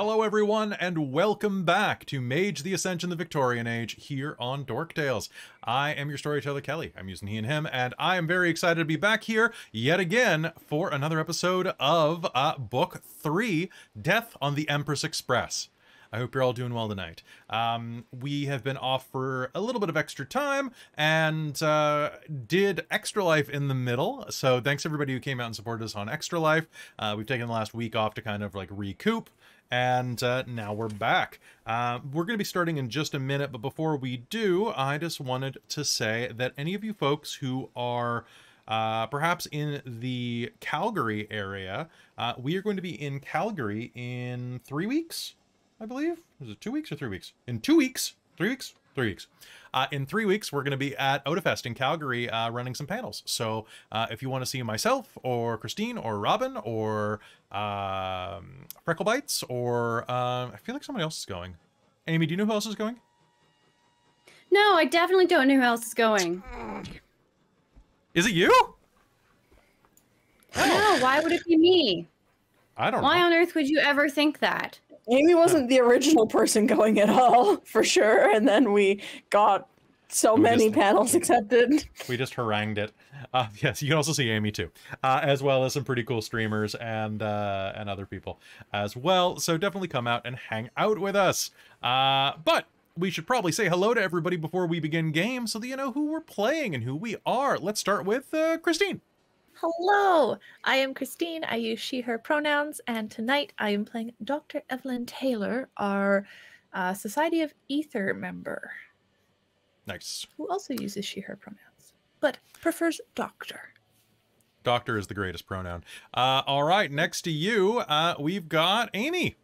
Hello everyone, and welcome back to Mage the Ascension the Victorian Age here on Dork Tales. I am your storyteller, Kelly. I'm using he and him, and I am very excited to be back here yet again for another episode of Book 3, Death on the Empress Express. I hope you're all doing well tonight. We have been off for a little bit of extra time and did Extra Life in the middle. So thanks everybody who came out and supported us on Extra Life. We've taken the last week off to kind of like recoup. And now we're back. We're going to be starting in just a minute, but before we do, I just wanted to say that any of you folks who are perhaps in the Calgary area, we are going to be in Calgary in 3 weeks, I believe. Is it 2 weeks or 3 weeks? In 2 weeks? 3 weeks? 3 weeks. In 3 weeks, we're going to be at Otafest in Calgary running some panels. So if you want to see myself or Christine or Robin or Frecklebites or I feel like somebody else is going. Amy, do you know who else is going? No, I definitely don't know who else is going. Is it you? No, why would it be me? I don't know. Why on earth would you ever think that? Amy wasn't the original person going at all, for sure, and then we got so many panels accepted. We just harangued it. Yes, you can also see Amy too, as well as some pretty cool streamers and other people as well. So definitely come out and hang out with us. But we should probably say hello to everybody before we begin game so that you know who we're playing and who we are. Let's start with Christine. Hello, I am Christine. I use she, her pronouns, and tonight I am playing Dr. Evelyn Taylor, our Society of Ether member. Nice. Who also uses she, her pronouns, but prefers doctor. Doctor is the greatest pronoun. All right, next to you, we've got Amy.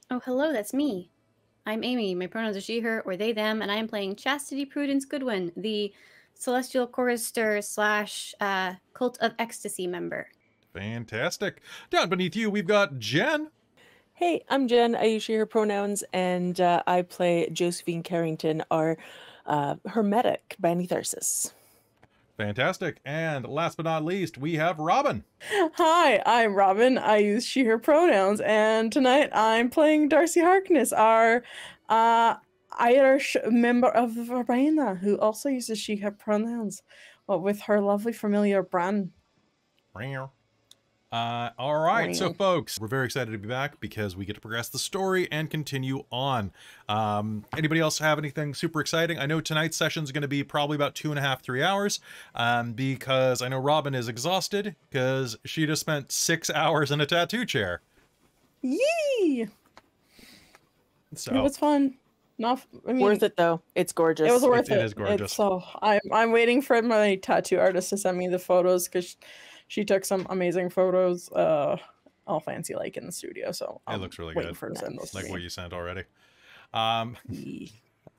Oh, hello, that's me. I'm Amy. My pronouns are she, her, or they, them, and I am playing Chastity, Prudence, Goodwin, the Celestial Chorister / Cult of Ecstasy member. Fantastic. Down beneath you, we've got Jen. Hey, I'm Jen. I use she, her pronouns, and I play Josephine Carrington, our hermetic Bani Tharsis. Fantastic. And last but not least, we have Robin. Hi, I'm Robin. I use she, her pronouns, and tonight I'm playing Darcie Harkness, our Irish member of the Verbena, who also uses she, her pronouns, with her lovely familiar Bran. All right, so folks, we're very excited to be back because we get to progress the story and continue on. Anybody else have anything super exciting? I know tonight's session is going to be probably about 2.5 to 3 hours because I know Robin is exhausted because she just spent 6 hours in a tattoo chair. Yee! So It was fun. Not, I mean, worth it though. It's gorgeous. It was worth it. It is gorgeous. So I'm waiting for my tattoo artist to send me the photos because she took some amazing photos, all fancy like in the studio. So it looks really good. For her to send those like to what me. you sent already.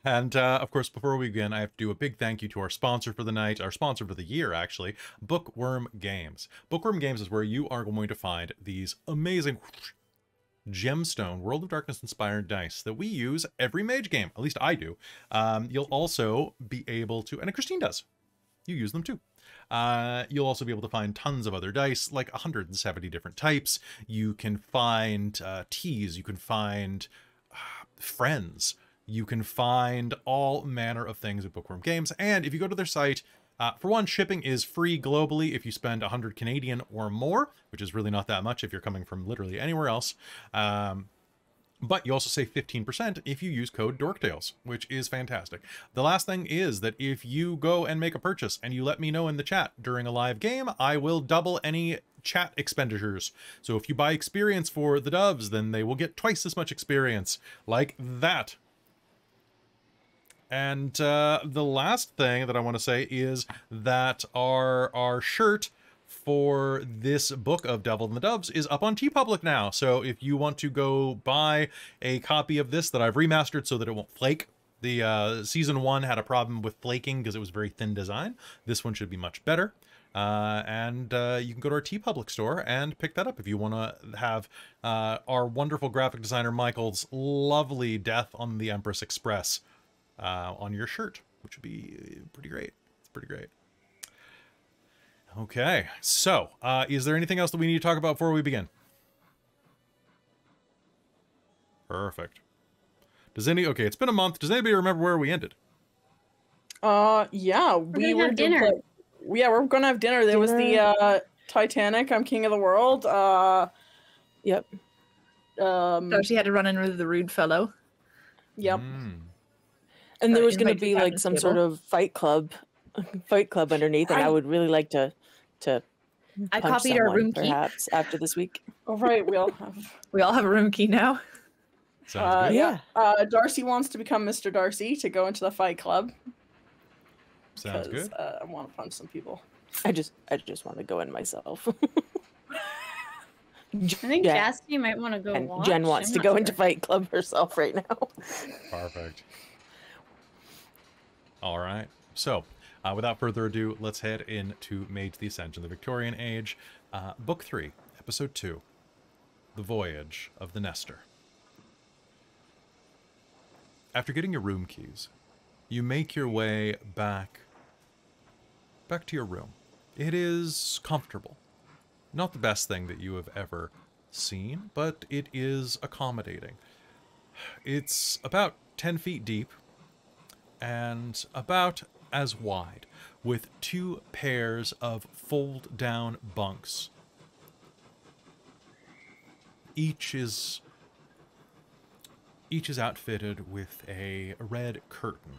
And of course, before we begin, I have to do a big thank you to our sponsor for the night, our sponsor for the year, actually, Bookwyrm Games. Bookwyrm Games is where you are going to find these amazing gemstone World of Darkness inspired dice that we use every mage game. At least I do. You'll also be able to, and Christine does. You use them too. You'll also be able to find tons of other dice, like 170 different types. You can find teas. You can find friends. You can find all manner of things at Bookwyrm Games. And if you go to their site, for one, shipping is free globally if you spend 100 Canadian or more, which is really not that much if you're coming from literally anywhere else. But you also save 15% if you use code DORKTALES, which is fantastic. The last thing is that if you go and make a purchase and you let me know in the chat during a live game, I will double any chat expenditures. So if you buy experience for the doves, then they will get twice as much experience, like that. And the last thing that I want to say is that our shirt for this book of Devil and the Doves is up on TeePublic now. So if you want to go buy a copy of this that I've remastered so that it won't flake. The season 1 had a problem with flaking because it was very thin design. This one should be much better. And you can go to our TeePublic store and pick that up if you want to have our wonderful graphic designer Michael's lovely Death on the Empress Express on your shirt, which would be pretty great. It's pretty great. Okay, so is there anything else that we need to talk about before we begin? Perfect. Okay, it's been a month. Does anybody remember where we ended? Yeah, we were dinner. We're gonna have dinner. There was the Titanic, I'm King of the World. Yep. So she had to run in with the rude fellow. Yep. And there was going to be like some sort of fight club underneath, and I would really like to I punch copied our someone, room key. perhaps after this week. Oh right, we all have a room key now. Sounds good. Yeah. Darcie wants to become Mr. Darcie to go into the fight club. Sounds good. I want to punch some people. I just want to go in myself. I think Chastity might want to go and watch. Jen wants I'm to not go sure. into Fight Club herself right now. Perfect. All right. So, without further ado, let's head into Mage the Ascension, the Victorian Age, Book 3, Episode 2, The Voyage of the Nestor. After getting your room keys, you make your way back to your room. It is comfortable. Not the best thing that you have ever seen, but it is accommodating. It's about 10 feet deep and about as wide, with 2 pairs of fold-down bunks. Each is outfitted with a red curtain.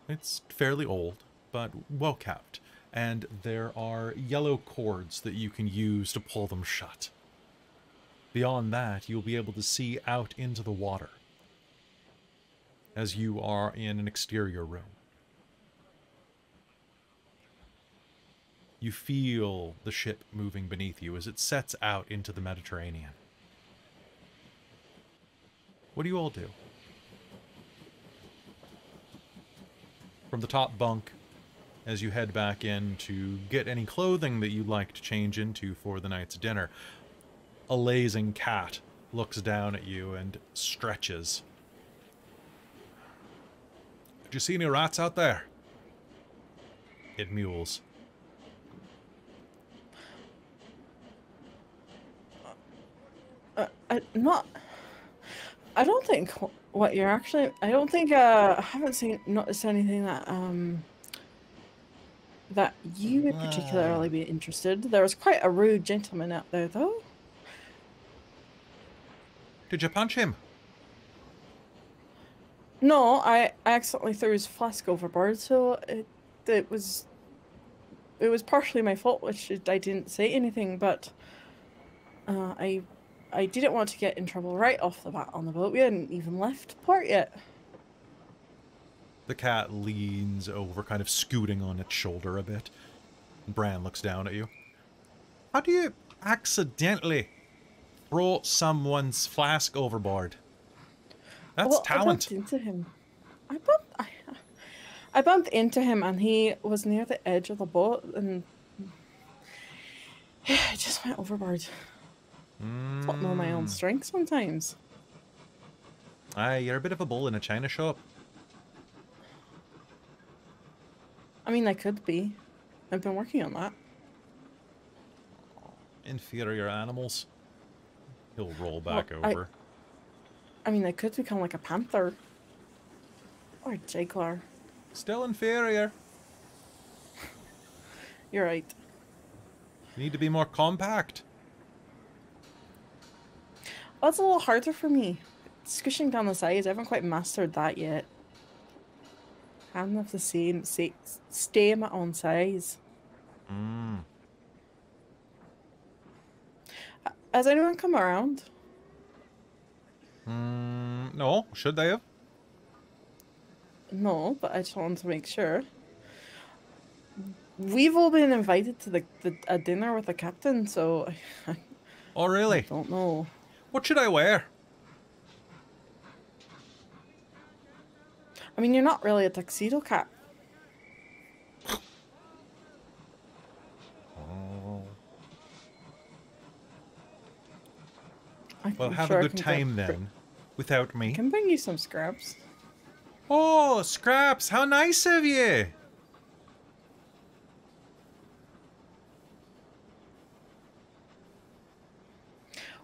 It's fairly old, but well kept, and there are yellow cords that you can use to pull them shut. Beyond that, you'll be able to see out into the water, as you are in an exterior room. You feel the ship moving beneath you as it sets out into the Mediterranean. What do you all do? From the top bunk, as you head back in to get any clothing that you'd like to change into for the night's dinner, a lazing cat looks down at you and stretches. Did you see any rats out there? It mews. I haven't noticed anything that you would particularly be interested. There was quite a rude gentleman out there, though. Did you punch him? No, I accidentally threw his flask overboard, so it was partially my fault, which I didn't say anything, but I didn't want to get in trouble right off the bat on the boat. We hadn't even left port yet. The cat leans over, kind of scooting on its shoulder a bit. Bran looks down at you. How do you accidentally throw someone's flask overboard? That's talent. I bumped into him. I bumped into him, and he was near the edge of the boat, and I just went overboard. It's not know my own strength sometimes. Aye, you're a bit of a bull in a china shop. I mean, I could be. I've been working on that. Inferior animals. He'll roll back over. I mean, I could become like a panther. Or a jaguar. Still inferior. You're right. You need to be more compact. Well, it's a little harder for me. Squishing down the sides, I haven't quite mastered that yet. I don't have to stay my own size. Has anyone come around? No. Should they have? No, but I just wanted to make sure. We've all been invited to a dinner with the captain, so Oh, really? I don't know. What should I wear? I mean, you're not really a tuxedo cat. Oh. I'm Well, have sure a I good can time then, without me. I can bring you some scraps. Oh, Scraps, how nice of you!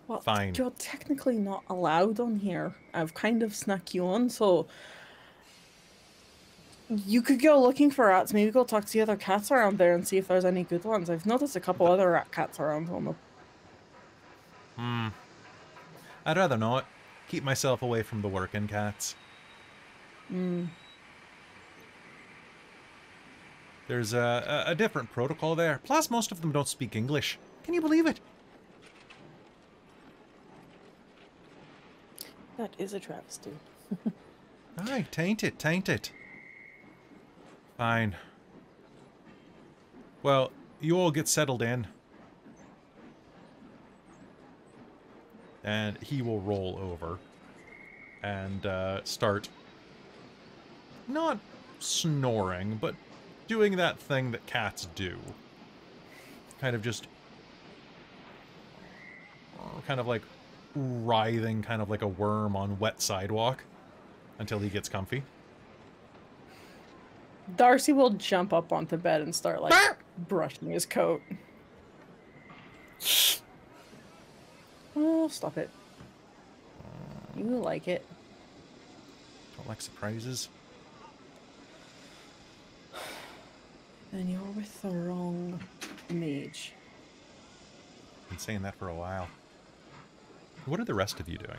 Well, Fine. you're technically not allowed on here. I've kind of snuck you on, so you could go looking for rats. Maybe go talk to the other cats around there and see if there's any good ones. I've noticed a couple other rat cats around on the... I'd rather not. Keep myself away from the working cats. There's a different protocol there. Plus, most of them don't speak English. Can you believe it? That is a travesty. Aye, taint it. Fine. Well, you all get settled in. And he will roll over and start not snoring, but doing that thing that cats do. Kind of just... kind of like writhing, kind of like a worm on wet sidewalk until he gets comfy. Darcie will jump up onto bed and start, like, brushing his coat. Oh, stop it. You like it. Don't like surprises. And you're with the wrong mage. Been saying that for a while. What are the rest of you doing?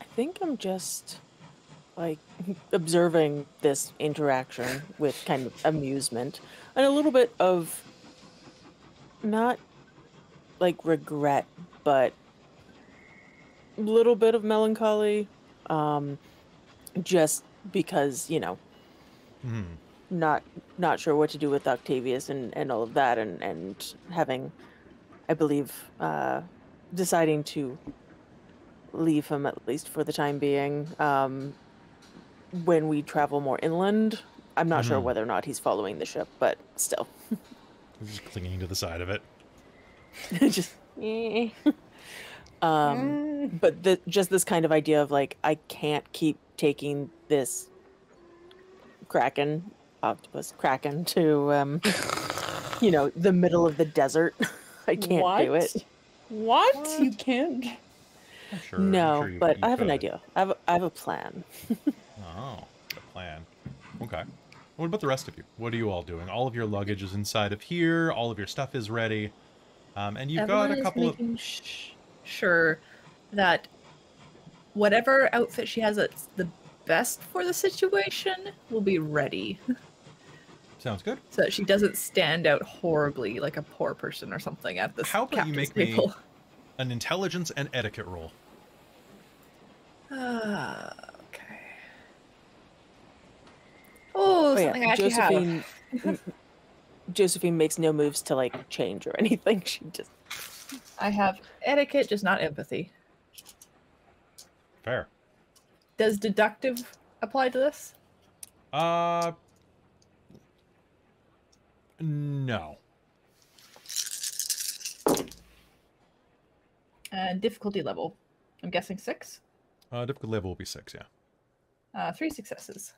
I think I'm just, like, observing this interaction with kind of amusement and a little bit of, not, like, regret, but a little bit of melancholy, just because, you know, not sure what to do with Octavius and all of that, and having, I believe, deciding to leave him, at least for the time being. When we travel more inland, I'm not sure whether or not he's following the ship, but still. He's just clinging to the side of it. Just but just this kind of idea of, like, I can't keep taking this octopus kraken to you know, the middle of the desert. I can't do it. What? You can't? Sure, no, you, but you I have could. an idea. I have a plan. Oh, a plan. Okay. What about the rest of you? What are you all doing? All of your luggage is inside of here. All of your stuff is ready. And you've Evelyn got a couple is making sure that whatever outfit she has that's the best for the situation will be ready. Sounds good. So that she doesn't stand out horribly like a poor person or something at this How about you captain's make table. me an intelligence and etiquette roll? Okay. Oh, something I actually have. Josephine makes no moves to, like, change or anything. She just... I have etiquette, just not empathy. Fair. Does deductive apply to this? No. And difficulty level. I'm guessing 6? Difficulty level will be 6, yeah. 3 successes.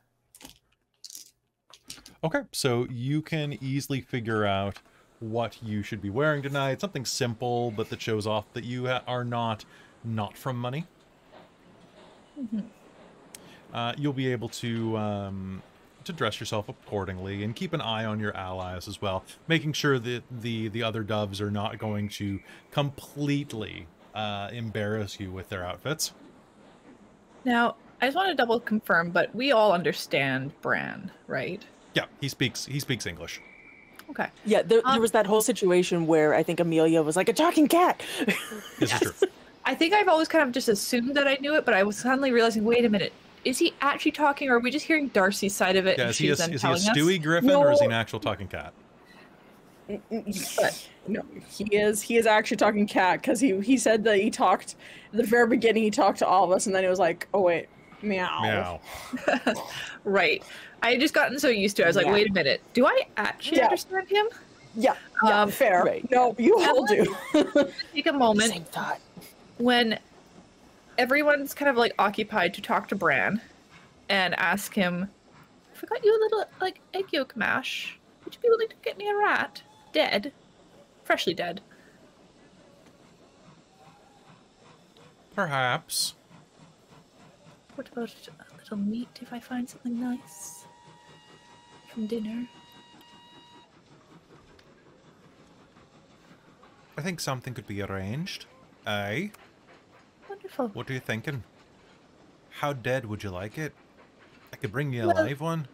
Okay, so you can easily figure out what you should be wearing tonight. Something simple, but that shows off that you are not from money. You'll be able to dress yourself accordingly and keep an eye on your allies as well, making sure that the other doves are not going to completely embarrass you with their outfits. Now, I just want to double confirm, but we all understand Bran, right? Yeah, he speaks English. Okay. Yeah, there was that whole situation where I think Amelia was like, a talking cat! This is true. I think I've always kind of just assumed that I knew it, but I was suddenly realizing, wait a minute, is he actually talking, or are we just hearing Darcie's side of it? Yeah, and is he a telling us? Stewie Griffin, or is he an actual talking cat? But no, he is actually talking cat, because he said that he talked at the very beginning. He talked to all of us, and then he was like, "Oh wait, meow." Meow. Right. I had just gotten so used to it. I was like, wait a minute, do I actually understand him? Yeah. Fair. Right. No, you all do. Take a moment. Same thought. When everyone's kind of like occupied to talk to Bran and ask him if I got you a little, like, egg yolk mash, would you be willing to get me a rat? Dead. Freshly dead. Perhaps. What about a little meat if I find something nice from dinner? I think something could be arranged. Aye? Wonderful. What are you thinking? How dead would you like it? I could bring you a Well, live one.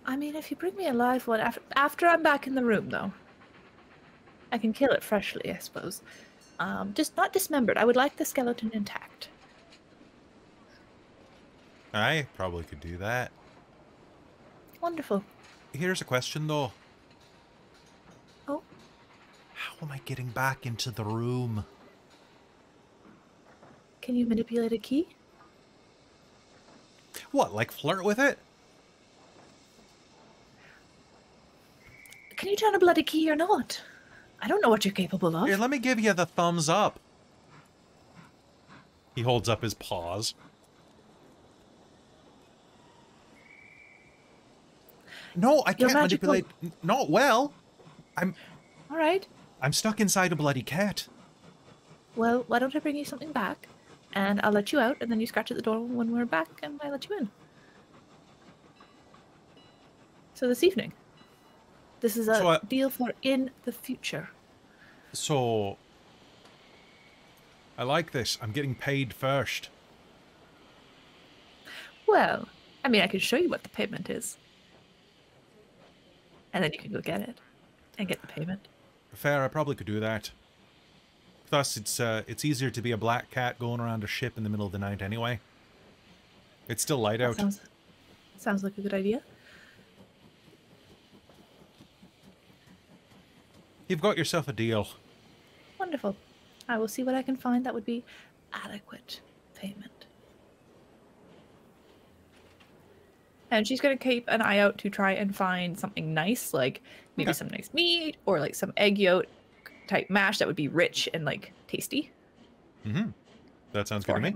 I mean, if you bring me a live one after I'm back in the room, though, I can kill it freshly, I suppose. Just not dismembered. I would like the skeleton intact. I probably could do that. Wonderful. Here's a question, though. Oh? How am I getting back into the room? Can you manipulate a key? What, like flirt with it? Can you turn a bloody key or not? I don't know what you're capable of. Here, let me give you the thumbs up. He holds up his paws. No, I can't manipulate. Not well. All right. I'm stuck inside a bloody cat. Well, why don't I bring you something back, and I'll let you out, and then you scratch at the door when we're back, and I let you in. So this evening. This is a deal for in the future. So, I like this. I'm getting paid first. Well, I mean, I can show you what the payment is. And then you can go get it. And get the payment. Fair, I probably could do that. Thus, it's easier to be a black cat going around a ship in the middle of the night anyway. It's still light out. Sounds like a good idea. You've got yourself a deal. Wonderful. I will see what I can find that would be adequate payment. And she's going to keep an eye out to try and find something nice, like maybe some nice meat or like some egg yolk type mash that would be rich and like tasty. Mm-hmm. That sounds good to me.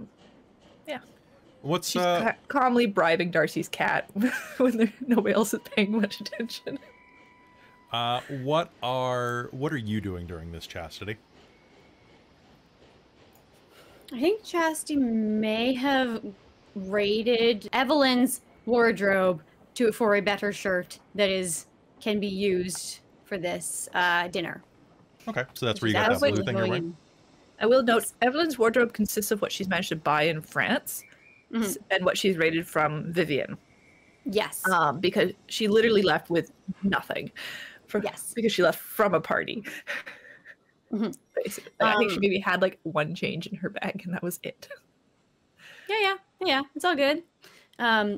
Yeah. What's she's calmly bribing Darcie's cat when nobody else is paying much attention. What are you doing during this, Chastity? I think Chastity may have raided Evelyn's wardrobe for a better shirt that can be used for this dinner. Okay, so that's where you got that blue thing you're wearing. I will note, Evelyn's wardrobe consists of what she's managed to buy in France and what she's raided from Vivian. Yes. Because she literally left with nothing. Because she left from a party. Basically. I think she maybe had like one change in her bag and that was it. Yeah, it's all good.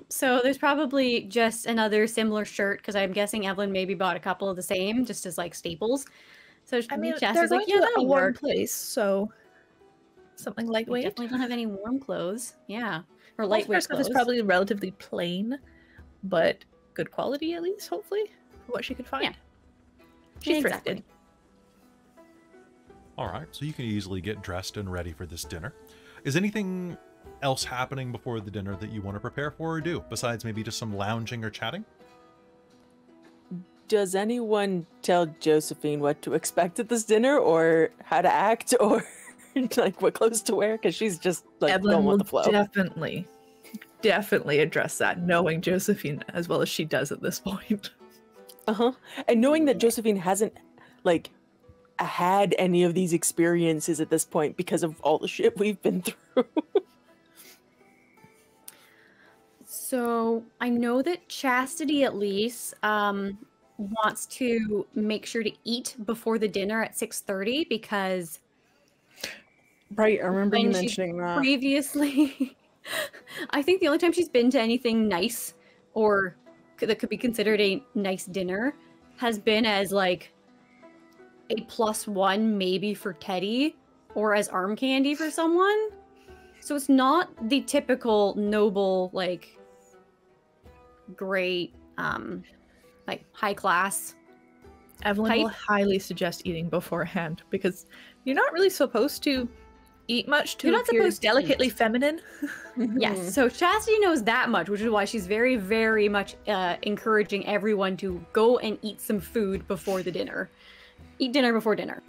So there's probably just another similar shirt because I'm guessing Evelyn maybe bought a couple of the same just as like staples. So I mean, Chastity's like, yeah, that'll warm work. Place, so something lightweight. We definitely don't have any warm clothes. Yeah, or lightweight clothes. It's probably relatively plain, but good quality at least, hopefully, for what she could find. Yeah. She's exactly. All right, so you can easily get dressed and ready for this dinner. Is anything else happening before the dinner that you want to prepare for or do, besides maybe just some lounging or chatting? Does anyone tell Josephine what to expect at this dinner, or how to act, or like what clothes to wear? Because she's just like Evelyn going with the flow. Definitely address that, knowing Josephine as well as she does at this point. And knowing that Josephine hasn't like had any of these experiences at this point because of all the shit we've been through. So I know that Chastity at least wants to make sure to eat before the dinner at 6:30 because right, I remember you mentioning that previously. I think the only time she's been to anything nice or that could be considered a nice dinner has been as like a +1 maybe for Teddy or as arm candy for someone. So it's not the typical noble like great like high class. Evelyn will highly suggest eating beforehand because you're not really supposed to eat much to You're not appear supposed to delicately eat. feminine. Yes, so Chastity knows that much, which is why she's very, very much encouraging everyone to go and eat some food before the dinner. Eat dinner before dinner.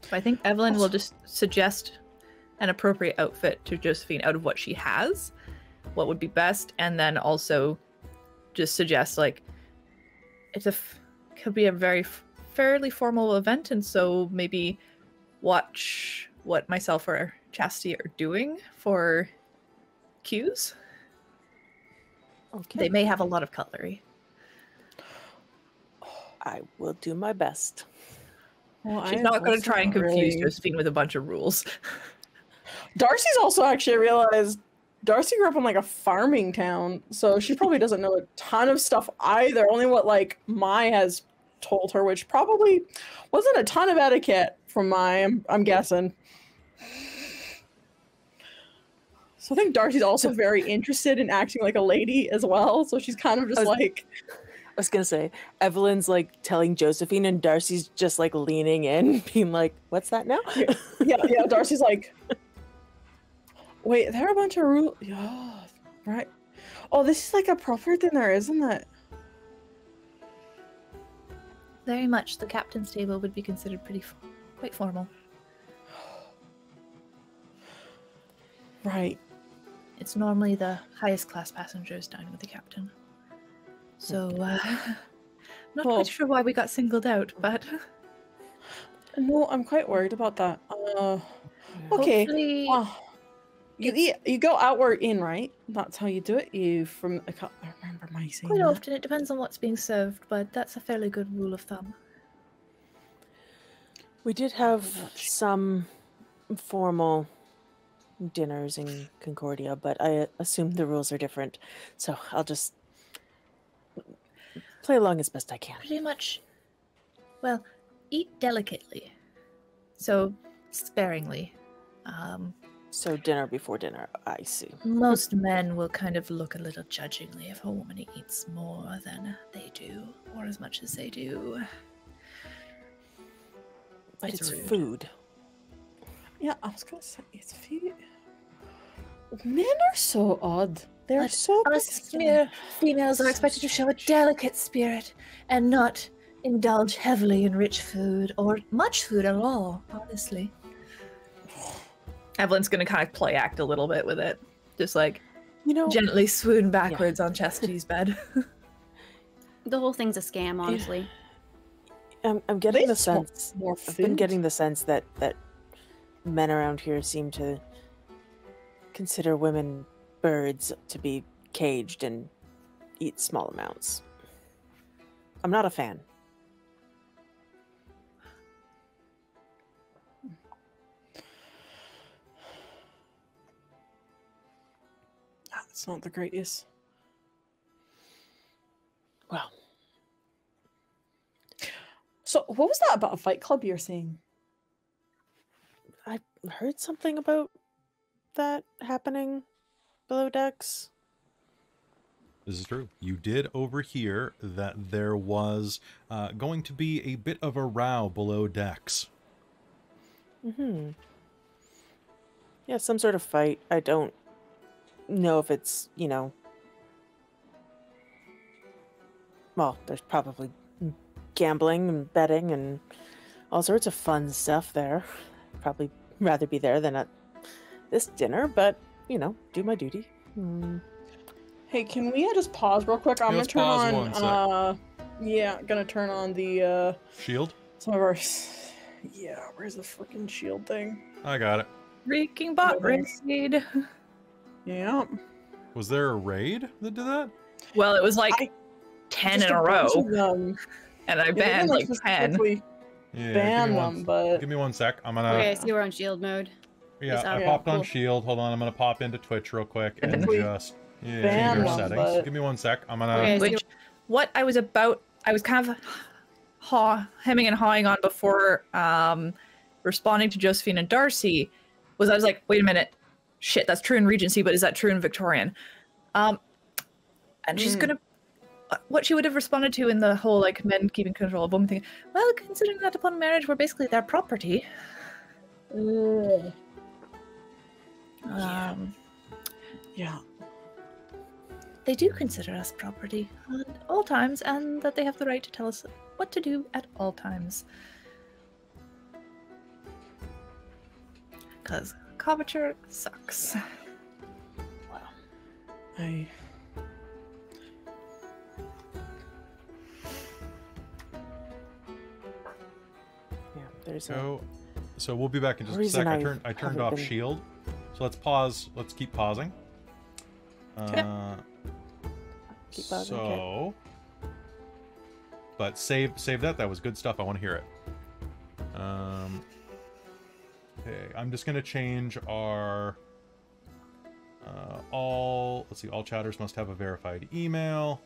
So I think Evelyn will just suggest an appropriate outfit to Josephine out of what she has, what would be best, and then also just suggest like could be a very fairly formal event, and so maybe watch what myself or Chastity are doing for cues. Okay. They may have a lot of cutlery. I will do my best. Well, She's I'm not going to also try and not confuse really- Josephine with a bunch of rules. Darcie's also actually realized Darcie grew up in like a farming town, so she probably doesn't know a ton of stuff either. Only what like Mai has told her, which probably wasn't a ton of etiquette from Mai. I'm guessing. So I think Darcie's also very interested in acting like a lady as well. So she's kind of just like. I was gonna say, Evelyn's like telling Josephine, and Darcie's just like leaning in, being like, "What's that now?" Yeah. Darcie's like, wait, there are a bunch of rules. Yeah, right. Oh, this is like a proper dinner, isn't it? Very much. The captain's table would be considered quite formal. Right. It's normally the highest class passengers dine with the captain. So, not Oh. quite sure why we got singled out, but No, I'm quite worried about that. Okay. hopefully You go outward in, right? That's how you do it. I can't remember my saying quite that. often it depends on what's being served, but that's a fairly good rule of thumb. We did have some formal dinners in Concordia, but I assume the rules are different, so I'll just play along as best I can. Pretty much, well, eat delicately. So, sparingly. So dinner before dinner, I see. Most men will kind of look a little judgingly if a woman eats more than they do, or as much as they do. But It's it's rude. food. Yeah, I was gonna say it's feet. Men are so odd. They're But so Us particular. females are expected to show a delicate spirit and not indulge heavily in rich food or much food at all, honestly. Evelyn's gonna kind of play act a little bit with it. Just like You know, gently swoon backwards on Chastity's bed. The whole thing's a scam, honestly. I'm getting They the just want sense. more I've been food. getting the sense that men around here seem to consider women birds to be caged and eat small amounts. I'm not a fan. It's not the greatest. Well, So, what was that about a fight club you're saying? I heard something about that happening below decks. This is true. You did overhear that there was going to be a bit of a row below decks. Mm-hmm. Yeah, some sort of fight. I don't know if it's, well, there's probably gambling and betting and all sorts of fun stuff there. Probably rather be there than at this dinner, but, do my duty. Hey, can we just pause real quick? I'm Yeah, gonna let's turn pause on. one Yeah, gonna turn on the Shield? some of our. Yeah, where's the freaking shield thing? I got it. Reeking bot Okay. raid. Yeah. Was there a raid that did that? Well, it was like I- 10 Just in a bunch row, of them. and I Yeah, they banned didn't, like 10. specifically Yeah, ban give me them, one, but give me 1 sec. I'm gonna. Okay, I see we're on shield mode. Yeah, Yes, I yeah, popped on cool. Shield. Hold on, I'm gonna pop into Twitch real quick and Typically just ban change our them, settings. but- Give me 1 sec. I'm gonna. Okay, Which, what I was kind of hemming and hawing on before responding to Josephine and Darcie was I was like, wait a minute, shit, that's true in Regency, but is that true in Victorian? And she's gonna what she would have responded to in the whole like men keeping control of women thing. Well, considering that upon marriage we're basically their property. Yeah. They do consider us property at all times, and that they have the right to tell us what to do at all times. Because coverture sucks. Wow. Yeah, there's So we'll be back in just a sec. I turned off shield. So let's pause. Let's keep pausing. Keep pausing, so, but save that. That was good stuff. I want to hear it. Okay, I'm just gonna change our all. Let's see. All chatters must have a verified email.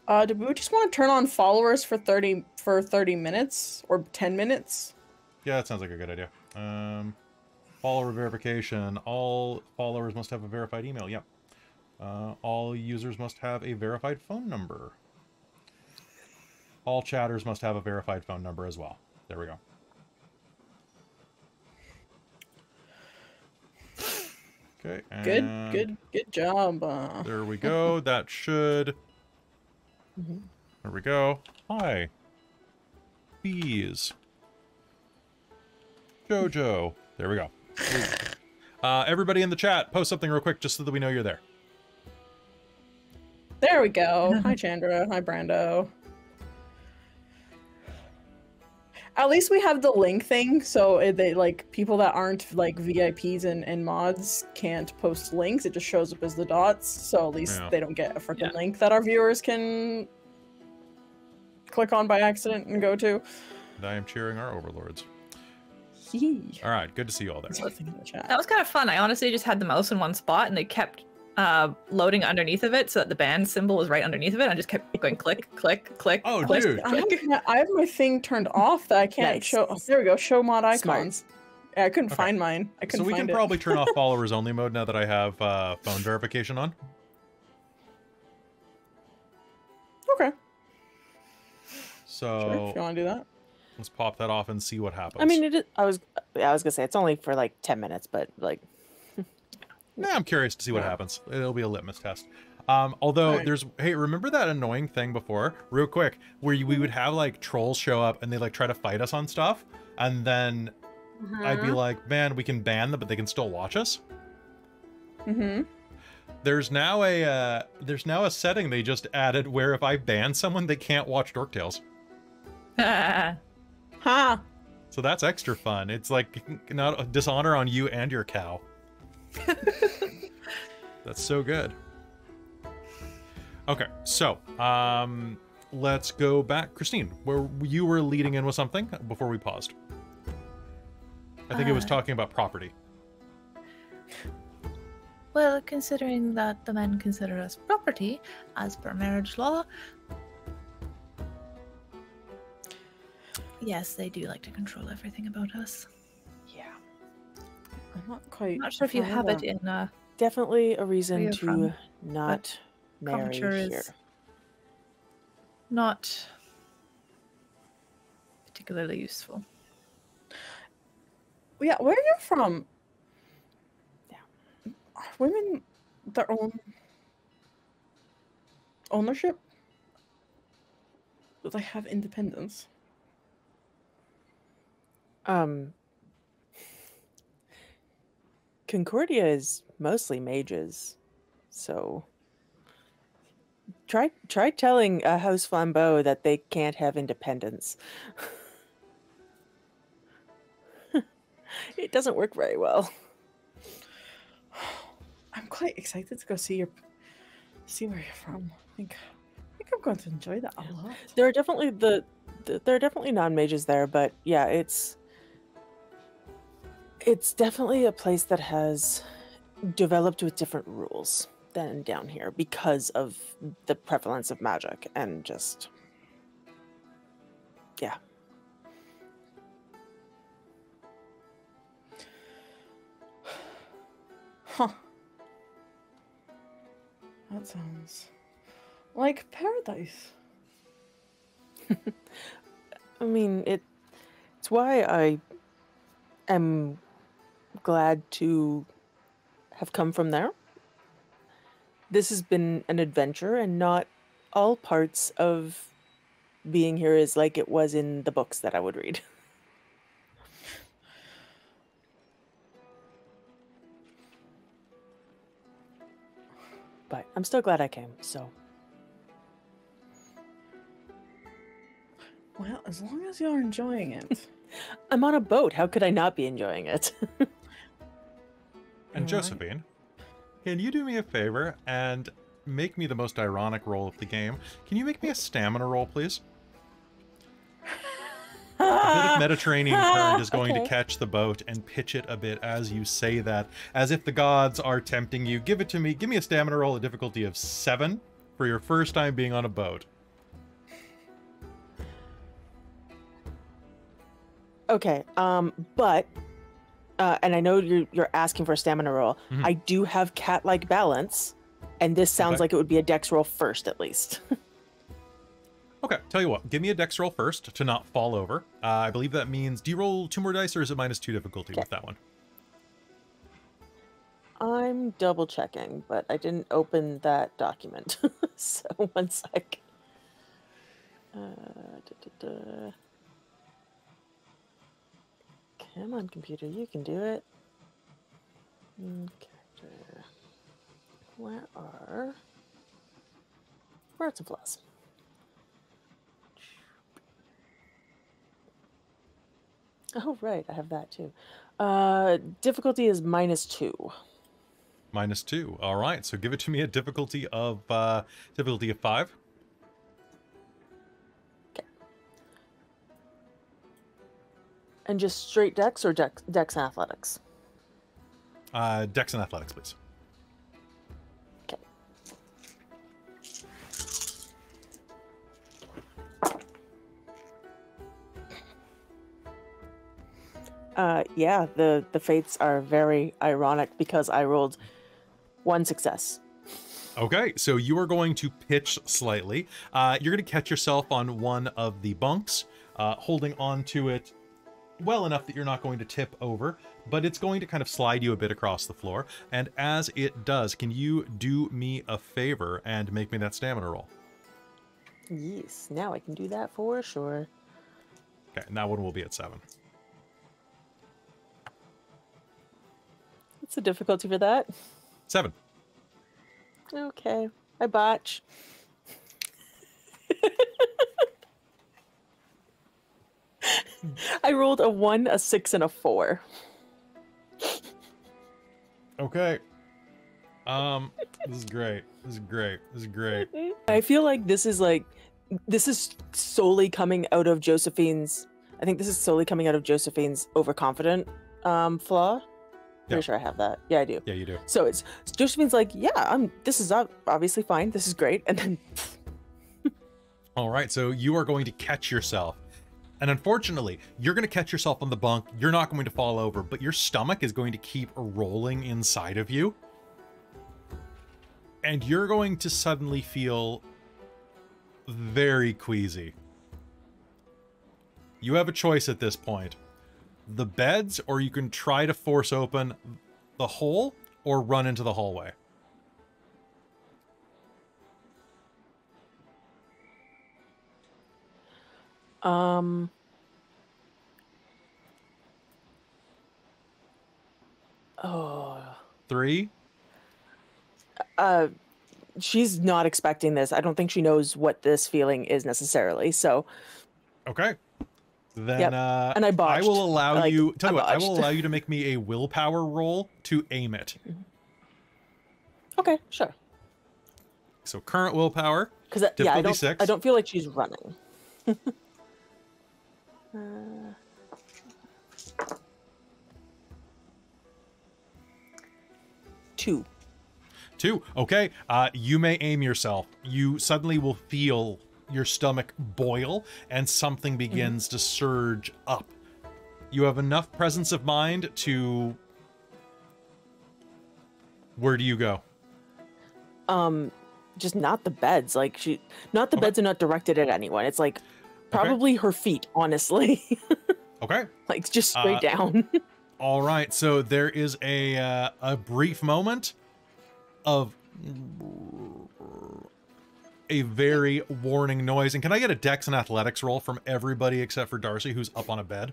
Do we just want to turn on followers for 30 minutes or 10 minutes? Yeah, that sounds like a good idea. Follower verification. All followers must have a verified email. Yep. All users must have a verified phone number. All chatters must have a verified phone number as well. There we go. Okay. And Good job. there we go. That should... There we go. Hi. Bees. Jojo. There we go. Everybody in the chat, post something real quick just so that we know you're there. There we go. Hi, Chandra. Hi, Brando. At least we have the link thing, so they like people that aren't like VIPs and mods can't post links. It just shows up as the dots, so at least they don't get a freaking link that our viewers can click on by accident and go to. And I am cheering our overlords. Yee. All right, good to see you all there. That was kind of fun. I honestly just had the mouse in one spot, and they kept loading underneath of it, so that the band symbol was right underneath of it. I just kept going click, click, click. Oh, click, dude. click. I have my thing turned off that I can't show. Oh, there we go. Show mod icons. Yeah, I couldn't find mine. I couldn't So we find can it. probably turn off followers only mode now that I have phone verification on. Okay. So Sure, if you want to do that. let's pop that off and see what happens. I mean, it is, I was gonna say it's only for like 10 minutes, but like. Yeah, I'm curious to see what happens. It'll be a litmus test. Although there's, hey, remember that annoying thing before, real quick, where we would have like trolls show up and they like try to fight us on stuff, and then I'd be like, man, we can ban them, but they can still watch us. There's now a setting they just added where if I ban someone, they can't watch Dork Tales. Huh. So that's extra fun. It's like not a dishonor on you and your cow. That's so good. Okay, so let's go back. Christine, where you were leading in with something before we paused. I think it was talking about property. Well, considering that the men consider us property, as per marriage law, yes, they do like to control everything about us. Yeah. I'm not quite. I'm not sure if you have it in. Definitely a reason you're to from, not marry coverture here. is not particularly useful. Yeah, where are you from? Yeah. Are women their own ownership? Do they have independence? Concordia is mostly mages, so try telling House Flambeau that they can't have independence. It doesn't work very well. I'm quite excited to go see where you're from. I think I'm going to enjoy that a lot. There are definitely there are definitely non-mages there, but yeah, it's definitely a place that has developed with different rules than down here because of the prevalence of magic and just yeah. Huh. That sounds Like paradise. I mean, it's why I am glad to have come from there. This has been an adventure, and not all parts of being here is like it was in the books that I would read. But I'm still glad I came, so. Well, as long as you're enjoying it. I'm on a boat. How could I not be enjoying it? And Right. Josephine, can you do me a favor and make me the most ironic roll of the game? Can you make me a stamina roll, please? A bit of Mediterranean current is going to Okay. catch the boat and pitch it a bit as you say that, as if the gods are tempting you. Give it to me. Give me a stamina roll, a difficulty of 7 for your first time being on a boat. Okay, but and I know you're asking for a stamina roll. Mhm. I do have cat-like balance, and this sounds Okay. like it would be a dex roll first, at least. Okay, tell you what. Give me a dex roll first to not fall over. I believe that means, do you roll 2 more dice, or is it -2 difficulty with that one? I'm double checking, but I didn't open that document. So 1 sec. Come on, computer, you can do it. Character. Where's the flaws? Oh, right, I have that too. Difficulty is -2. -2. All right, so give it to me a difficulty of 5. And just straight dex or dex and athletics? Dex and athletics, please. Okay. Yeah, the fates are very ironic because I rolled 1 success. Okay, so you are going to pitch slightly. You're going to catch yourself on one of the bunks, holding on to it well enough that you're not going to tip over, but it's going to kind of slide you a bit across the floor. And as it does, can you do me a favor and make me that stamina roll? Yes, now I can do that for sure. Okay, and that one will be at 7. What's the difficulty for that? 7. Okay, I botch. I rolled a 1, a 6, and a 4. Okay. This is great. This is great. This is great. I feel like this is solely coming out of Josephine's. I think this is solely coming out of Josephine's overconfident flaw. Pretty Yeah. sure I have that. Yeah, I do. Yeah, you do. So it's Josephine's like, yeah, this is obviously fine. This is great, and then All right, so you are going to catch yourself. And unfortunately, you're going to catch yourself on the bunk. You're not going to fall over, but your stomach is going to keep rolling inside of you. And you're going to suddenly feel very queasy. You have a choice at this point. The beds, or you can try to force open the hole or run into the hallway. Oh. 3. She's not expecting this. I don't think she knows what this feeling is necessarily. So, Okay. Then Yep. And I botched. I will allow you. Tell you what, I will botched. allow you to make me a willpower roll to aim it. okay, sure. So current willpower. Because yeah, Difficulty 6. I don't feel like she's running. 2. 2. Okay. You may aim yourself. You suddenly will feel your stomach boil and something begins to surge up. You have enough presence of mind to... Where do you go? just not the beds. Like not the beds are not directed at anyone. It's like probably her feet, honestly. Okay. Like just straight down. All right. So there is a brief moment of a very warning noise. And can I get a Dex and Athletics roll from everybody except for Darcie, who's up on a bed?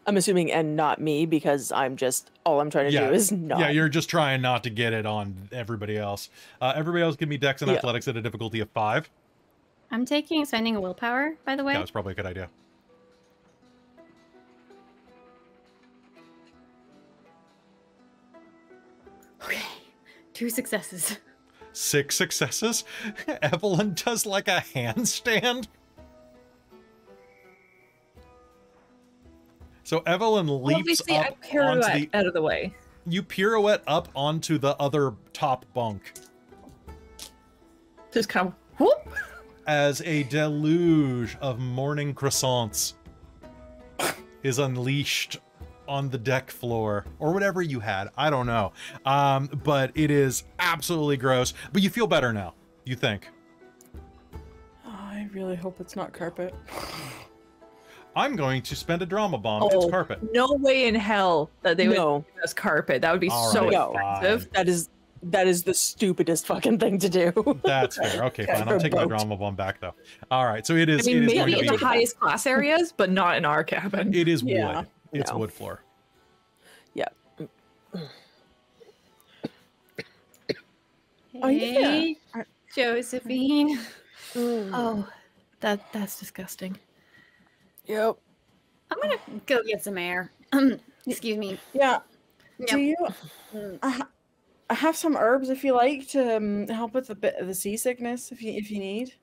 I'm assuming, and not me, because all I'm trying to do is not. Yeah, you're just trying not to get it on everybody else. Everybody else give me Dex and Athletics at a difficulty of 5. I'm spending a willpower, by the way. Yeah, that's probably a good idea. Okay, 2 successes. 6 successes? Evelyn does like a handstand? So Evelyn leaps Obviously, up I pirouette onto the... out of the way. You pirouette up onto the other top bunk. Just kind of whoop. As a deluge of morning croissants is unleashed on the deck floor, or whatever you had. I don't know. But it is absolutely gross. But you feel better now, you think. Oh, I really hope it's not carpet. I'm going to spend a drama bomb. It's carpet. No way in hell that they would give us carpet. That would be so expensive. That is the stupidest fucking thing to do. That's fair. Okay, fine. I'll take my drama bomb back, though. All right, so it is. I mean, it is maybe going in to be the highest class areas, but not in our cabin. It is wood. It's wood floor. Yeah. Oh yeah, Josephine. Oh, that's disgusting. Yep. I'm gonna go get some air. Excuse me. Yeah. Yep. Do you? I have some herbs if you like to help with a bit of the seasickness if you need.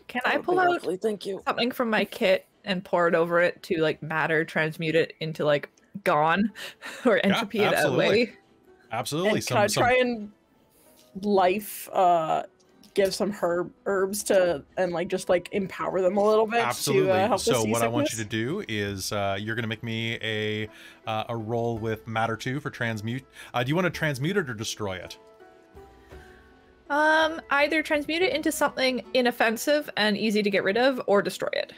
Can I pull out Thank you. something from my kit and pour it over it to like matter, transmute it into like gone or entropy it that way? Absolutely. And can I try and give some herbs to and like just like empower them a little bit Absolutely. to help So the what I want you to seasickness? do is you're going to make me a roll with matter 2 for transmute. Do you want to transmute it or destroy it? Either transmute it into something inoffensive and easy to get rid of, or destroy it.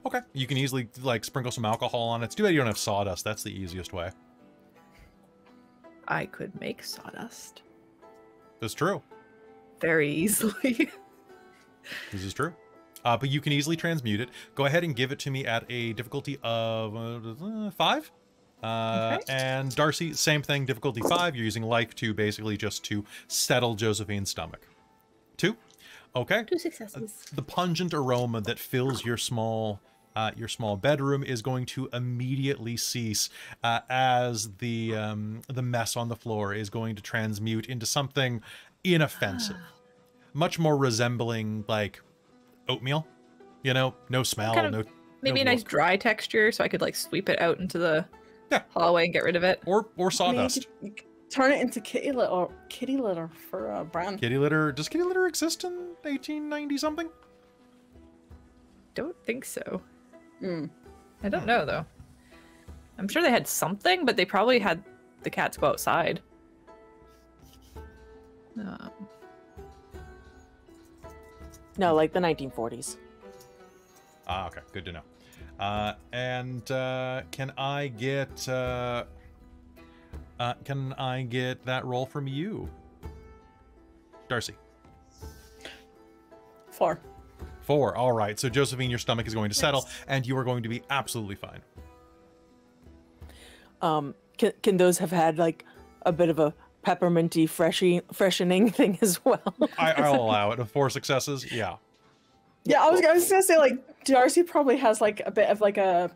Okay. You can easily like sprinkle some alcohol on it. It's too bad you don't have sawdust. That's the easiest way. I could make sawdust That's true. very easily. This is true. But you can easily transmute it. Go ahead and give it to me at a difficulty of 5. Okay. And Darcie, same thing, difficulty 5. You're using life 2 basically just to settle Josephine's stomach. 2. Okay. 2 successes. The pungent aroma that fills your small bedroom is going to immediately cease as the mess on the floor is going to transmute into something inoffensive, much more resembling like oatmeal. You know, no smell, Maybe a nice dry texture, so I could like sweep it out into the hallway and get rid of it. Or sawdust. You could turn it into kitty litter for Bran. Kitty litter. Does kitty litter exist in 1890 something? Don't think so. I don't know though. I'm sure they had something, but they probably had the cats go outside. No, like the 1940s. Ah, okay, good to know. And can I get that roll from you, Darcie? 4. 4. All right. So Josephine, your stomach is going to settle, and you are going to be absolutely fine. Can those have had like a bit of a pepperminty freshening thing as well? I'll allow it. 4 successes. Yeah. Yeah, I was gonna say like Darcie probably has like a bit of like a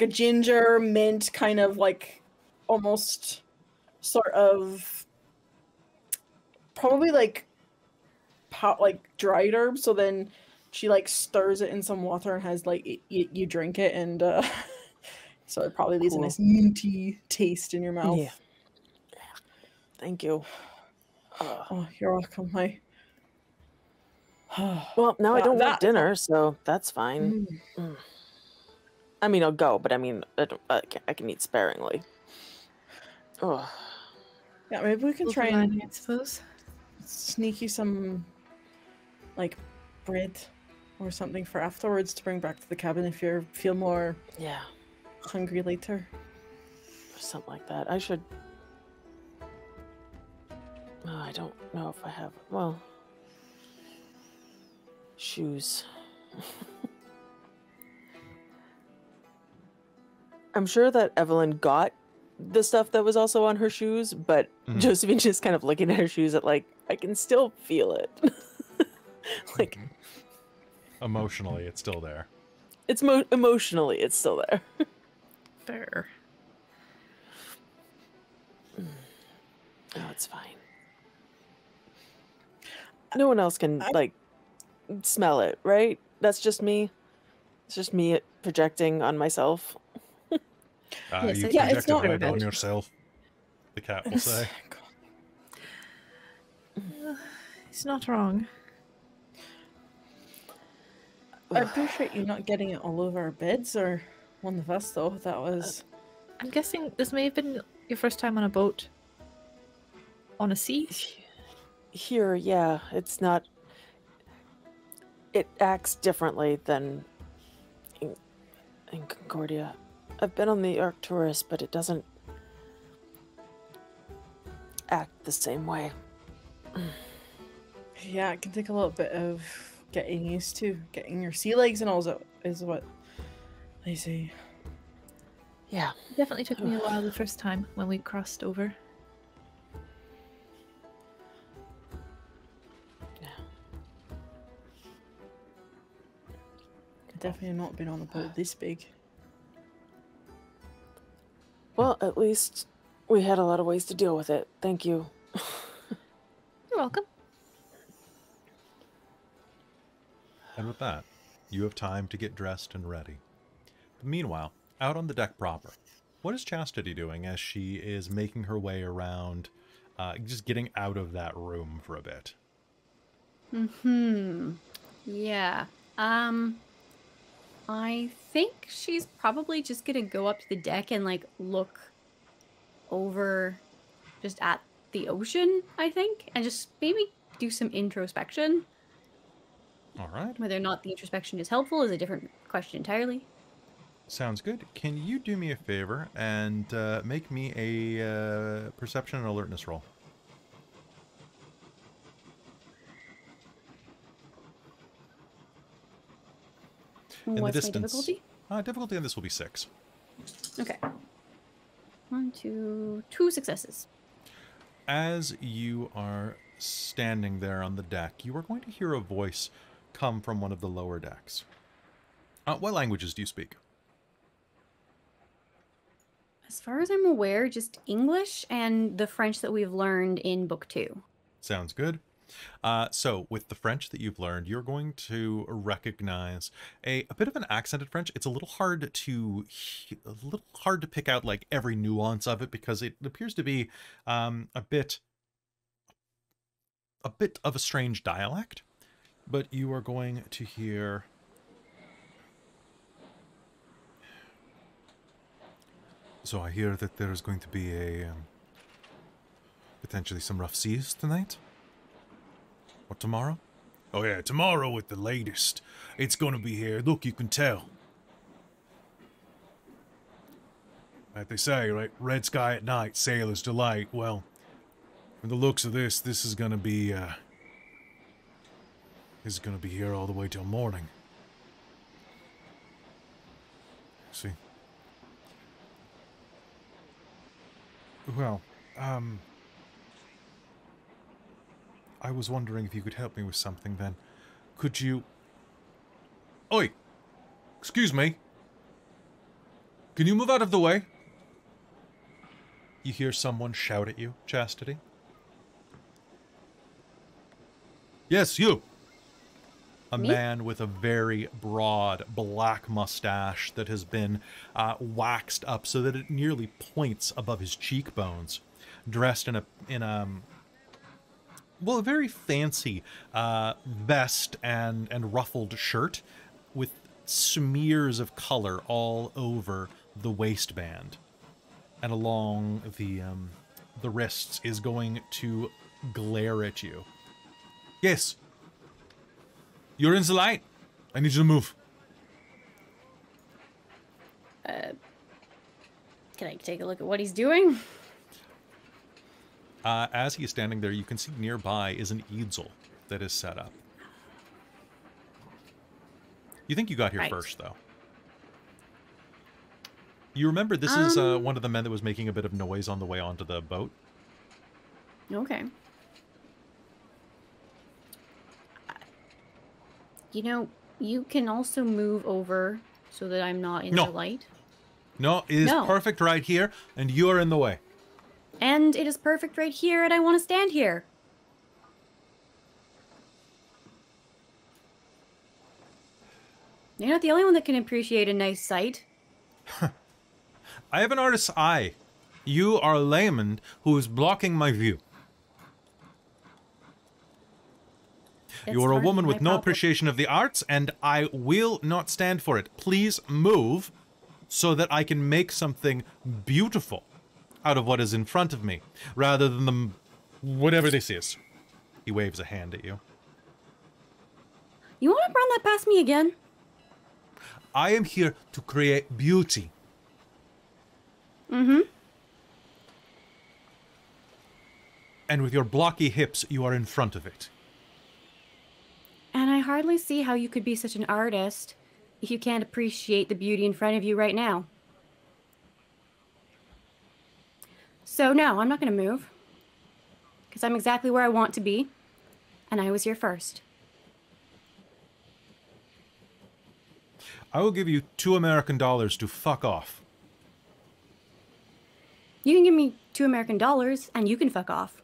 ginger mint kind of like almost sort of probably like dried herbs. So then she like stirs it in some water and has like you drink it and so it probably leaves a nice minty taste in your mouth. Yeah. Thank you. Oh, you're welcome. Well, now I don't want dinner, so that's fine. I mean, I'll go, but I mean, I can eat sparingly. Oh. Yeah, maybe we can Silver try lining, I and suppose. sneak you some, like, bread or something for afterwards to bring back to the cabin if you feel more Yeah, hungry later. or something like that. I should. Oh, I don't know if I have. Well, shoes. I'm sure that Evelyn got the stuff that was also on her shoes, but Josephine just kind of looking at her shoes at like, I can still feel it. Like, Emotionally, it's still there. it's emotionally, it's still there. Fair. Oh, it's fine. No one else can, like, smell it, right? That's just me. It's just me projecting on myself. Yes, You yeah, it's projected not- right on yourself, the cat will say. He's not wrong. I appreciate you not getting it all over our beds or one of us, though. That was... I'm guessing this may have been your first time on a boat. On a sea? Here, yeah, it's not. It acts differently than in Concordia. I've been on the Arcturus, but it doesn't act the same way. Yeah, it can take a little bit of getting used to. Getting your sea legs and all is what they say. Yeah. It definitely took me a while the first time when we crossed over. I've definitely not been on a boat this big. Well, at least we had a lot of ways to deal with it. Thank you. You're welcome. And with that, you have time to get dressed and ready. Meanwhile, out on the deck proper, what is Chastity doing as she is making her way around, just getting out of that room for a bit? Yeah. I think she's probably just gonna go up to the deck and like look over just at the ocean, I think, and just maybe do some introspection. All right. Whether or not the introspection is helpful is a different question entirely. Sounds good. Can you do me a favor and make me a perception and alertness roll? In What's the distance. my difficulty? Difficulty on this will be 6. Okay. 2 successes. As you are standing there on the deck, you are going to hear a voice come from one of the lower decks. What languages do you speak? As far as I'm aware, just English and the French that we've learned in Book 2. Sounds good. So with the French that you've learned, you're going to recognize a bit of an accented French. It's a little hard to pick out like every nuance of it because it appears to be a bit of a strange dialect. But you are going to hear So I hear that there is going to be a potentially some rough seas tonight. Or tomorrow? Oh yeah, tomorrow at the latest. It's gonna be here. Look, you can tell. Like they say, right? Red sky at night, sailor's delight. Well, from the looks of this, this is gonna be here all the way till morning. See? Well, I was wondering if you could help me with something then. Could you... Oi! Excuse me. Can you move out of the way? You hear someone shout at you, Chastity? Yes, you! A Me? man with a very broad black mustache that has been waxed up so that it nearly points above his cheekbones, dressed in a very fancy vest and ruffled shirt with smears of color all over the waistband and along the wrists is going to glare at you. Yes. You're in the light. I need you to move. Can I take a look at what he's doing? As he is standing there, you can see nearby is an easel that is set up. You think you got here first, though. You remember this is one of the men that was making a bit of noise on the way onto the boat? Okay. You know, you can also move over so that I'm not in the light. No, it is perfect right here, and you're in the way. And it is perfect right here, and I want to stand here. You're not the only one that can appreciate a nice sight. I have an artist's eye. You are a layman who is blocking my view. You are a woman with no appreciation of the arts, and I will not stand for it. Please move so that I can make something beautiful out of what is in front of me, rather than the whatever this is. He waves a hand at you. You want to run that past me again? I am here to create beauty. Mm-hmm. And with your blocky hips, you are in front of it. And I hardly see how you could be such an artist if you can't appreciate the beauty in front of you right now. So no, I'm not going to move. Because I'm exactly where I want to be. And I was here first. I will give you $2 American to fuck off. You can give me $2 American and you can fuck off.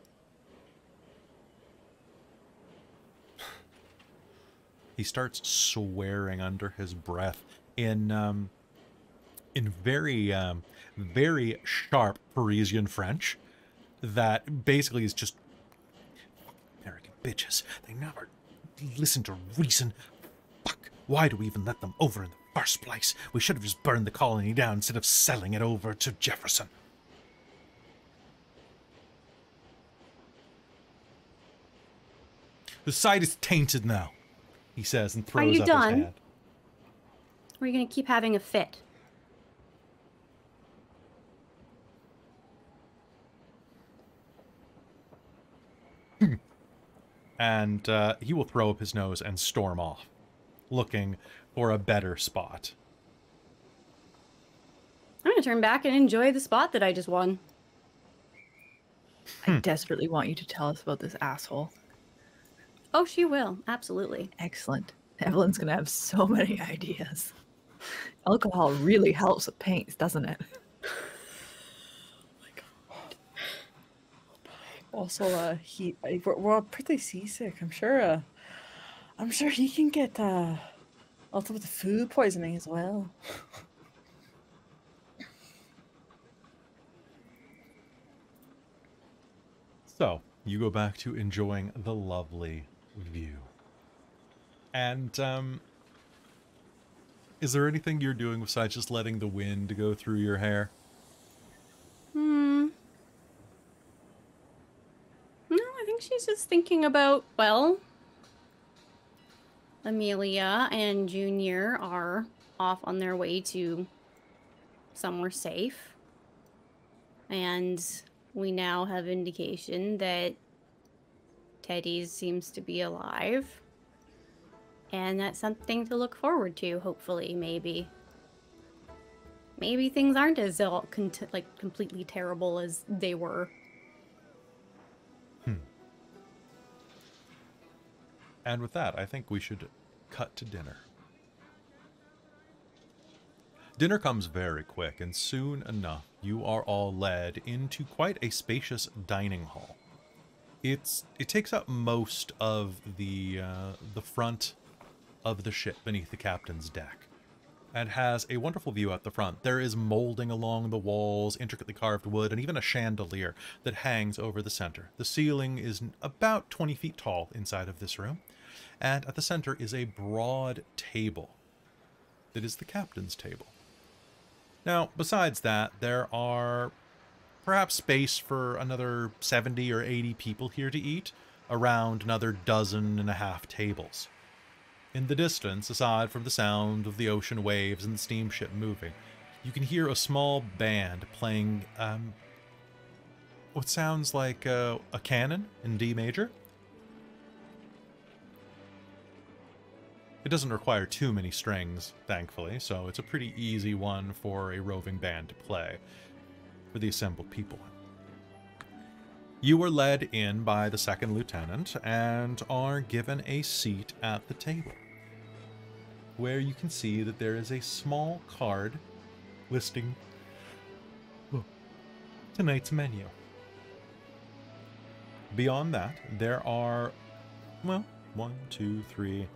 He starts swearing under his breath in very, very sharp Parisian French that basically is just American bitches. They never listen to reason. Fuck. Why do we even let them over in the first place? We should have just burned the colony down instead of selling it over to Jefferson. The site is tainted now, he says, and throws up his hand. Or are you going to keep having a fit? And he will throw up his nose and storm off, looking for a better spot. I'm going to turn back and enjoy the spot that I just won. I desperately want you to tell us about this asshole. Oh, she will. Absolutely. Excellent. Evelyn's going to have so many ideas. Alcohol really helps with paints, doesn't it? Also, we're all pretty seasick. I'm sure he can get also with the food poisoning as well. So you go back to enjoying the lovely view. And is there anything you're doing besides just letting the wind go through your hair? No, I think she's just thinking about, well, Amelia and Junior are off on their way to somewhere safe. And we now have indication that Teddy seems to be alive. And that's something to look forward to, hopefully, maybe. Maybe things aren't as completely terrible as they were. And with that, I think we should cut to dinner. Dinner comes very quick, and soon enough, you are all led into quite a spacious dining hall. It takes up most of the front of the ship beneath the captain's deck, and has a wonderful view at the front. There is molding along the walls, intricately carved wood, and even a chandelier that hangs over the center. The ceiling is about 20 feet tall inside of this room, and at the center is a broad table that is the captain's table. Now, besides that, there are perhaps space for another 70 or 80 people here to eat, around another 12.5 tables. In the distance, aside from the sound of the ocean waves and the steamship moving, you can hear a small band playing what sounds like a canon in D major. It doesn't require too many strings, thankfully, so it's a pretty easy one for a roving band to play for the assembled people. You were led in by the second lieutenant and are given a seat at the table, where you can see that there is a small card listing tonight's menu. Beyond that, there are, well, 1, 2, 3,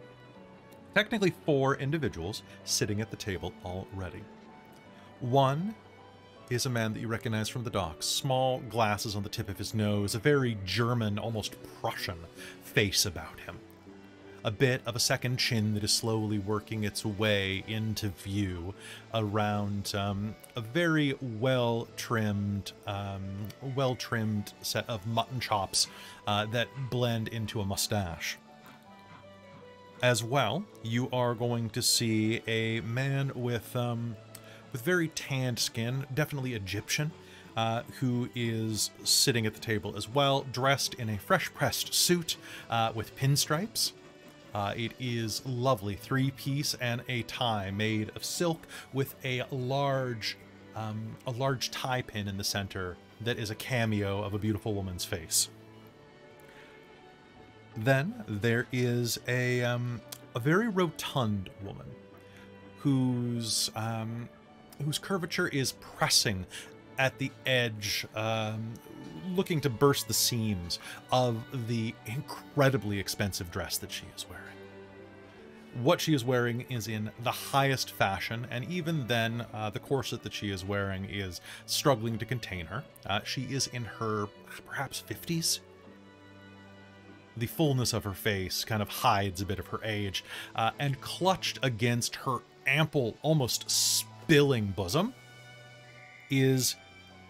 technically 4 individuals sitting at the table already. One is a man that you recognize from the docks. Small glasses on the tip of his nose, a very German, almost Prussian face about him. A bit of a second chin that is slowly working its way into view around a very well-trimmed set of mutton chops that blend into a mustache. As well, you are going to see a man with very tanned skin, definitely Egyptian, who is sitting at the table as well, dressed in a fresh-pressed suit with pinstripes. It is lovely, 3-piece and a tie made of silk with a large tie pin in the center that is a cameo of a beautiful woman's face. Then there is a very rotund woman whose curvature is pressing at the edge, looking to burst the seams of the incredibly expensive dress that she is wearing. What she is wearing is in the highest fashion, and even then, the corset that she is wearing is struggling to contain her. She is in her, perhaps 50s? The fullness of her face kind of hides a bit of her age, and clutched against her ample, almost spilling bosom is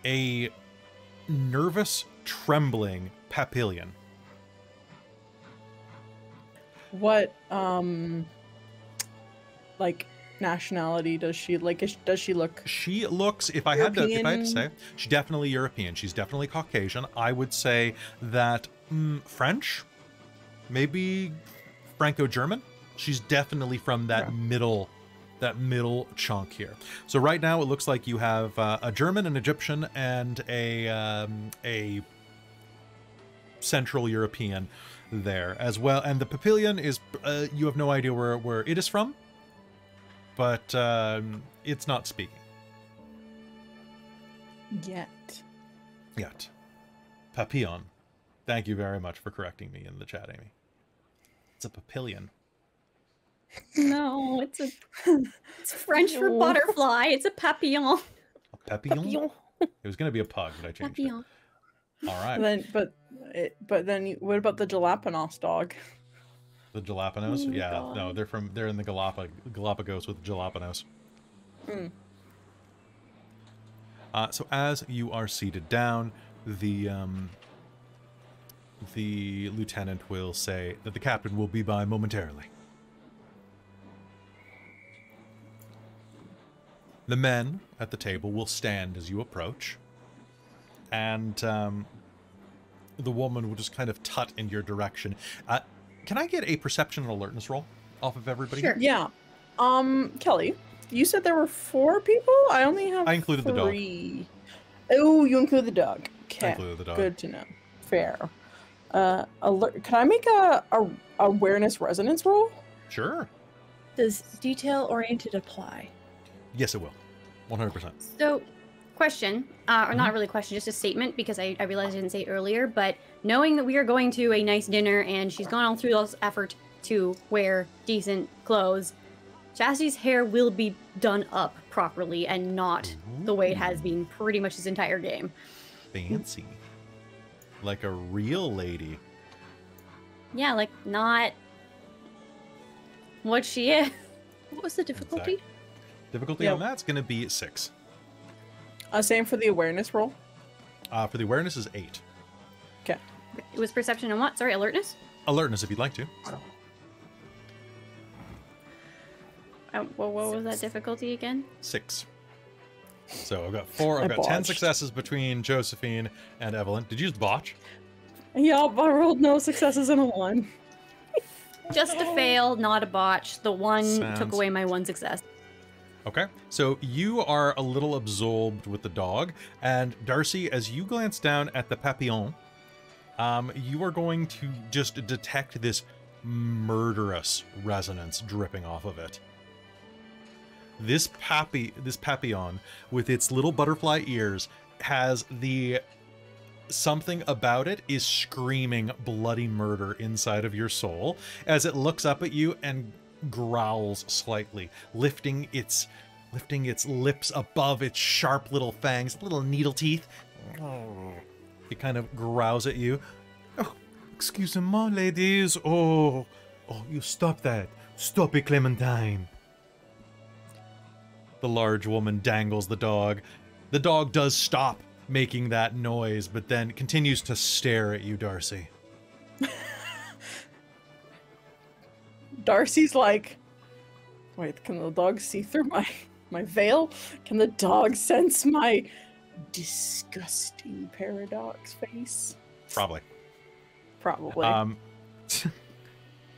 a nervous, trembling papillion. What, like, nationality does she, does she look? She looks, if I had to European? say, she's definitely European. She's definitely Caucasian. I would say that French, maybe Franco-German. She's definitely from that middle chunk here. So right now it looks like you have a German, an Egyptian, and a Central European there as well. And the papillion is, you have no idea where it is from, but it's not speaking. Yet. Papillon. Thank you very much for correcting me in the chat, Amy. It's a papillion. No, it's French for butterfly. It's a papillon. A papillon? It was going to be a pug, but I changed Papillon. it. All right. What about the Jalapenos dog? The Jalapenos? Oh, Yeah, God. no, they're in the Galapagos with Jalapenos. So as you are seated down, the lieutenant will say that the captain will be by momentarily. The men at the table will stand as you approach, and the woman will just kind of tut in your direction. Can I get a perception and alertness roll off of everybody? Sure. Yeah. Kelly, you said there were 4 people? I only have I included 3. the dog. Oh, you include the dog. I Okay. included the dog. Good to know. Fair. Alert. Can I make a awareness resonance roll? Sure. Does detail-oriented apply? Yes, it will. 100%. So, question, or not really a question, just a statement, because I realized I didn't say it earlier, but knowing that we are going to a nice dinner and she's gone all through this effort to wear decent clothes, Chastity's hair will be done up properly and not the way it has been pretty much this entire game. Fancy. Like a real lady. Yeah, like, not what she is. What was the difficulty? Difficulty on that's going to be 6. Same for the awareness roll. For the awareness is 8. Okay. It was perception and what? Sorry, alertness? Alertness, if you'd like to. What was that difficulty again? 6. So I've got 4. I've got 10 successes between Josephine and Evelyn. Did you just botch? Yup, I rolled no successes and a 1. Just a fail, not a botch. The 1 took Sounds- away my 1 success. Okay, so you are a little absorbed with the dog, and Darcie, as you glance down at the papillon, you are going to just detect this murderous resonance dripping off of it. This papillon, with its little butterfly ears, has something about it is screaming bloody murder inside of your soul as it looks up at you and growls slightly, lifting its lips above its sharp little fangs, little needle teeth. It kind of growls at you. Oh, excusez-moi, ladies. Oh, you stop that. Stop it, Clementine. The large woman dangles the dog. The dog does stop making that noise, but then continues to stare at you, Darcie. Darcie's like, wait, can the dog see through my veil? Can the dog sense my disgusting paradox face? Probably.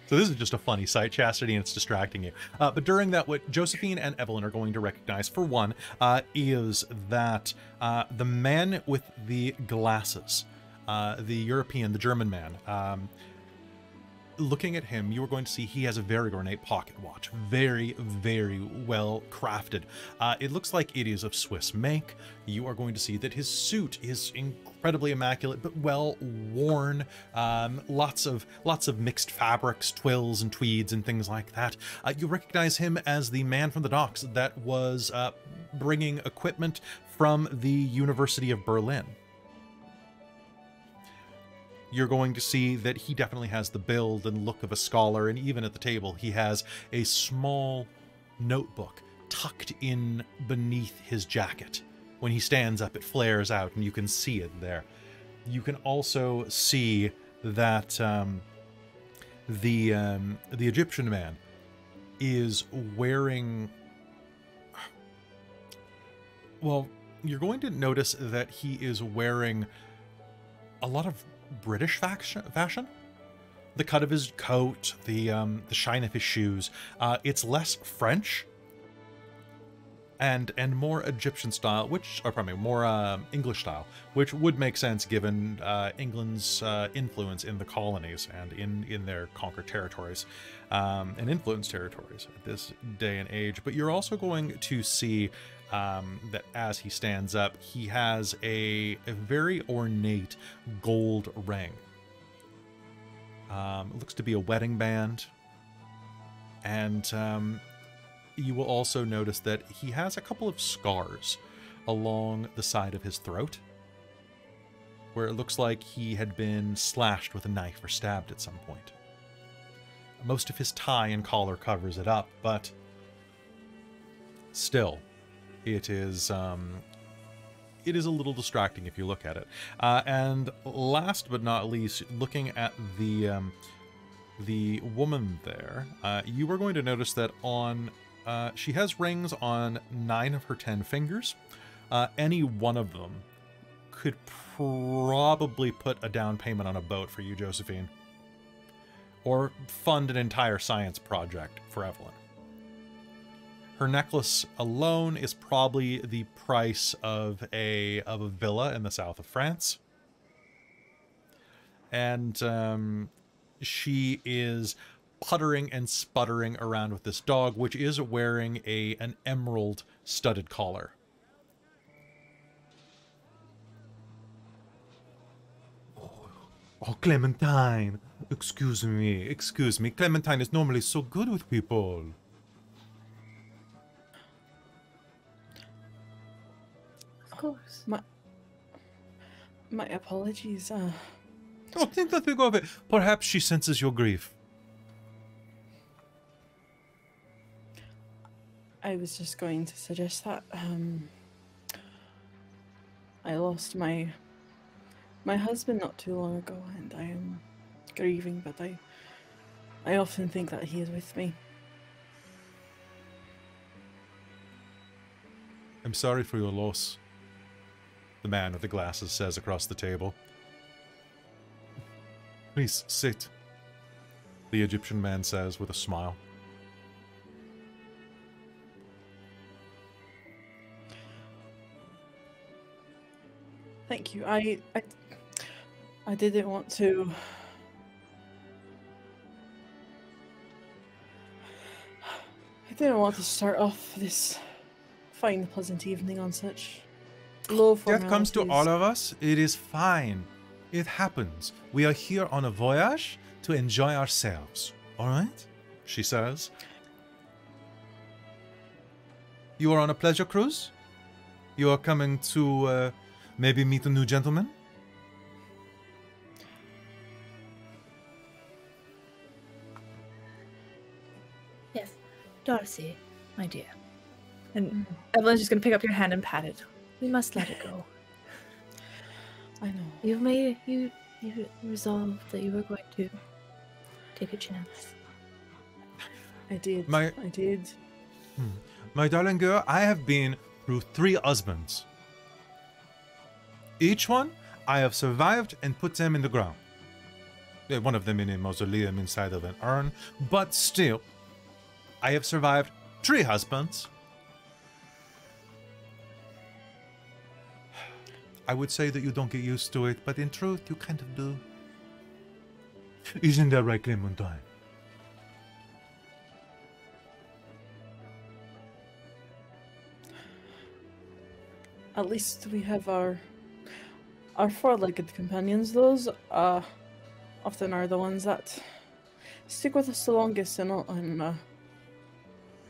So this is just a funny sight, Chastity, and it's distracting you. But during that, what Josephine and Evelyn are going to recognize, for one, is that the man with the glasses, the German man, looking at him, you are going to see he has a very ornate pocket watch. Very, very well crafted. It looks like it is of Swiss make. You are going to see that his suit is incredibly immaculate, but well worn. Lots of mixed fabrics, twills and tweeds and things like that. You recognize him as the man from the docks that was bringing equipment from the University of Berlin. You're going to see that he definitely has the build and look of a scholar, and even at the table he has a small notebook tucked in beneath his jacket. When he stands up, it flares out and you can see it there. You can also see that the Egyptian man is wearing... Well, you're going to notice that he is wearing a lot of British fashion. The cut of his coat, the shine of his shoes. It's less French and more Egyptian style, more English style, which would make sense given England's influence in the colonies and in their conquered territories and influenced territories at this day and age. But you're also going to see that as he stands up, he has a very ornate gold ring. It looks to be a wedding band. And you will also notice that he has a couple of scars along the side of his throat, where it looks like he had been slashed with a knife or stabbed at some point. Most of his tie and collar covers it up, but still, it is a little distracting if you look at it. And last but not least, looking at the woman there, you are going to notice that she has rings on 9 of her 10 fingers. Any one of them could probably put a down payment on a boat for you, Josephine, or fund an entire science project for Evelyn. Her necklace alone is probably the price of a villa in the south of France. And she is puttering and sputtering around with this dog, which is wearing an emerald studded collar. Oh, Clementine! Excuse me. Clementine is normally so good with people. Of course. My apologies. Oh, think nothing of it. Perhaps she senses your grief. I was just going to suggest that I lost my my husband not too long ago, and I am grieving, but I often think that he is with me. I'm sorry for your loss, the man with the glasses says across the table. Please, sit, the Egyptian man says with a smile. Thank you. I didn't want to. I didn't want to start off this fine, pleasant evening on such low formalities. Death comes to all of us. It is fine. It happens. We are here on a voyage to enjoy ourselves. All right? She says. You are on a pleasure cruise? You are coming to maybe meet a new gentleman? Yes. Darcie, my dear. And Evelyn's just going to pick up your hand and pat it. We must let it go. I know. You resolved that you were going to take a chance. I did. My- I did. My darling girl, I have been through 3 husbands. Each one, I have survived and put them in the ground. One of them in a mausoleum inside of an urn, but still, I have survived 3 husbands. I would say that you don't get used to it, but in truth, you kind of do. Isn't that right, Clementine? At least we have our four-legged companions. Those often are the ones that stick with us the longest and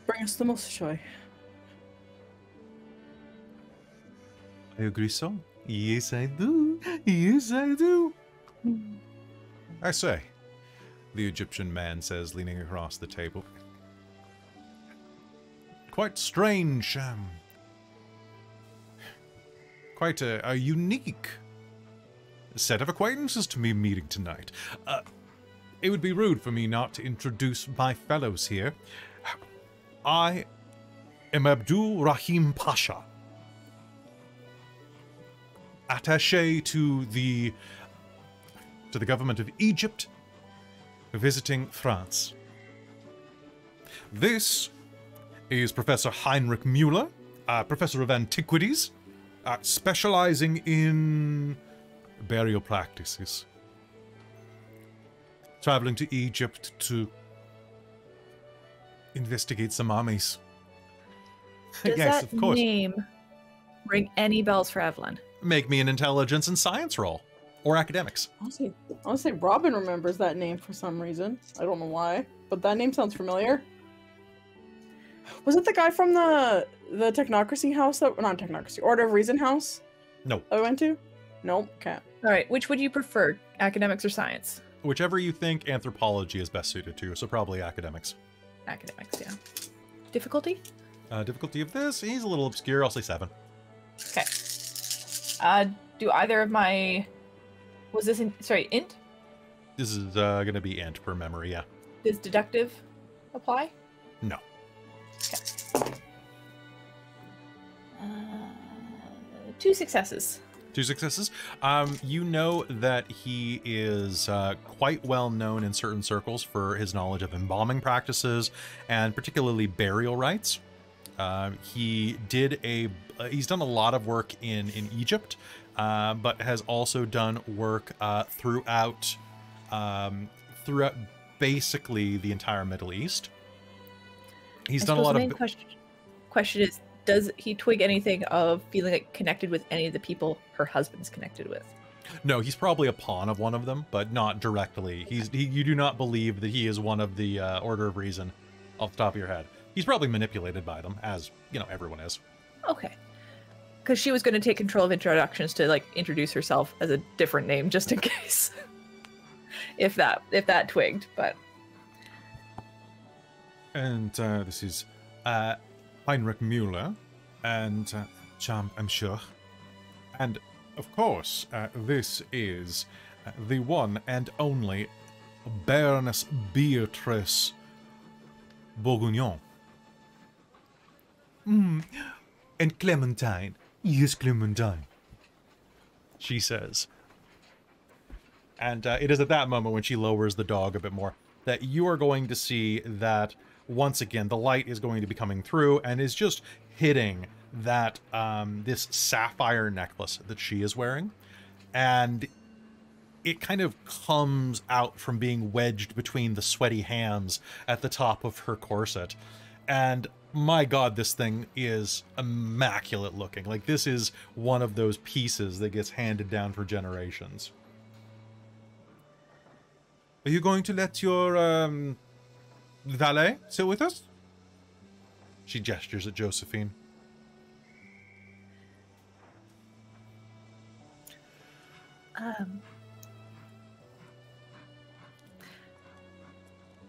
bring us the most joy. I agree so. Yes, I do. Yes, I do. I say, the Egyptian man says, leaning across the table. Quite strange, quite a unique set of acquaintances to me meeting tonight. It would be rude for me not to introduce my fellows here. I am Abdul Rahim Pasha, attaché to the government of Egypt, visiting France. This is Professor Heinrich Müller, professor of antiquities, specializing in burial practices. Traveling to Egypt to investigate some mummies. Does Yes, that of course. name ring any bells for Evelyn? Make me an intelligence and science roll. Or academics. Honestly, Robin remembers that name for some reason. I don't know why, but that name sounds familiar. Was it the guy from the Technocracy house that, not Technocracy, Order of Reason house? No. I went to? Nope. Okay. All right, which would you prefer, academics or science? Whichever you think anthropology is best suited to, so probably academics. Academics, yeah. Difficulty? Difficulty of this, he's a little obscure, I'll say 7. Okay. Do either of my... Was this int? This is gonna be int per memory, yeah. Does deductive apply? No. Okay. 2 successes. 2 successes. You know that he is quite well known in certain circles for his knowledge of embalming practices and particularly burial rites. He's done a lot of work in Egypt, but has also done work throughout basically the entire Middle East. He's done a lot of. Question is, does he twig anything of feeling like connected with any of the people her husband's connected with? No, he's probably a pawn of one of them, but not directly. You do not believe that he is one of the Order of Reason off the top of your head. He's probably manipulated by them, as, you know, everyone is. Okay. Because she was going to take control of introductions to, like, introduce herself as a different name, just in case. if that twigged, but... And this is Heinrich Müller, and Champ, I'm sure. And Of course, this is the one and only Baroness Beatrice Bourguignon. And Clementine. Yes, Clementine, she says. And it is at that moment, when she lowers the dog a bit more, that you are going to see that, once again, the light is going to be coming through and is just hitting that, this sapphire necklace that she is wearing. And it kind of comes out from being wedged between the sweaty hams at the top of her corset. And my God, this thing is immaculate looking. Like, this is one of those pieces that gets handed down for generations. Are you going to let your, valet sit with us? She gestures at Josephine.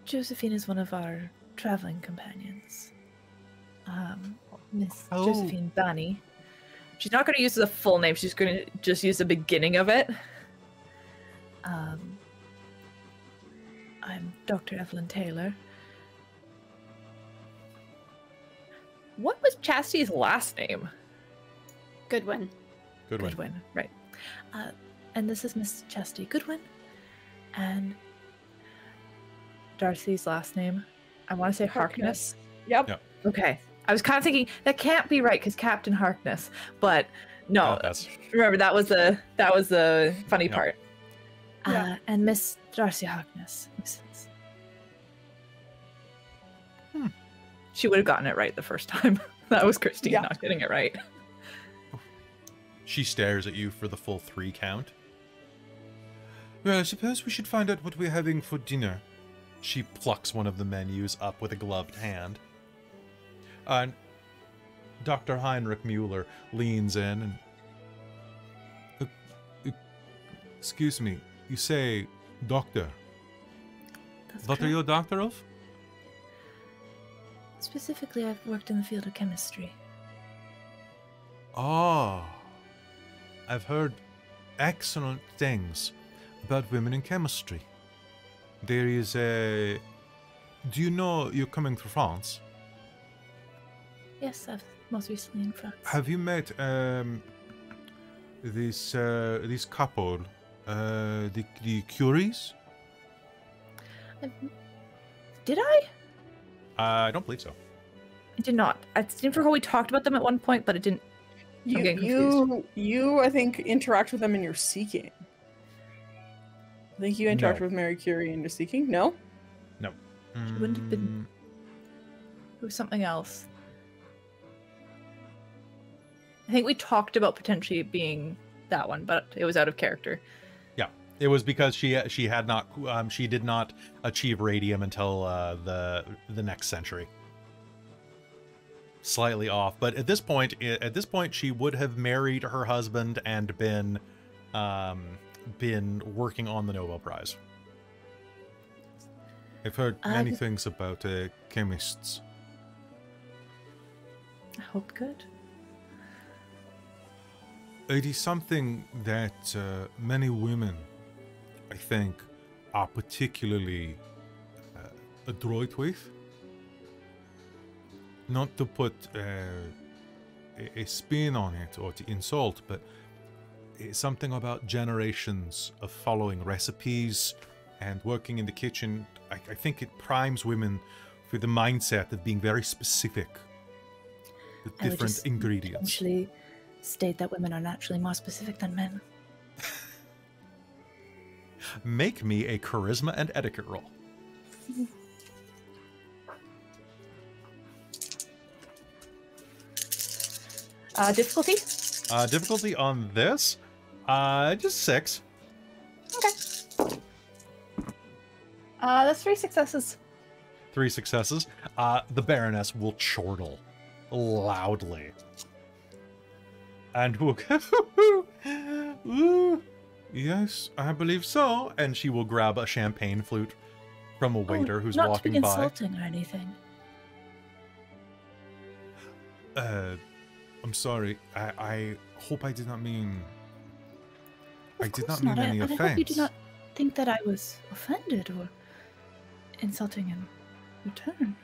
Josephine is one of our traveling companions. Miss Oh. Josephine Bani. She's not going to use the full name. She's going to just use the beginning of it. I'm Dr. Evelyn Taylor. What was Chastity's last name? Goodwin. Goodwin. Goodwin, right. And this is Miss Chastity Goodwin. And Darcie's last name. I want to say Harkness. Yep. Yep. Okay. I was kind of thinking that can't be right because Captain Harkness, but no. Remember that was the funny Yep. part. Yeah. And Miss Darcie Harkness. She would have gotten it right the first time. That was Christine not getting it right. She stares at you for the full 3 count. Well, I suppose we should find out what we're having for dinner. She plucks one of the menus up with a gloved hand. And Dr. Heinrich Mueller leans in and... excuse me, you say doctor. That's What are you a doctor of? Specifically, I've worked in the field of chemistry. Ah, I've heard excellent things about women in chemistry. There is a... Do you know you're coming to France? Yes, I've most recently in France. Have you met this couple, the Curies? Did I? I don't believe so. I did not. I seem to recall we talked about them at one point, but it didn't. I'm getting confused. You, I think, interact with them in your seeking. I think you interact No. with Mary Curie in your seeking. No. No. It wouldn't have been. It was something else. I think we talked about potentially being that one, but it was out of character. Yeah, it was because she had not she did not achieve radium until the next century. Slightly off, but at this point she would have married her husband and been working on the Nobel Prize. I've heard many things about chemists. I hope good. It is something that many women, I think, are particularly adroit with. Not to put a spin on it or to insult, but it's something about generations of following recipes and working in the kitchen. I think it primes women for the mindset of being very specific with I would different just ingredients. Essentially state that women are naturally more specific than men. Make me a charisma and etiquette roll. Difficulty? Difficulty on this? Just 6. Okay. That's 3 successes. 3 successes. The Baroness will chortle loudly. And will go, ooh, yes, I believe so. And she will grab a champagne flute from a waiter who's not walking to be by. insulting or anything. I'm sorry. I hope I did not mean I did not course mean any I offense. hope you do not think that I was offended or insulting in return.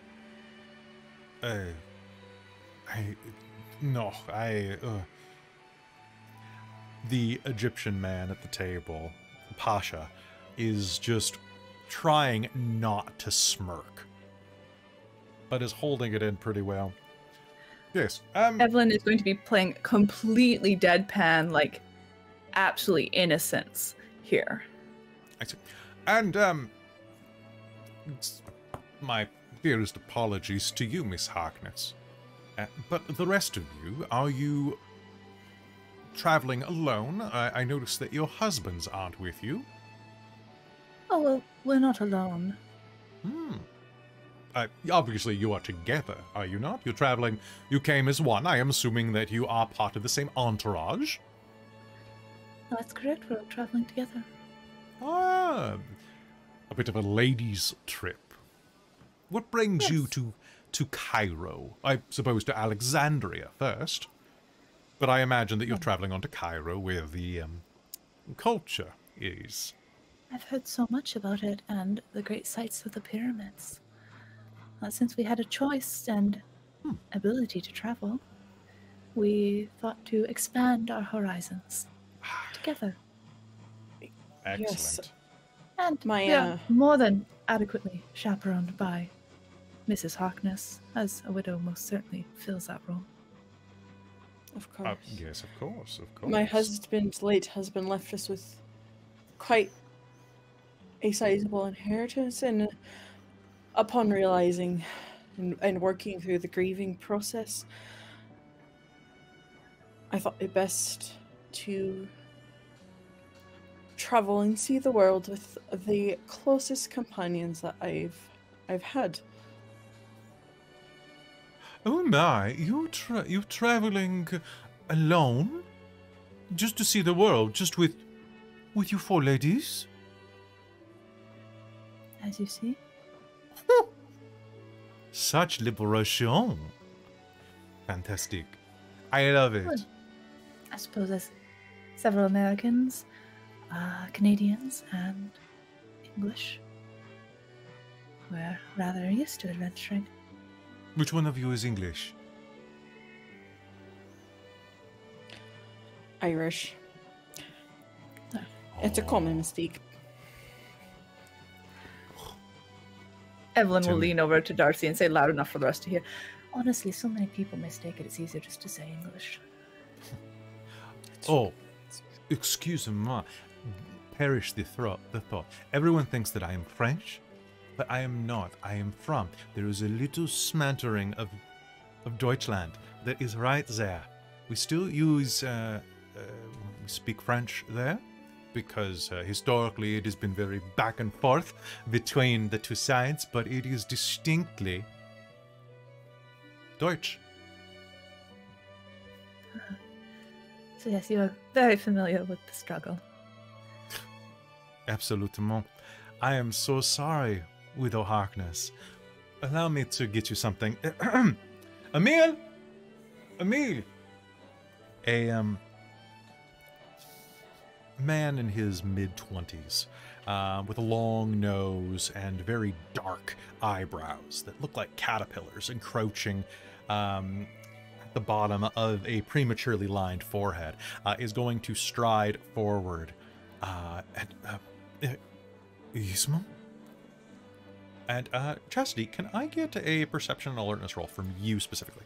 The Egyptian man at the table, Pasha, is just trying not to smirk, but is holding it in pretty well. Yes. Evelyn is going to be playing completely deadpan, like absolutely innocence here. I see. And my dearest apologies to you, Miss Harkness. But the rest of you, are you traveling alone? I noticed that your husbands aren't with you. Oh, well, we're not alone. Obviously you are together, are you not? You're traveling, you came as one. I am assuming that you are part of the same entourage. That's correct, we're all traveling together. Ah, a bit of a ladies' trip. What brings you to Cairo? I suppose to Alexandria first. But I imagine that you're traveling on to Cairo where the culture is. I've heard so much about it and the great sights of the pyramids. Since we had a choice and ability to travel, we thought to expand our horizons together. Excellent. Yes. And My, we are more than adequately chaperoned by Mrs. Harkness, as a widow most certainly fills that role. Of course. Yes, of course, of course. My late husband, left us with quite a sizable inheritance, and upon realizing and working through the grieving process, I thought it best to travel and see the world with the closest companions that I've had. Oh my, you're traveling alone? Just to see the world, just with you four ladies? As you see. Such liberation. Fantastic. I love it. Well, I suppose as several Americans, Canadians, and English, we're rather used to adventuring. Which one of you is English? Irish. It's a common mistake. Evelyn will Timmy. lean over to Darcie and say loud enough for the rest to hear. Honestly, so many people mistake it. It's easier just to say English. Oh, excuse me. Perish the thought. Everyone thinks that I am French, but I am not. I am from. There is a little smattering of Deutschland that is right there. We still use, we speak French there, because historically it has been very back and forth between the two sides, but it is distinctly Deutsch. So yes, you are very familiar with the struggle. Absolutement. I am so sorry, Widow Harkness. Allow me to get you something. Emile! Emile! A man in his mid-20s, with a long nose and very dark eyebrows that look like caterpillars encroaching at the bottom of a prematurely lined forehead, is going to stride forward. Isma? And, Chastity, can I get a perception and alertness roll from you specifically?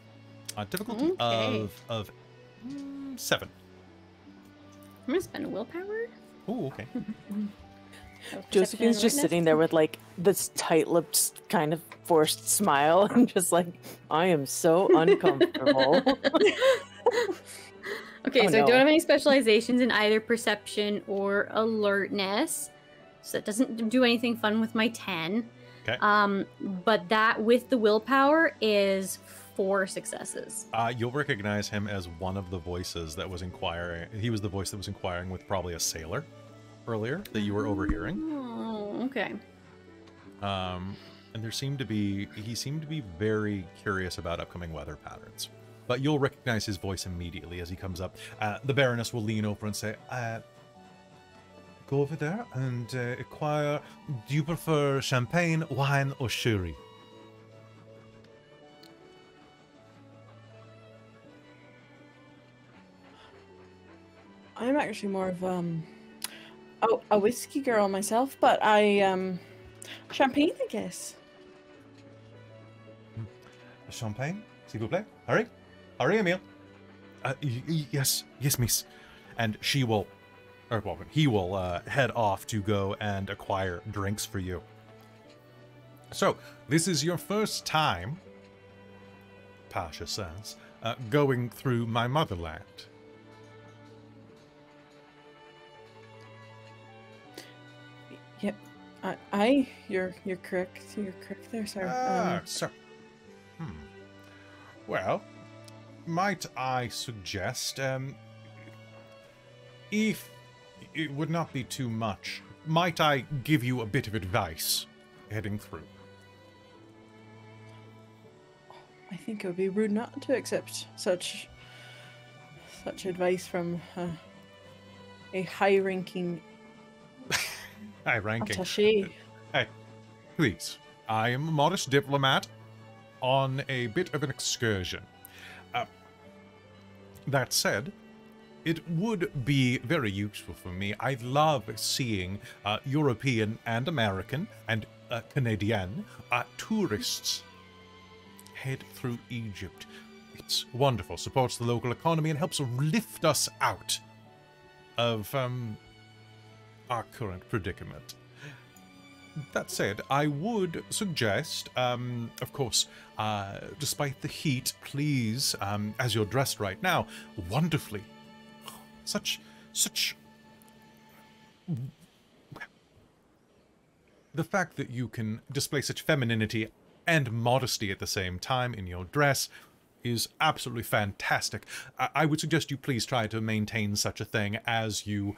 Difficulty Okay. of 7. I'm gonna spend a willpower. Oh, okay. Josephine's just sitting there with like this tight-lipped kind of forced smile and just like, I am so uncomfortable. Okay, Oh, so I no. don't have any specializations in either perception or alertness. So that doesn't do anything fun with my 10. Okay. But that with the willpower is 4 successes. You'll recognize him as one of the voices that was inquiring. He was the voice that was inquiring with probably a sailor earlier that you were overhearing. Oh, okay. And he seemed to be very curious about upcoming weather patterns. But you'll recognize his voice immediately as he comes up. The Baroness will lean over and say, go over there and acquire... Do you prefer champagne, wine, or sherry? I'm actually more of a whiskey girl myself, but champagne, I guess. Champagne, s'il vous plaît. Hurry, hurry, Emile. Yes, miss. And she will, or well, he will head off to go and acquire drinks for you. So, this is your first time, Pasha says, going through my motherland. Yep, you're correct. You're correct there, sir. Sir. Well, might I suggest, if it would not be too much, might I give you a bit of advice heading through? I think it would be rude not to accept such advice from a high-ranking attaché. Hey, please. I am a modest diplomat on a bit of an excursion. That said, it would be very useful for me. I love seeing European and American and Canadian tourists head through Egypt. It's wonderful, supports the local economy and helps lift us out of our current predicament. That said, I would suggest, of course, despite the heat, please, as you're dressed right now, wonderfully, such, the fact that you can display such femininity and modesty at the same time in your dress is absolutely fantastic. I would suggest you please try to maintain such a thing as you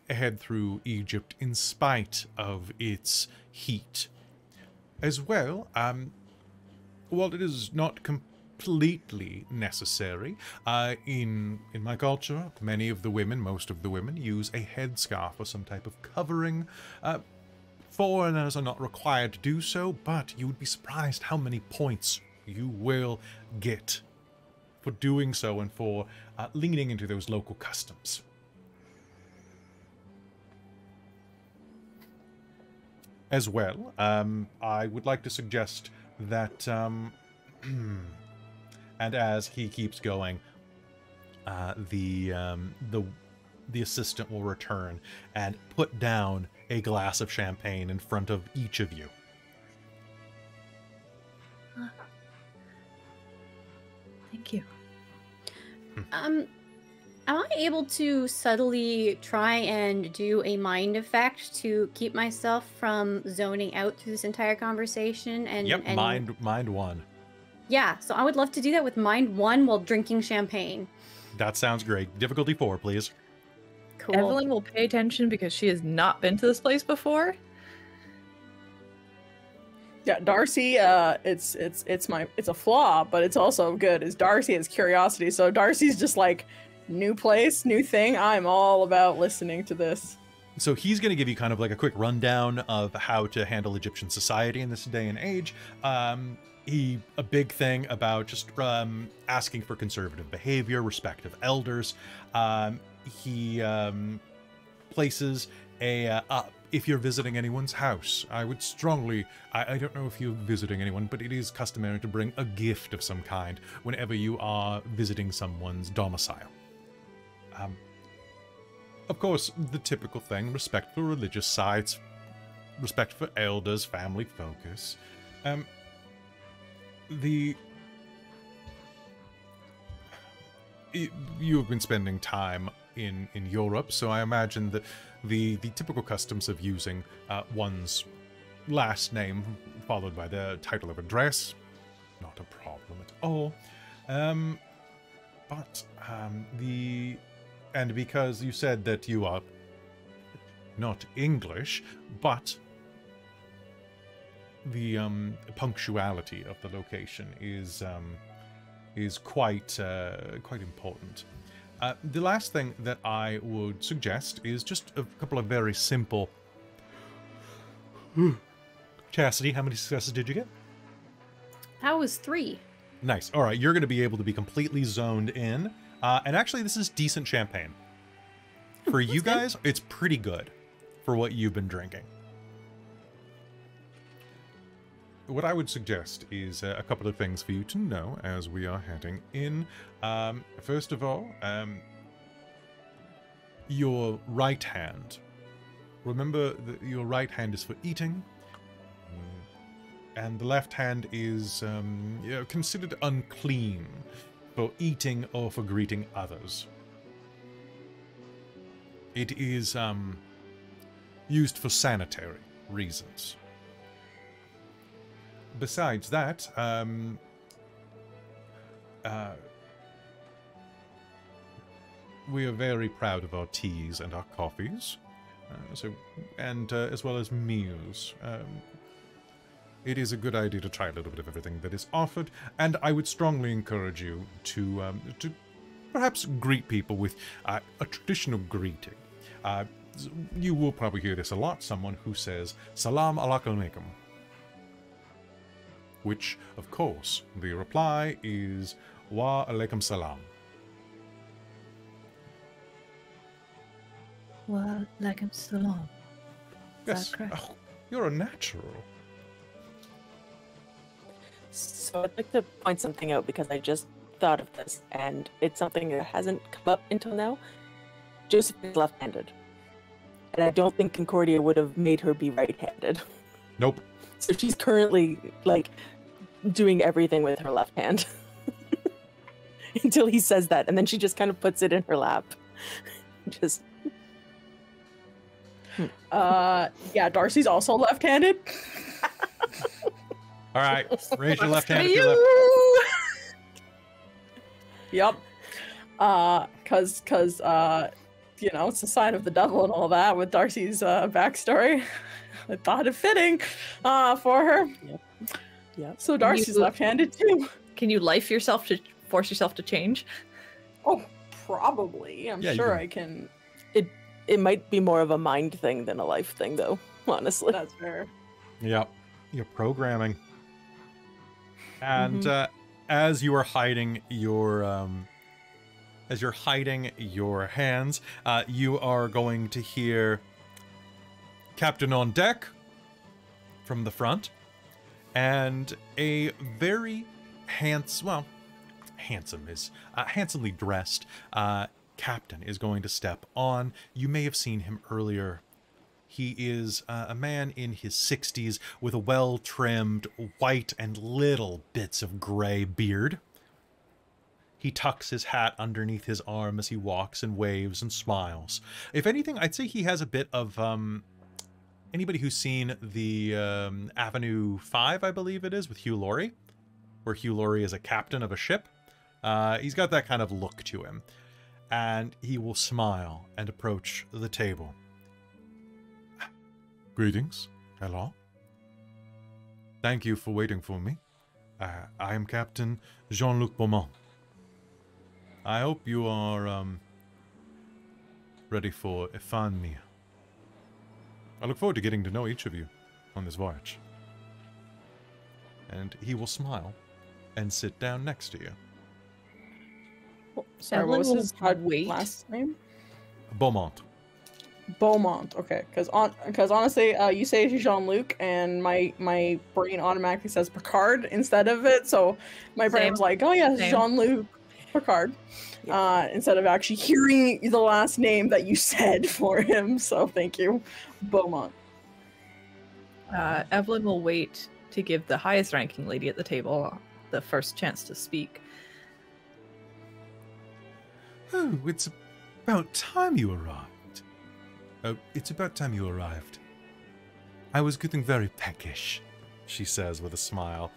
head through Egypt in spite of its heat. As well, while it is not completely necessary, in my culture, many of the women, most of the women, use a headscarf or some type of covering. Foreigners are not required to do so, but you would be surprised how many points you will get for doing so and for leaning into those local customs. As well, I would like to suggest that, and as he keeps going, the assistant will return and put down a glass of champagne in front of each of you. Thank you. Am I able to subtly try and do a mind effect to keep myself from zoning out through this entire conversation? Yep, mind one. Yeah, so I would love to do that with mind one while drinking champagne. That sounds great. Difficulty 4, please. Cool. Evelyn will pay attention because she has not been to this place before. Yeah, Darcie, it's a flaw, but it's also good, is Darcie has curiosity. So Darcie's just like, new place, new thing. I'm all about listening to this. So he's going to give you kind of like a quick rundown of how to handle Egyptian society in this day and age. A big thing about just asking for conservative behavior, respect of elders. He places if you're visiting anyone's house, I would strongly, I don't know if you're visiting anyone, but it is customary to bring a gift of some kind whenever you are visiting someone's domicile. Of course, the typical thing, respect for religious sites, respect for elders, family focus. You have been spending time in Europe, so I imagine that the typical customs of using one's last name followed by the title of address, not a problem at all. And because you said that you are not English, but the punctuality of the location is quite important. The last thing that I would suggest is just a couple of very simple... Chastity, how many successes did you get? That was 3. Nice. All right, you're going to be able to be completely zoned in. And actually, this is decent champagne. For you guys, it's pretty good for what you've been drinking. What I would suggest is a couple of things for you to know as we are heading in. First of all, your right hand. Remember that your right hand is for eating, and the left hand is considered unclean for eating or for greeting others. It is used for sanitary reasons. Besides that, we are very proud of our teas and our coffees, as well as meals. It is a good idea to try a little bit of everything that is offered, and I would strongly encourage you to perhaps greet people with a traditional greeting. You will probably hear this a lot, someone who says, "Salam alaikum," which, of course, the reply is, "Wa alaikum salam." Wa alaikum salam. Yes. Is that correct? Oh, you're a natural. So I'd like to point something out because I just thought of this, and it's something that hasn't come up until now. Josephine is left-handed, and I don't think Concordia would have made her be right-handed. Nope. So she's currently, like, doing everything with her left hand. Until he says that, and then she just kind of puts it in her lap. Just... Yeah, Darcie's also left-handed. All right, raise your left hand if You! you're left. Yep. Cause you know, it's a sign of the devil and all that with Darcie's backstory. I thought it fitting for her. Yep. So Darcie's left-handed too. Can you force yourself to change? Oh, probably. I'm Yeah, you sure can. I can. It might be more of a mind thing than a life thing, though, honestly. That's fair. Yep, you're programming. And as you are hiding your hands, you are going to hear Captain on deck from the front, and a very handsomely dressed captain is going to step on. You may have seen him earlier. He is a man in his 60s with a well-trimmed white and little bits of gray beard. He tucks his hat underneath his arm as he walks and waves and smiles. If anything, I'd say he has a bit of... anybody who's seen the Avenue 5, I believe it is, with Hugh Laurie, where Hugh Laurie is a captain of a ship. He's got that kind of look to him. And he will smile and approach the table. Greetings. Hello. Thank you for waiting for me. I am Captain Jean-Luc Beaumont. I hope you are ready for a fine meal. I look forward to getting to know each of you on this voyage. And he will smile and sit down next to you. Sorry, what was his last name? Beaumont. Beaumont. Okay, because honestly, you say Jean-Luc, and my brain automatically says Picard instead of it. So my brain's like, oh yeah, Jean-Luc Picard, instead of actually hearing the last name that you said for him. So thank you, Beaumont. Evelyn will wait to give the highest ranking lady at the table the first chance to speak. Oh, it's about time you arrived. Oh, it's about time you arrived. I was getting very peckish, she says with a smile.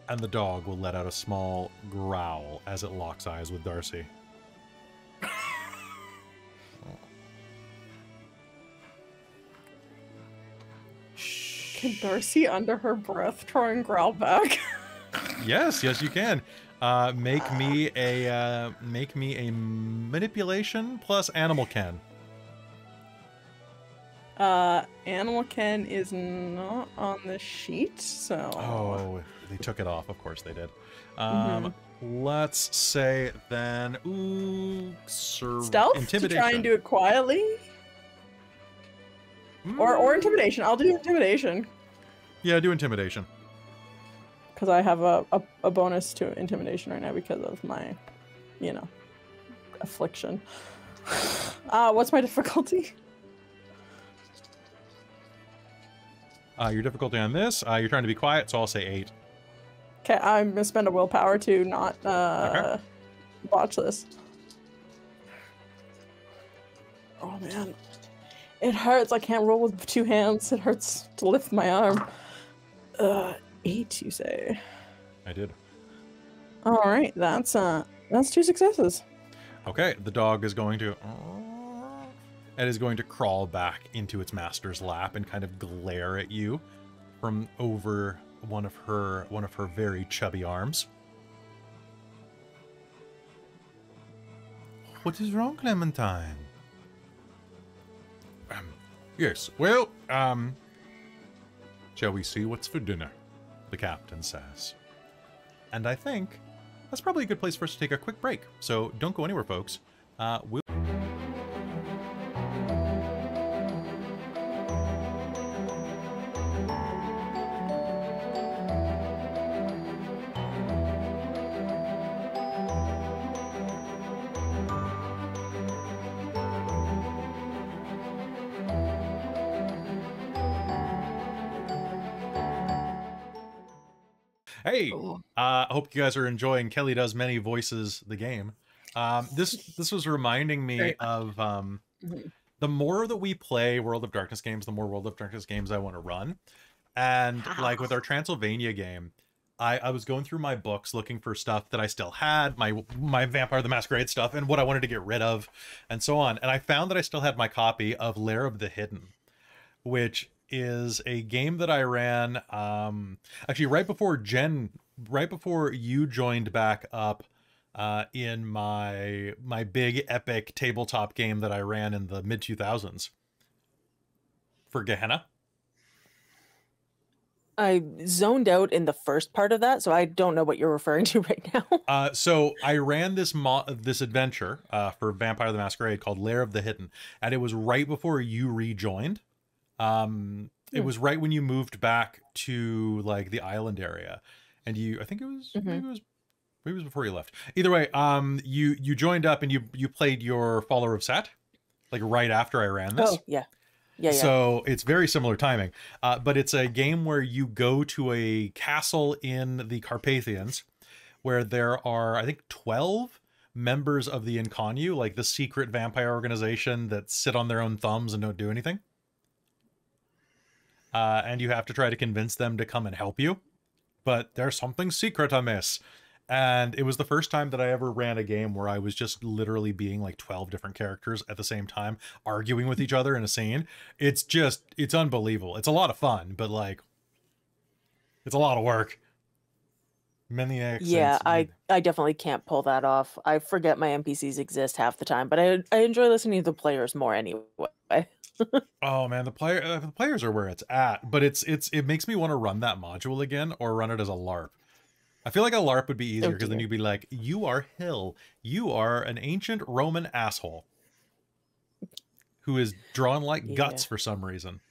And the dog will let out a small growl as it locks eyes with Darcie. Can Darcie, under her breath, try and growl back? Yes, you can. Make me a manipulation plus animal ken. Animal Ken is not on the sheet, so... Oh, they took it off. Of course they did. Let's say then... Ooh, Stealth? Intimidation. To try and do it quietly? Or Intimidation. I'll do Intimidation. Yeah, do Intimidation. Because I have a bonus to Intimidation right now because of my, you know, affliction. What's my difficulty? Your difficulty on this, you're trying to be quiet, so I'll say 8. Okay, I'm gonna spend a willpower to not botch this. Oh man, it hurts. I can't roll with 2 hands. It hurts to lift my arm. 8, you say? I did. All right, that's 2 successes. Okay, the dog is going to... It is going to crawl back into its master's lap and kind of glare at you from over one of her very chubby arms. What is wrong, Clementine? Yes, well, shall we see what's for dinner? The captain says. And I think that's probably a good place for us to take a quick break. So don't go anywhere, folks. We'll... Hey, I hope you guys are enjoying Kelly Does Many Voices, the game. This was reminding me of the more that we play World of Darkness games, the more World of Darkness games I want to run. And like with our Transylvania game, I was going through my books looking for stuff that I still had, my Vampire the Masquerade stuff, and what I wanted to get rid of, and so on. And I found that I still had my copy of Lair of the Hidden, which is a game that I ran actually right before you joined back up in my big epic tabletop game that I ran in the mid 2000s for Gehenna. I zoned out in the first part of that, so I don't know what you're referring to right now. So I ran this adventure for Vampire the Masquerade called Lair of the Hidden, and it was right before you rejoined. It was right when you moved back to like the island area, and I think it was maybe it was before you left. Either way, you joined up and you played your Follower of Set, like right after I ran this. Oh yeah. Yeah. So it's very similar timing, but it's a game where you go to a castle in the Carpathians, where there are I think 12 members of the Inconnu, like the secret vampire organization that sit on their own thumbs and don't do anything. And you have to try to convince them to come and help you, but there's something secret amiss. And it was the first time that I ever ran a game where I was just literally being like 12 different characters at the same time, arguing with each other in a scene. It's unbelievable. It's a lot of fun, but like, it's a lot of work. Many accents. Yeah, I definitely can't pull that off. I forget my NPCs exist half the time, but I enjoy listening to the players more anyway. Oh man, the players are where it's at, but it makes me want to run that module again or run it as a LARP. I feel like a LARP would be easier because then you'd be like, you are Hill, you are an ancient Roman asshole who is drawn like guts for some reason.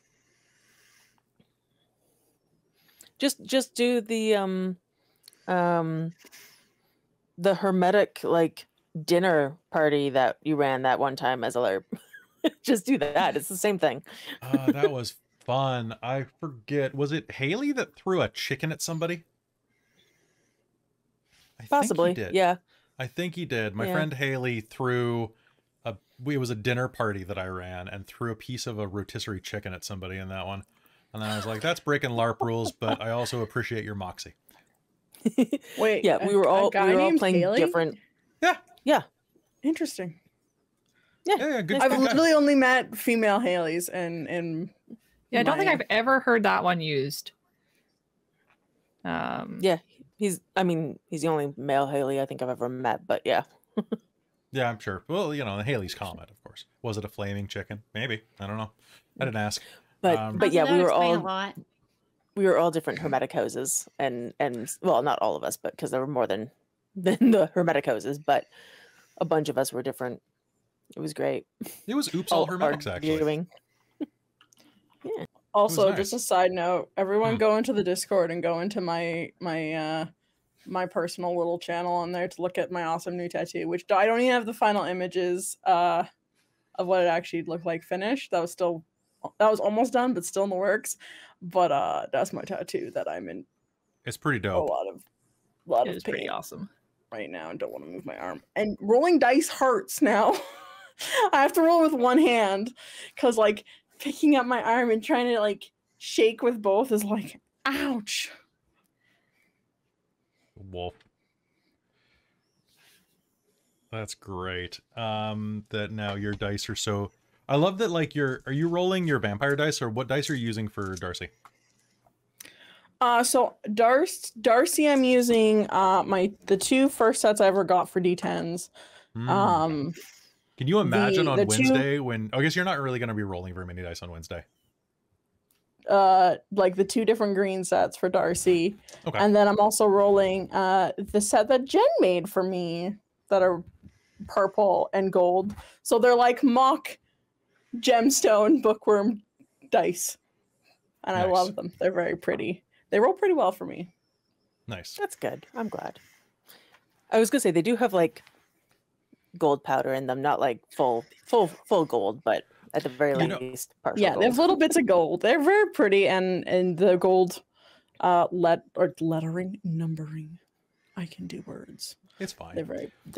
Just do the hermetic like dinner party that you ran that one time as a LARP. Just do that. It's the same thing. That was fun. I forget. Was it Haley that threw a chicken at somebody? Possibly. Yeah. I think he did. My friend Haley threw it was a dinner party that I ran and threw a piece of a rotisserie chicken at somebody in that one. And then I was like, that's breaking LARP rules, but I also appreciate your moxie. Wait. Yeah, we were all playing Haley? different. Yeah. Yeah. Interesting. Yeah, good. I've literally only met female Haleys and I don't think I've ever heard that one used. Yeah, He's the only male Haley I think I've ever met, but yeah. Yeah, I'm sure. Well, you know, Haley's Comet, of course. Was it a flaming chicken? Maybe. I don't know. I didn't ask. But yeah, That we would were explain a all lot. different hermetic hoses, and well, not all of us, but because there were more than the hermetic hoses, but a bunch of us were different. It was great. It was oops all hermetics, actually. Yeah. Also, nice. just a side note, everyone go into the Discord and go into my personal little channel on there to look at my awesome new tattoo, which I don't even have the final images of what it actually looked like finished. That was almost done, but still in the works. But that's my tattoo that I'm in. It's pretty dope. A lot It of is pain pretty awesome. right now and don't want to move my arm. And rolling dice hurts now. I have to roll with one hand because like picking up my arm and trying to like shake with both is like, ouch. Wolf. That's great. That now your dice are so... I love that, like, are you rolling your vampire dice, or what dice are you using for Darcie? So Darcie, I'm using the two first sets I ever got for D10s. Can you imagine on the Wednesday when... I guess you're not really going to be rolling very many dice on Wednesday. Like the two different green sets for Darcie. Okay. And then I'm also rolling the set that Jen made for me that are purple and gold. So they're like mock gemstone Bookwyrm dice. And Nice. I love them. They're very pretty. They roll pretty well for me. Nice. That's good. I'm glad. I was gonna say they do have like gold powder in them, not like full gold, but at the very least partial Yeah, gold. they have little bits of gold. They're very pretty, and the gold lettering, numbering. I can do words. It's fine. They're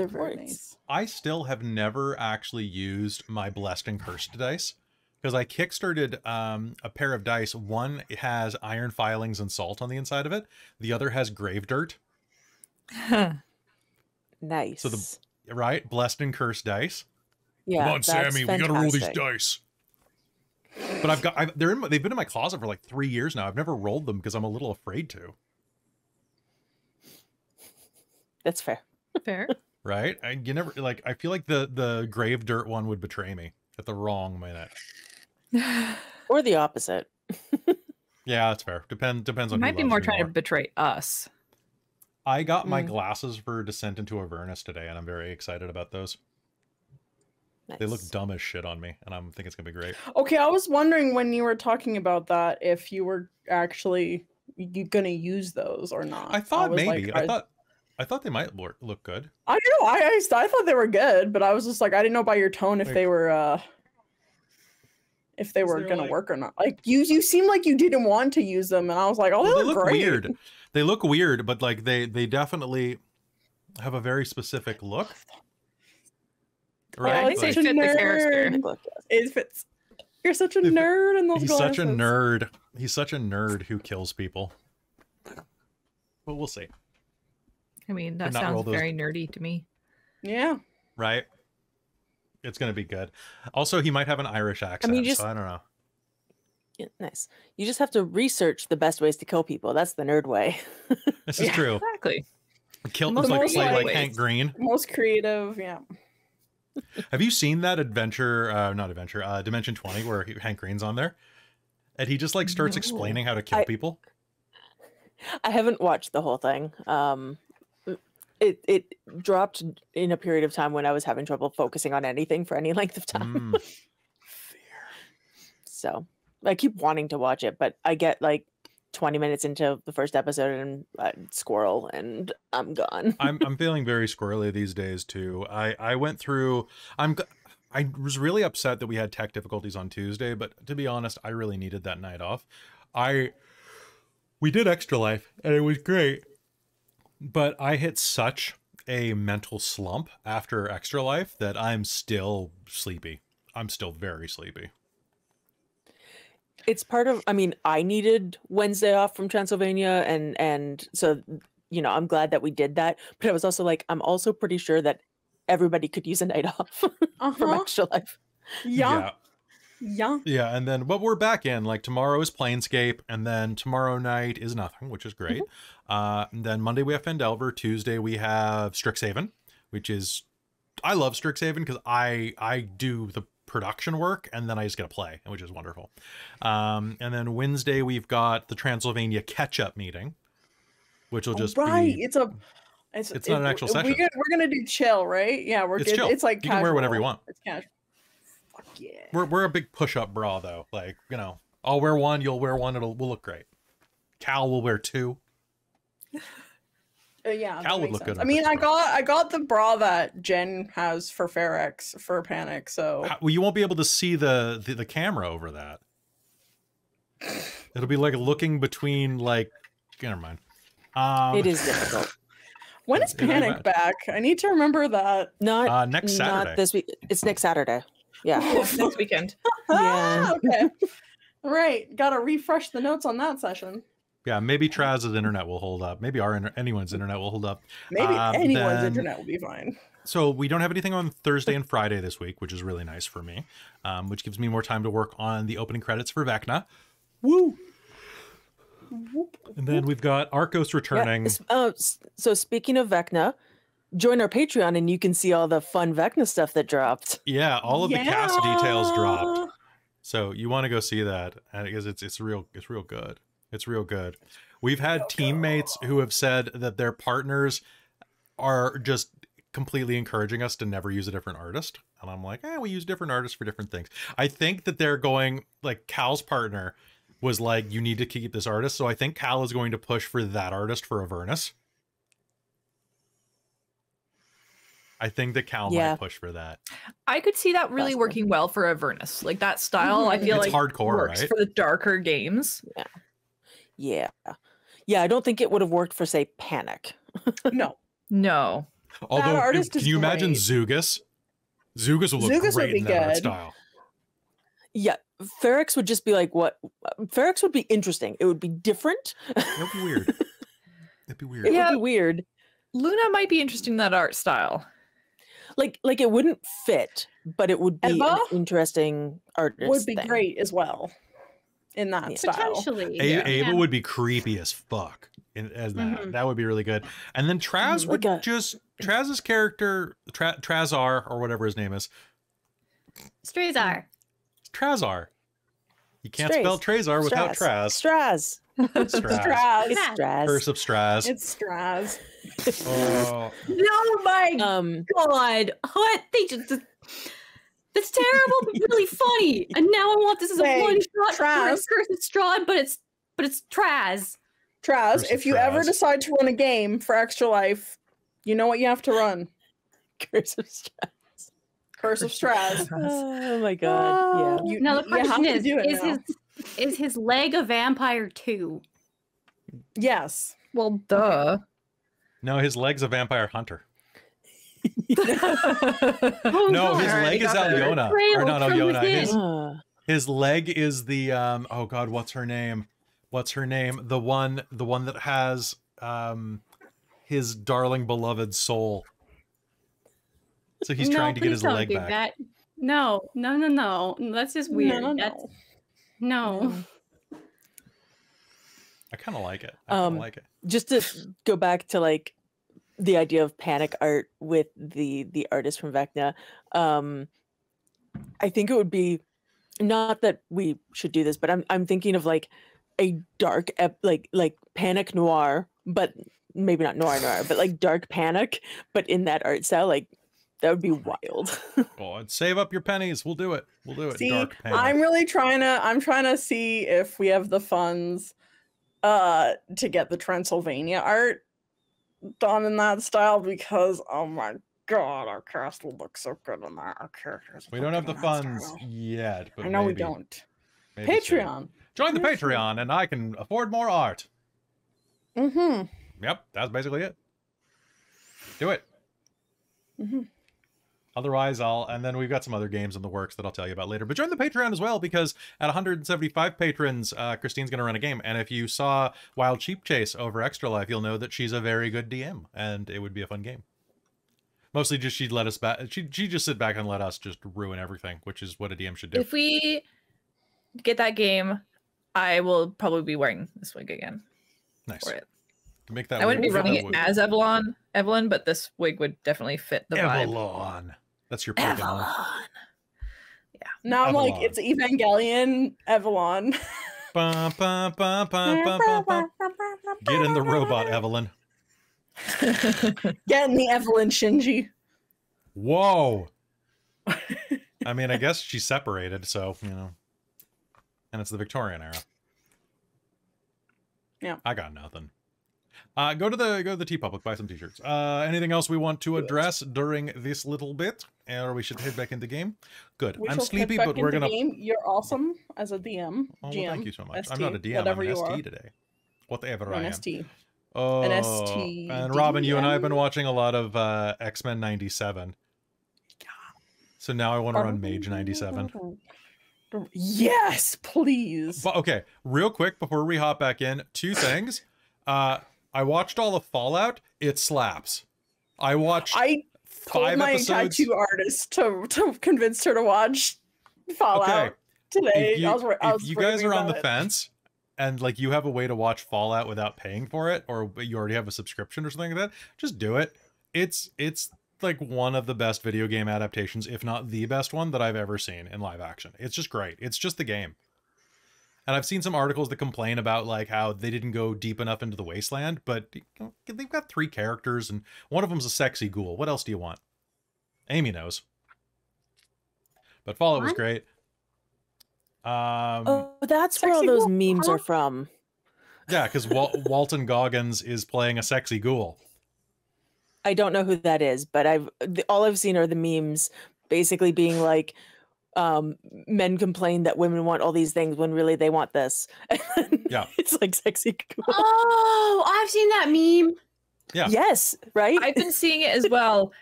very nice. I still have never actually used my blessed and cursed dice because I kickstarted a pair of dice. One has iron filings and salt on the inside of it. The other has grave dirt. Nice. So right, blessed and cursed dice. Yeah, Come on, Sammy, we gotta roll these fantastic. dice. But they've been in my closet for like 3 years now. I've never rolled them because I'm a little afraid to. That's fair. Fair. Right? You never like. I feel like the grave dirt one would betray me at the wrong minute. Or the opposite. Yeah, that's fair. Depends on. You who might be loves more me trying to betray us. I got my glasses for Descent into Avernus today, and I'm very excited about those. Nice. They look dumb as shit on me, and I think it's gonna be great. Okay, I was wondering when you were talking about that if you were actually gonna use those or not. I thought was maybe. like, I thought they might look good. I don't know. I thought they were good, but I was just like, I didn't know by your tone if Like- they were they're gonna like- work or not. Like you seemed like you didn't want to use them, and I was like, oh, Well, they they look look great. weird. They look weird, but like they definitely have a very specific look. Right? Oh, it's They Like, such a fit the character. nerd. It fits. You're such a nerd in those he's glasses. such a nerd. He's such a nerd who kills people. But we'll see. I mean, that Could not roll sounds those- very nerdy to me. Yeah. Right? It's gonna be good. Also, he might have an Irish accent, so I don't know. Yeah, nice. You just have to research the best ways to kill people. That's the nerd way. This is Yeah. true. Exactly. Kill Most like most play like ways. Hank Green. Most creative. Yeah. Have you seen that Dimension 20 where Hank Green's on there? And he just like starts No. explaining how to kill people. I haven't watched the whole thing. It dropped in a period of time when I was having trouble focusing on anything for any length of time. So I keep wanting to watch it, but I get like 20 minutes into the first episode and I squirrel and I'm gone. I'm feeling very squirrely these days too. I went through. I was really upset that we had tech difficulties on Tuesday, but to be honest, I really needed that night off. We did Extra Life and it was great, but I hit such a mental slump after Extra Life that I'm still sleepy. I'm still very sleepy. It's part of, I mean, I needed Wednesday off from Transylvania and so, you know, I'm glad that we did that. But I was also like, I'm also pretty sure that everybody could use a night off from Extra Life. Yeah. Yeah. Yeah, and then, but we're back in, like, tomorrow is Planescape, and then tomorrow night is nothing, which is great. And then Monday we have Fendelver, Tuesday we have Strixhaven, which is, I love Strixhaven because I do the production work, and then I just get to play, which is wonderful. And then Wednesday we've got the Transylvania catch-up meeting, which will just be... It's not an actual session. We're gonna do chill, right? Yeah, It's chill. It's like you can wear casual. whatever you want. It's casual. Fuck yeah. We're a big push-up bra though. Like, you know, I'll wear one, you'll wear one, we'll look great. Cal will wear two. Yeah, Cal that would makes look sense. good I with mean, this I got the bra that Jen has for Ferex for Panic, so Well, you won't be able to see the camera over that. It'll be like looking between, like, never mind. It is difficult. when is Panic back? I need to remember that. Not next Saturday. Not this week. It's next Saturday. Yeah. Next weekend. Yeah. Okay. All right. Gotta refresh the notes on that session. Yeah, maybe Traz's internet will hold up. Maybe anyone's internet will hold up. Maybe anyone's then- internet will be fine. So we don't have anything on Thursday and Friday this week, which is really nice for me, which gives me more time to work on the opening credits for Vecna. Woo! And then we've got Arcos returning. Yeah. So speaking of Vecna, join our Patreon and you can see all the fun Vecna stuff that dropped. Yeah, all of the cast details dropped. So you want to go see that because it's real good. It's real good. We've had teammates who have said that their partners are just completely encouraging us to never use a different artist. And I'm like, we use different artists for different things. I think that they're going, like, Cal's partner was like, you need to keep this artist. So I think Cal is going to push for that artist for Avernus. I think that Cal might push for that. I could see that really working well for Avernus. Like that style, I feel it's like hardcore, works right? for the darker games. Yeah. I don't think it would have worked for, say, Panic. No. Although, artist can is you imagine great. Zugus? Zugus will look Zugus would great be in that art good. style. Yeah, Ferex would just be like what? Ferex would be interesting. It would be different. It would be weird. It'd be weird. It would be weird. Luna might be interesting in that art style. Like it wouldn't fit, but it would be Eva an interesting artist. Would be thing. great as well in that style. Potentially. Ava would be creepy as fuck as that. That would be really good. And then Traz would Traz's character, Trazar or whatever his name is. Strazar. Trazar. You can't spell Trazar without Traz. Straz. Straz. It's Straz. Curse of Straz. It's Straz. Oh. No, my God. What? They just... That's terrible, but really funny. And now I want this as a one shot Traz. Curse of Strahd, but it's Traz. Traz, if you ever decide to run a game for Extra Life, you know what you have to run. Curse of Straz. Curse of Straz. Oh my God. Yeah. Now the question is is his leg a vampire too? Yes. Well, duh. No, his leg's a vampire hunter. Oh, No, his Alright, leg is got that. Alyona. Or not From Alyona. within. His leg is the oh God, what's her name? The one that has his darling beloved soul. So he's trying to get his leg back. That. No. That's just weird. No. I kind of like it. I kind of like it. Just to go back to like the idea of Panic art with the artist from Vecna, I think it would be, not that we should do this, but I'm thinking of like a dark like Panic Noir, but maybe not noir, but like dark Panic, but in that art style, like that would be wild. Oh, save up your pennies. We'll do it. See, Dark Panic. I'm really trying to see if we have the funds to get the Transylvania art done in that style, because oh my God, our cast will look so good in that. Our characters. We don't have the funds yet, but I know we maybe. don't. Maybe Patreon. soon. Join the Patreon and I can afford more art. Mm-hmm. Yep, that's basically it. Do it. Mm-hmm. Otherwise, and then we've got some other games in the works that I'll tell you about later. But join the Patreon as well, because at 175 patrons, Christine's going to run a game. And if you saw Wild Sheep Chase over Extra Life, you'll know that she's a very good DM, and it would be a fun game. Mostly just she'd let us back. She'd just sit back and let us just ruin everything, which is what a DM should do. If we get that game, I will probably be wearing this wig again. Nice. For it. Make that. I wouldn't be wig- running that it wig. as Evelyn, but this wig would definitely fit the vibe. Evelyn. That's your Pokemon. Yeah. Now I'm like, Evelyn. it's Evangelion, Evelyn. Bum, bum, bum, bum, bum, bum, bum. Get in the robot, Evelyn. Get in the Evelyn, Shinji. Whoa. I mean, I guess she's separated, so, you know. And it's the Victorian era. Yeah. I got nothing. Go to the Tea Public, buy some t-shirts. Anything else we want to address during this little bit? Or we should head back into the game? Good. We I'm shall sleepy, head but back we're into gonna... game. You're awesome as a DM. Oh, well, GM. thank you so much. ST, I'm not a DM, whatever I'm an you are. ST today. Whatever You're I an am. ST. Oh, An ST. and Robin, you and I have been watching a lot of X-Men 97. So now I want to run Mage 97. Yes, please. But okay, real quick before we hop back in, two things. I watched all of Fallout. It slaps. I watched I told 5 my episodes. tattoo artist to convince her to watch Fallout Okay, today. if you guys are on the fence and like you have a way to watch Fallout without paying for it, or you already have a subscription or something like that, just do it. It's like one of the best video game adaptations, if not the best one that I've ever seen in live action. It's just great. It's just the game. And I've seen some articles that complain about like how they didn't go deep enough into the wasteland, but you know, they've got 3 characters and one of them's a sexy ghoul. What else do you want? Amy knows. But Fallout was What? great. Oh, that's where all Sexy those ghoul, memes huh? are from. Yeah, because Walton Goggins is playing a sexy ghoul. I don't know who that is, but all I've seen are the memes basically being like, men complain that women want all these things when really they want this. Yeah. It's like sexy cool. Oh, I've seen that meme. Yeah. Yes, right? I've been seeing it as well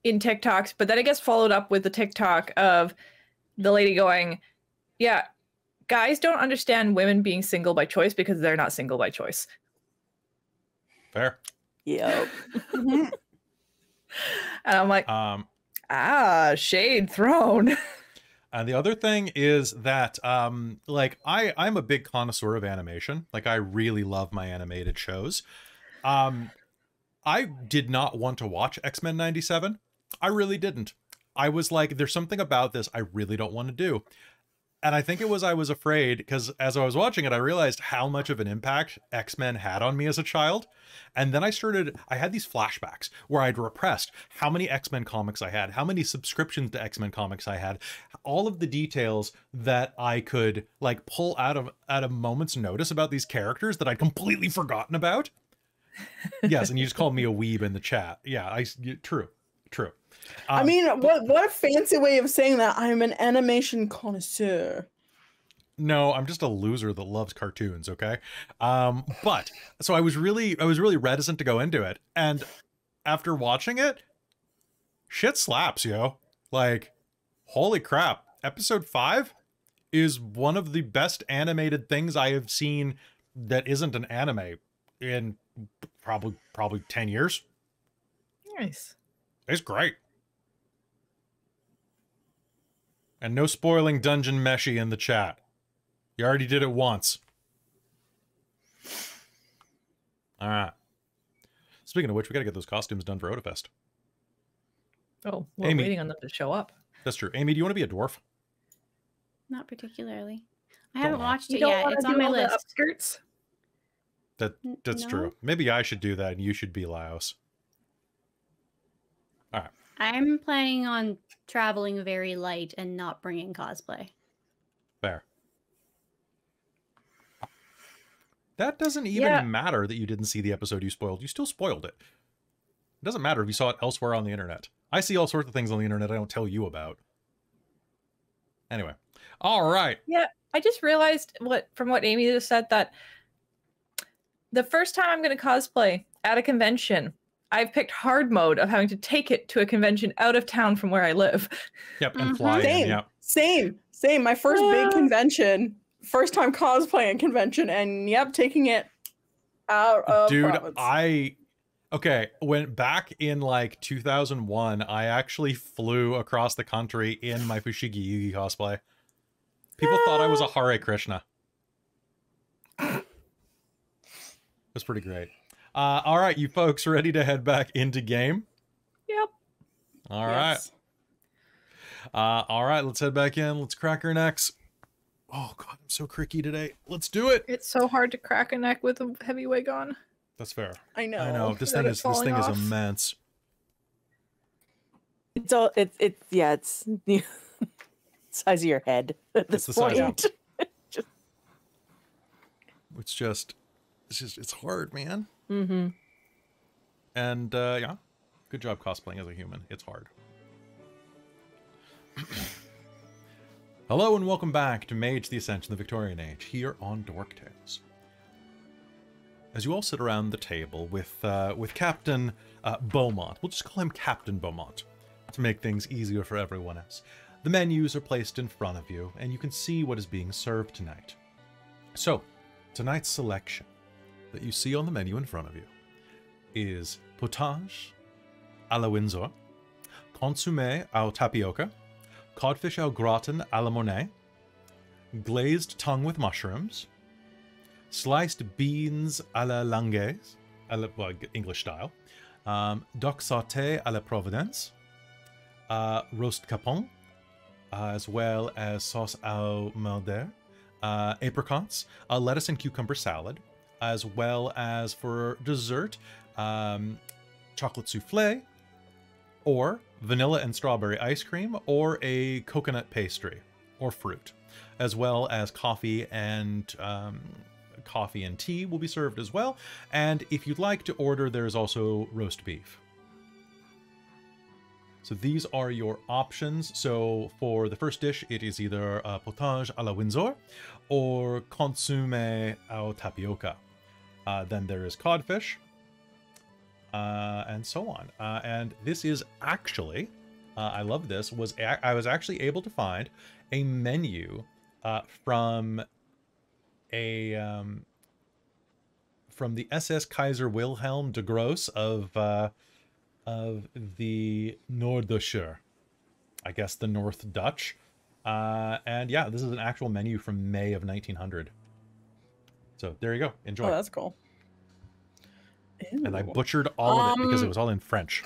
in TikToks, but then it gets followed up with the TikTok of the lady going, yeah, guys don't understand women being single by choice because they're not single by choice. Fair. Yep. And I'm like, shade thrown. And the other thing is that, like, I'm a big connoisseur of animation. Like, I really love my animated shows. I did not want to watch X-Men 97. I really didn't. I was like, there's something about this I really don't want to do. And I think it was I was afraid, because as I was watching it, I realized how much of an impact X-Men had on me as a child. And then I had these flashbacks where I'd repressed how many X-Men comics I had, how many subscriptions to X-Men comics I had, all of the details that I could like pull out of at a moment's notice about these characters that I'd completely forgotten about. Yes, and you just called me a weeb in the chat. Yeah, true. I mean, what a fancy way of saying that. I'm an animation connoisseur. No, I'm just a loser that loves cartoons, okay? But so I was really reticent to go into it. And after watching it, shit slaps, yo. Like, holy crap. Episode 5 is one of the best animated things I have seen that isn't an anime in probably 10 years. Nice. It's great. And no spoiling Dungeon Meshy in the chat. You already did it once. All right. Speaking of which, we got to get those costumes done for Otafest. Oh, we're Amy. waiting on them to show up. That's true. Amy, do you want to be a dwarf? Not particularly. I Don't haven't lie. watched You it don't yet. wanna It's on do my all the list. upskirts? That's No? true. Maybe I should do that and you should be Laos. All right. I'm planning on traveling very light and not bringing cosplay. Fair. That doesn't even Yeah. matter that you didn't see the episode you spoiled. You still spoiled it. It doesn't matter if you saw it elsewhere on the internet. I see all sorts of things on the internet I don't tell you about. Anyway. All right. Yeah, I just realized from what Amy just said that the first time I'm going to cosplay at a convention, I've picked hard mode of having to take it to a convention out of town from where I live. Yep, and fly in. Same, Yep. same. My first big convention, first time cosplaying convention, and yep, taking it out of Dude, province. Okay, when back in like 2001, I actually flew across the country in my Fushigi Yugi cosplay. People thought I was a Hare Krishna. It was pretty great. All right, you folks ready to head back into game? Yep. All right. All right, let's head back in. Let's crack our necks. Oh, God, I'm so cricky today. Let's do it. It's so hard to crack a neck with a heavy wig on. That's fair. I know. I know. This Without thing it is falling off. immense. It's size of your head at this It's the size point. It's hard, man. Mm-hmm. And yeah, good job cosplaying as a human. It's hard. Hello and welcome back to Mage the Ascension the Victorian Age here on Dork Tales. As you all sit around the table with Captain Beaumont, we'll just call him Captain Beaumont to make things easier for everyone else. The menus are placed in front of you, and you can see what is being served tonight. So, tonight's selection that you see on the menu in front of you is potage à la Windsor, consommé au tapioca, codfish au gratin à la Monet, glazed tongue with mushrooms, sliced beans à la Langlaise, well, English style, duck sauté à la Providence, roast capon, as well as sauce au mulder, apricots, lettuce and cucumber salad, as well as for dessert, chocolate souffle, or vanilla and strawberry ice cream, or a coconut pastry, or fruit, as well as coffee and tea will be served as well. And if you'd like to order, there's also roast beef. So these are your options. So for the first dish, it is either potage à la Windsor or consommé au tapioca. Then there is codfish, and so on. And this is actually, I love this, I was actually able to find a menu from the SS Kaiser Wilhelm de Gross of the Noordischer, I guess the North Dutch. And yeah, this is an actual menu from May of 1900. So there you go. Enjoy. Oh, that's cool. Ew. And I butchered all of it because it was all in French.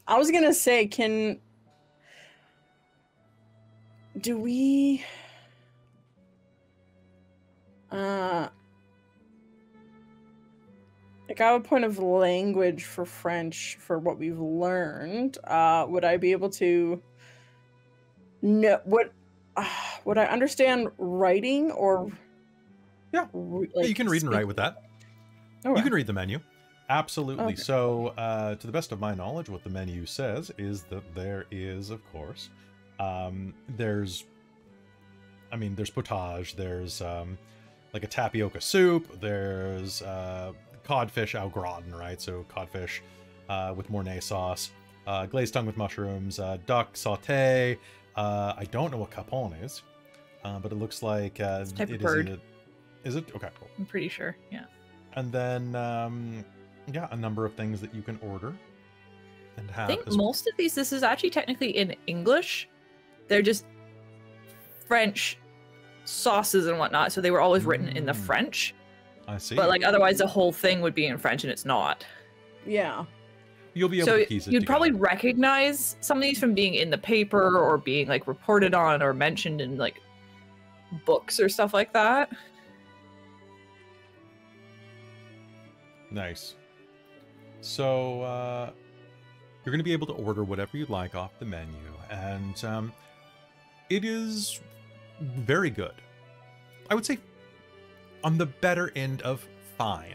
I was gonna say, do we like, I have a point of language for French for what we've learned. Would I be able to know what would I understand writing or Yeah, yeah, you can read and write with that. Okay. You can read the menu. Absolutely. Okay. So, to the best of my knowledge, what the menu says is that there is, of course, there's potage, there's like a tapioca soup, there's codfish au gratin, right? So codfish with Mornay sauce, glazed tongue with mushrooms, duck sauté. I don't know what capon is, but it looks like It's a type of it bird. is it? Okay, cool. I'm pretty sure. Yeah. And then, yeah, a number of things that you can order and have. I think as most of these, this is actually technically in English. They're just French sauces and whatnot, so they were always written in the Mm. French. I see. But like otherwise, the whole thing would be in French, and it's not. Yeah. You'll be able So to piece it you'd together. probably recognize some of these from being in the paper or being like reported on or mentioned in like books or stuff like that. Nice. So, you're going to be able to order whatever you'd like off the menu, and it is very good. I would say on the better end of fine.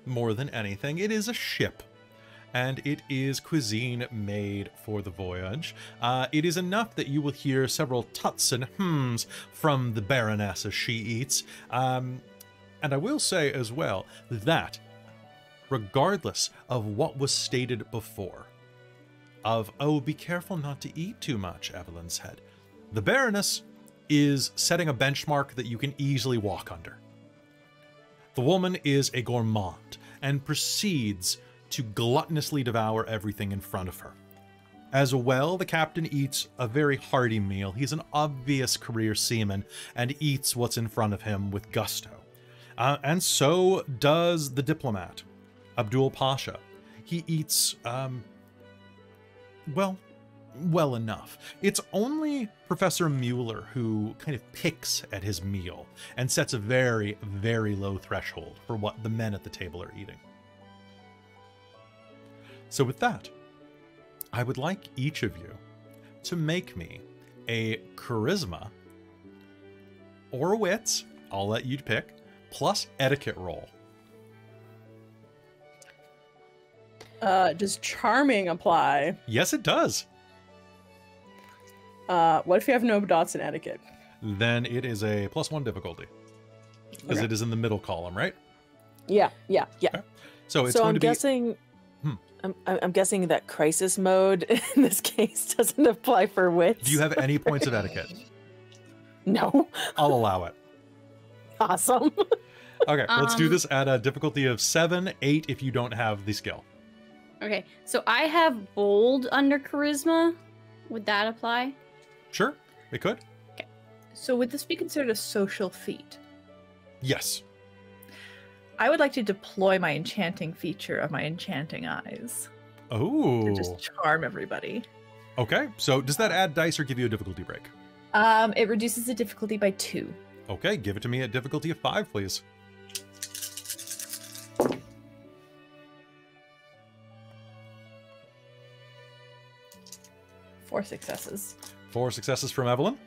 More than anything, it is a ship, and it is cuisine made for the voyage. It is enough that you will hear several tuts and hms from the Baroness as she eats. And I will say as well that, regardless of what was stated before, of, oh, be careful not to eat too much, Evelyn said, the Baroness is setting a benchmark that you can easily walk under. The woman is a gourmand, and proceeds to gluttonously devour everything in front of her. As well, the captain eats a very hearty meal. He's an obvious career seaman and eats what's in front of him with gusto. And so does the diplomat, Abdul Pasha. He eats, well enough. It's only Professor Mueller who kind of picks at his meal and sets a very, very low threshold for what the men at the table are eating. So with that, I would like each of you to make me a charisma or wits, I'll let you pick, plus etiquette roll. Does charming apply? Yes, it does. What if you have no dots in etiquette? Then it is a +1 difficulty. Because Okay. it is in the middle column, right? Yeah. Okay. So it's So going I'm to be... guessing. I'm guessing that crisis mode in this case doesn't apply for wits. Do you have any points of etiquette? No. I'll allow it. Awesome. Okay, let's do this at a difficulty of 7, 8 if you don't have the skill. Okay, so I have bold under charisma. Would that apply? Sure, it could. So would this be considered a social feat? Yes. I would like to deploy my enchanting feature of my enchanting eyes Oh. to just charm everybody. Okay, so does that add dice or give you a difficulty break? It reduces the difficulty by 2. Okay, give it to me at difficulty of 5, please. Four successes. 4 successes from Evelyn.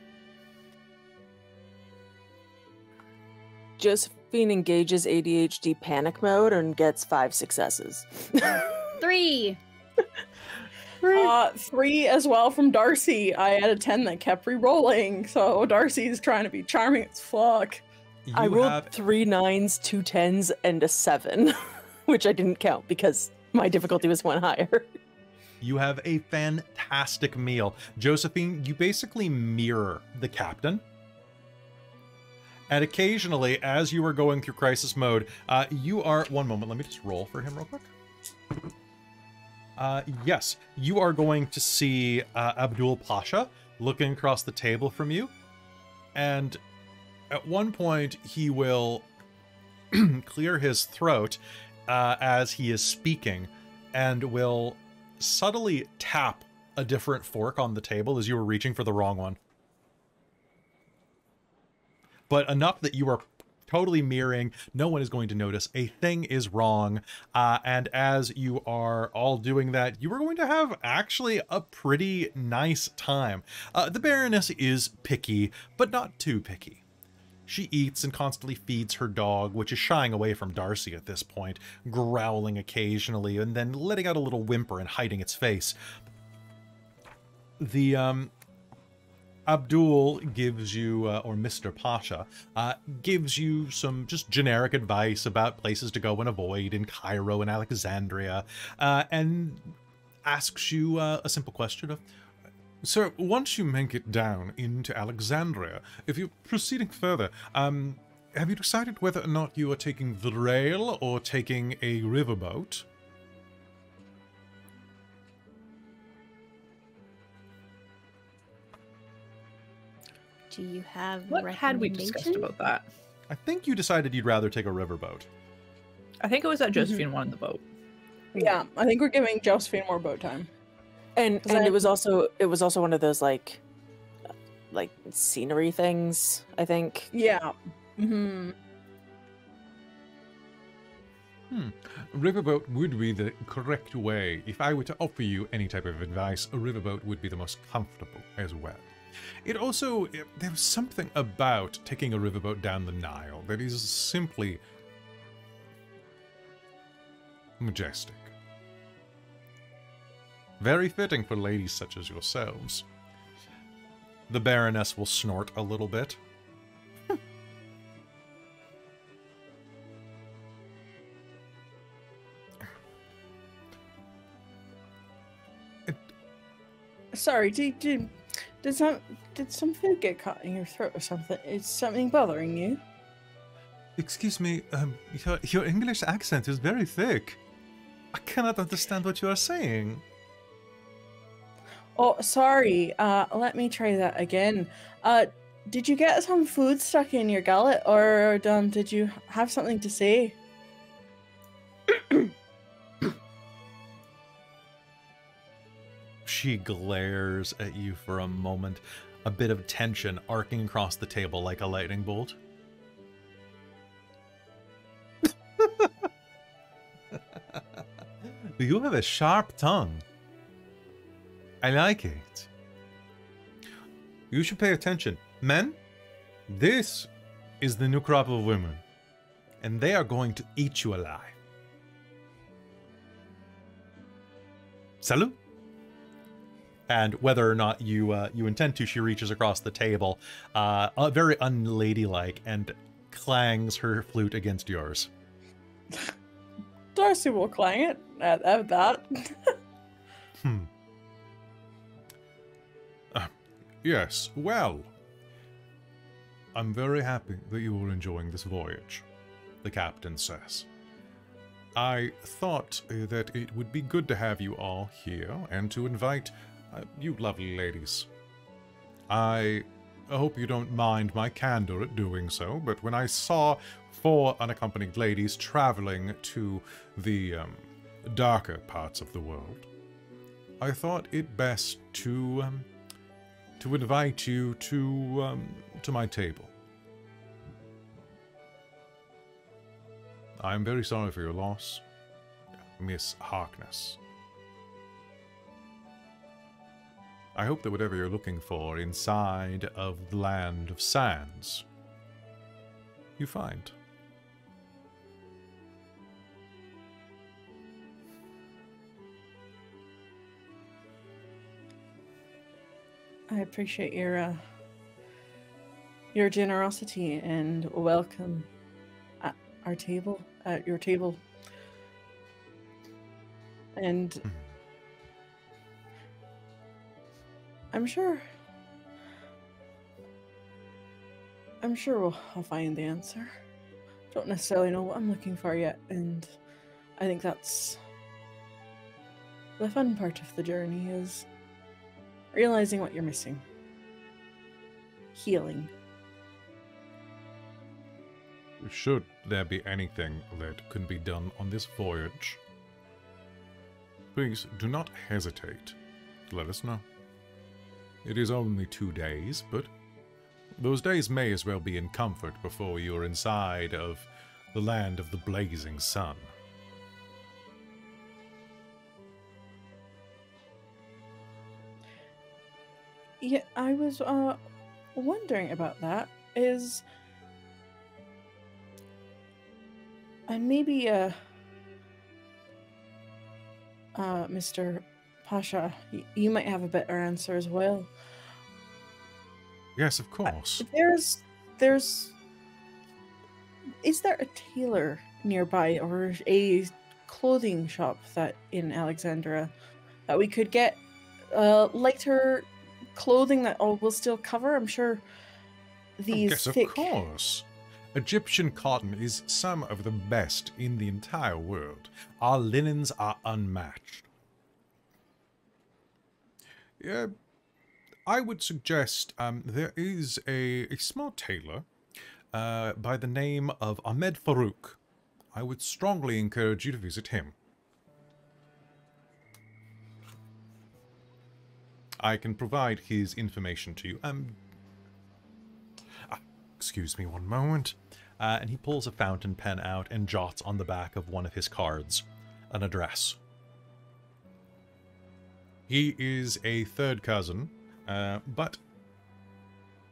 Josephine engages ADHD panic mode and gets 5 successes. 3. 3 as well from Darcie. I had a 10 that kept re-rolling, so Darcie's trying to be charming as fuck. I rolled have 3 9s, 2 10s, and a 7, which I didn't count because my difficulty was 1 higher. You have a fantastic meal. Josephine, you basically mirror the captain. And occasionally, as you are going through crisis mode, you are... One moment, let me just roll for him real quick. Yes, you are going to see Abdul Pasha looking across the table from you. And at one point, he will clear his throat as he is speaking and will subtly tap a different fork on the table as you were reaching for the wrong one. But enough that you are totally mirroring, no one is going to notice. A thing is wrong. And as you are all doing that, you are going to have actually a pretty nice time. The Baroness is picky, but not too picky. She eats and constantly feeds her dog, which is shying away from Darcie at this point, growling occasionally, and then letting out a little whimper and hiding its face. The, Abdul gives you, or Mr. Pasha, gives you some just generic advice about places to go and avoid in Cairo and Alexandria, and asks you a simple question of, "Sir, once you make it down into Alexandria, if you're proceeding further, have you decided whether or not you are taking the rail or taking a riverboat?" Do you have What had we discussed about that? I think you decided you'd rather take a riverboat. I think it was that Josephine wanted the boat. Yeah, I think we're giving Josephine more boat time. And it was also one of those like scenery things, I think. Yeah. Mm-hmm. Riverboat would be the correct way. If I were to offer you any type of advice, a riverboat would be the most comfortable as well. It also, there's something about taking a riverboat down the Nile that is simply majestic. Very fitting for ladies such as yourselves. The Baroness will snort a little bit. Sorry, did some food get caught in your throat or something? Is something bothering you? Excuse me, your English accent is very thick. I cannot understand what you are saying. Oh, sorry. Let me try that again. Did you get some food stuck in your gullet, or did you have something to say? She glares at you for a moment, a bit of tension arcing across the table like a lightning bolt. You have a sharp tongue. I like it. You should pay attention. Men, this is the new crop of women, and they are going to eat you alive. Salut. And whether or not you intend to, she reaches across the table, very unladylike, and clangs her flute against yours. Darcie will clang it at that. Yes, well, I'm very happy that you are enjoying this voyage, the captain says. I thought that it would be good to have you all here and to invite you lovely ladies. I hope you don't mind my candor at doing so, but when I saw 4 unaccompanied ladies traveling to the darker parts of the world, I thought it best to invite you to my table. I'm very sorry for your loss, Miss Harkness. I hope that whatever you're looking for inside of the land of sands, you find. I appreciate your generosity and welcome at our table, at your table. And I'm sure I'll find the answer. Don't necessarily know what I'm looking for yet, and I think that's the fun part of the journey, is realizing what you're missing. Healing. Should there be anything that can be done on this voyage, please do not hesitate to let us know. It is only 2 days, but those days may as well be in comfort before you're inside of the land of the blazing sun. Yeah, I was wondering about that. And maybe Mr. Pasha, you might have a better answer as well. Yes, of course. Is there a tailor nearby, or a clothing shop that in Alexandria that we could get lighter clothing that will still cover? I'm sure these yes, thick... of course. Egyptian cotton is some of the best in the entire world. Our linens are unmatched. Yeah, I would suggest there is a small tailor by the name of Ahmed Farouk. I would strongly encourage you to visit him. I can provide his information to you. Excuse me one moment. And he pulls a fountain pen out and jots on the back of one of his cards an address. He is a third cousin, but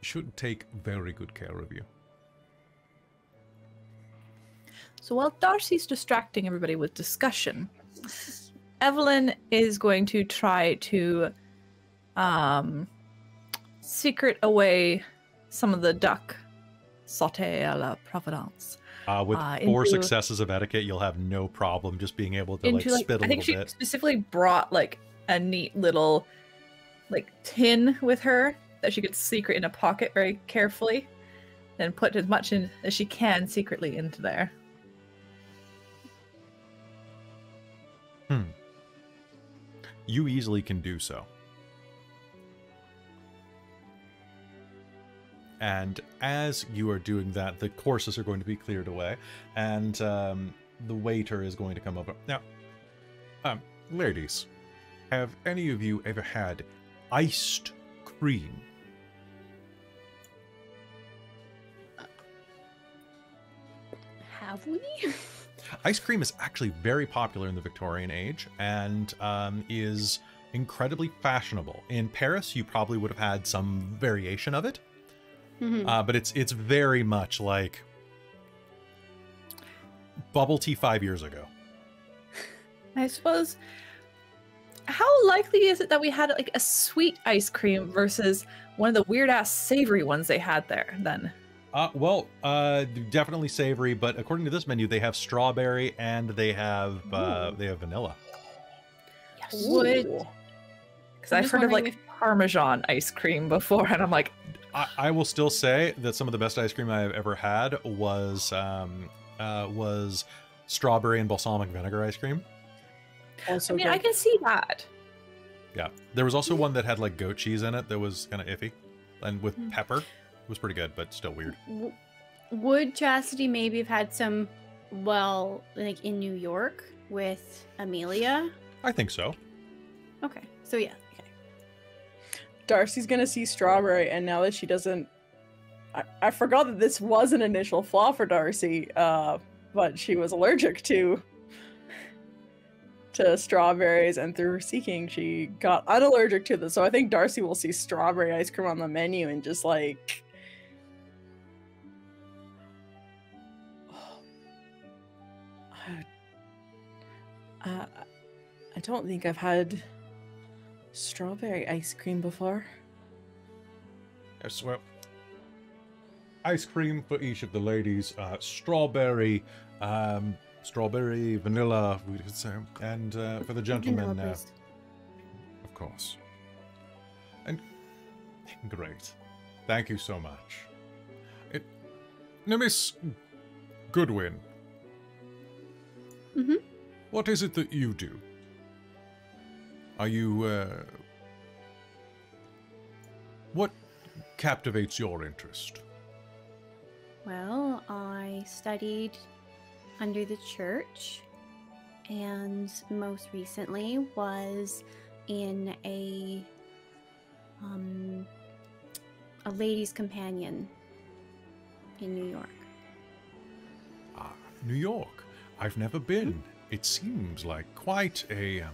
should take very good care of you. So while Darcie's distracting everybody with discussion, Evelyn is going to try to secret away some of the duck sauté à la Providence. With 4 successes of etiquette, you'll have no problem just being able to spit a little bit. I think she specifically brought like a neat little tin with her that she could secret in a pocket very carefully. and put as much in as she can secretly into there. You easily can do so. And as you are doing that, the courses are going to be cleared away, and the waiter is going to come over. Now, ladies, have any of you ever had iced cream? Have we? Ice cream is actually very popular in the Victorian Age and is incredibly fashionable. In Paris, you probably would have had some variation of it, but it's very much like bubble tea 5 years ago. I suppose, how likely is it that we had like a sweet ice cream versus one of the weird-ass savory ones they had there then? Well, definitely savory, but according to this menu, they have strawberry and they have vanilla. Yes. Would, because I've heard of like Parmesan ice cream before, and I'm like, I will still say that some of the best ice cream I have ever had was strawberry and balsamic vinegar ice cream. Also I mean, good. I can see that. Yeah, there was also one that had like goat cheese in it that was kind of iffy, and with pepper. It was pretty good, but still weird. Would Chastity maybe have had some, well, like in New York with Amelia? I think so. Okay, so yeah. Okay. Darcie's gonna see strawberry, and now that she doesn't, I forgot that this was an initial flaw for Darcie, but she was allergic to strawberries, and through her seeking, she got unallergic to them. So I think Darcie will see strawberry ice cream on the menu and just like, I don't think I've had strawberry ice cream before. Yes, well, ice cream for each of the ladies. Strawberry, vanilla, we could say, and for the gentlemen, of course. And great, thank you so much. Now, Miss Goodwin. What is it that you do? Are you, what captivates your interest? Well, I studied under the church, and most recently was in a lady's companion in New York. Ah, New York. I've never been. It seems like quite a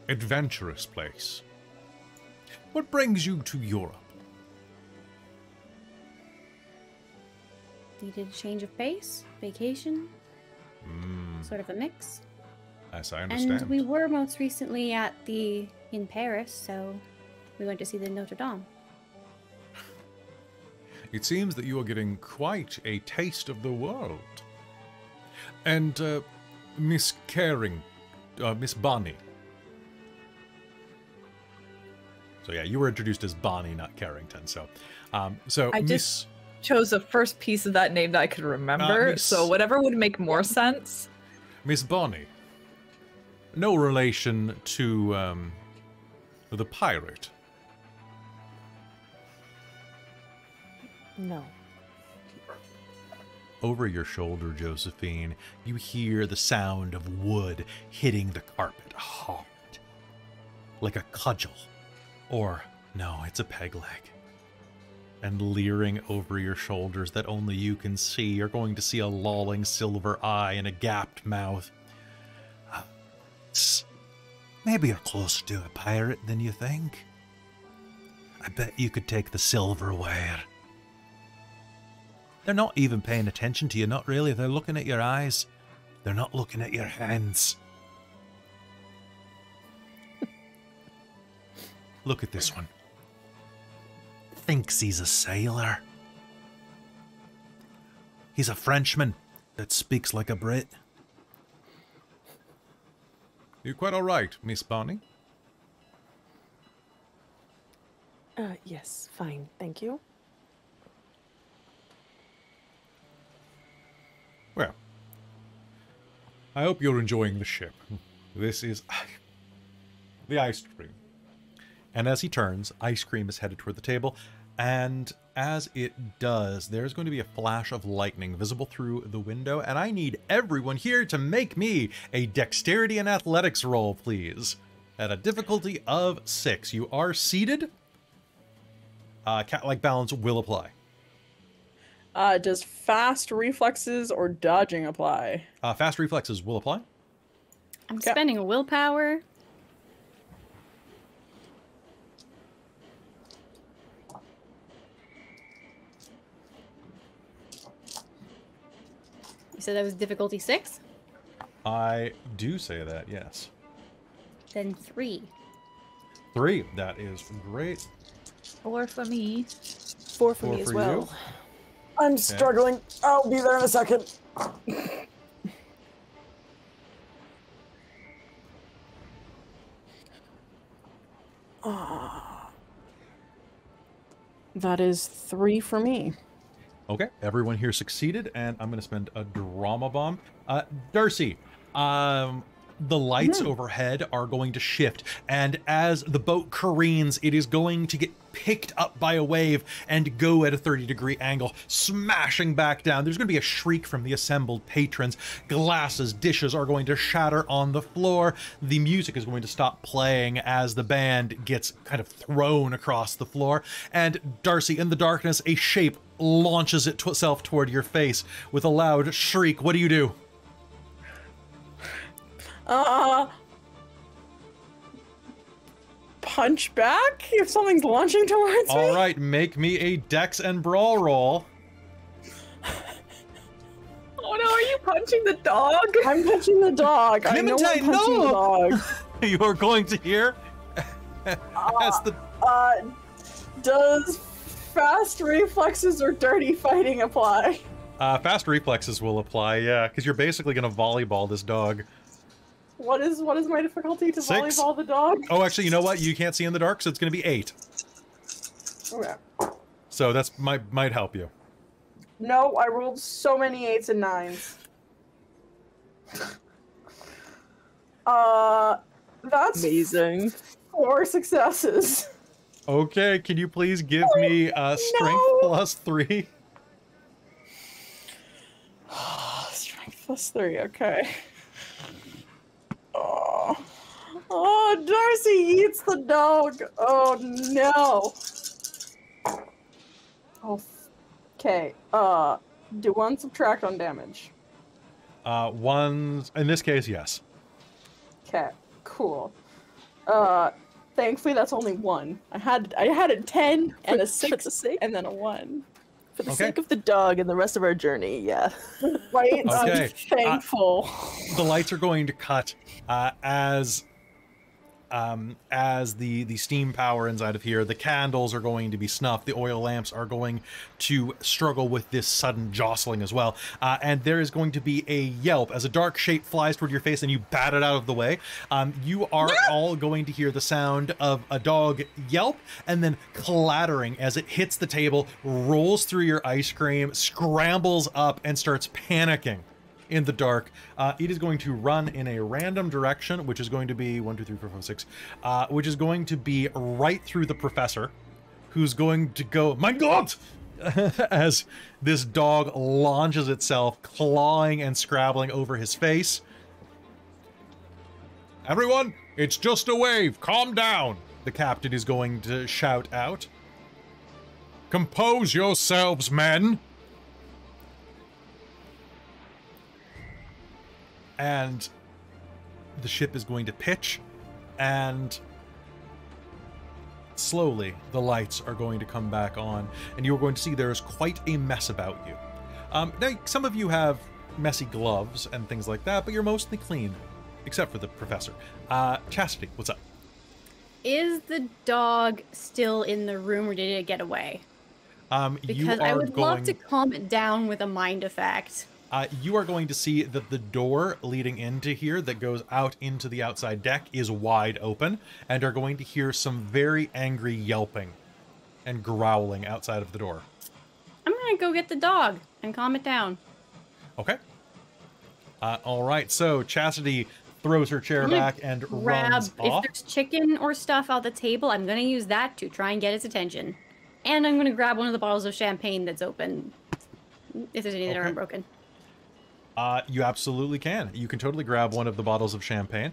adventurous place. What brings you to Europe? Needed a change of pace, vacation, sort of a mix. As I understand. And we were most recently in Paris, so we went to see the Notre Dame. It seems that you are getting quite a taste of the world. And, Miss Miss Bonnie. So yeah, you were introduced as Bonnie, not Carrington. So, I just chose the first piece of that name that I could remember. So whatever would make more sense. Miss Bonnie. No relation to the pirate. No. Over your shoulder, Josephine, you hear the sound of wood hitting the carpet hard. Like a cudgel. Or, no, it's a peg leg. And leering over your shoulders that only you can see, you're going to see a lolling silver eye and a gapped mouth. Maybe you're closer to a pirate than you think. I bet you could take the silverware. They're not even paying attention to you, not really. They're looking at your eyes. They're not looking at your hands. Look at this one. Thinks he's a sailor. He's a Frenchman that speaks like a Brit. You quite all right, Miss Bonnie? Yes, fine, thank you. I hope you're enjoying the ship. This is the ice cream. And as he turns, ice cream is headed toward the table, and as it does, there's going to be a flash of lightning visible through the window, and I need everyone here to make me a dexterity and athletics roll, please. At a difficulty of 6. You are seated. Cat-like balance will apply. Does fast reflexes or dodging apply? Fast reflexes will apply. I'm spending a willpower. You said that was difficulty 6? I do say that, yes. Then 3. 3. That is great. 4 for me. 4 for me as well. I'm struggling. I'll be there in a second. That is 3 for me. Okay, everyone here succeeded, and I'm going to spend a drama bomb. Darcie, the lights overhead are going to shift, and as the boat careens, it is going to get picked up by a wave and go at a 30-degree angle, smashing back down. There's going to be a shriek from the assembled patrons. Glasses, dishes are going to shatter on the floor. The music is going to stop playing as the band gets kind of thrown across the floor. And Darcie, in the darkness, a shape launches itself toward your face with a loud shriek. What do you do? Punch back if something's launching towards me? All right, make me a dex and brawl roll. Oh no, are you punching the dog? I'm punching the dog. I know I'm punching the dog. You are going to hear. That's the. Does fast reflexes or dirty fighting apply? Fast reflexes will apply, yeah, because you're basically going to volleyball this dog. What is my difficulty to 6. volleyball the dog? Oh, actually, you know what? You can't see in the dark, so it's going to be 8. Okay. So that's might help you. No, I rolled so many 8s and 9s. That's amazing. 4 successes. Okay, can you please give me strength plus 3? Strength plus 3, okay. Oh, Darcie eats the dog. Oh no. Oh, okay. Do 1 subtract on damage. 1, in this case, yes. Okay, cool. Thankfully that's only 1. I had a 10 and a 6 and then a 1. For the sake of the dog and the rest of our journey, yeah. Right? Okay. I'm thankful. The lights are going to cut as the steam power inside of here, the candles are going to be snuffed, the oil lamps are going to struggle with this sudden jostling as well, and there is going to be a yelp as a dark shape flies toward your face and you bat it out of the way. You are all going to hear the sound of a dog yelp and then clattering as it hits the table, rolls through your ice cream, scrambles up and starts panicking in the dark. It is going to run in a random direction, which is going to be 1, 2, 3, 4, 5, 6, which is going to be right through the professor, who's going to go, my God, as this dog launches itself, clawing and scrabbling over his face. Everyone, it's just a wave. Calm down. The captain is going to shout out. Compose yourselves, men. And the ship is going to pitch, and slowly the lights are going to come back on, and you're going to see there is quite a mess about you. Now, some of you have messy gloves and things like that, but you're mostly clean, except for the professor. Chastity, what's up? Is the dog still in the room, or did it get away? Because I would love to calm it down with a mind effect. You are going to see that the door leading into here that goes out into the outside deck is wide open, and are going to hear some very angry yelping and growling outside of the door. I'm gonna go get the dog and calm it down. Okay. All right, so Chastity throws her chair back and runs off. If there's chicken or stuff on the table, I'm going to use that to try and get its attention. And I'm going to grab one of the bottles of champagne that's open, if there's any that aren't broken. You absolutely can. You can totally grab one of the bottles of champagne.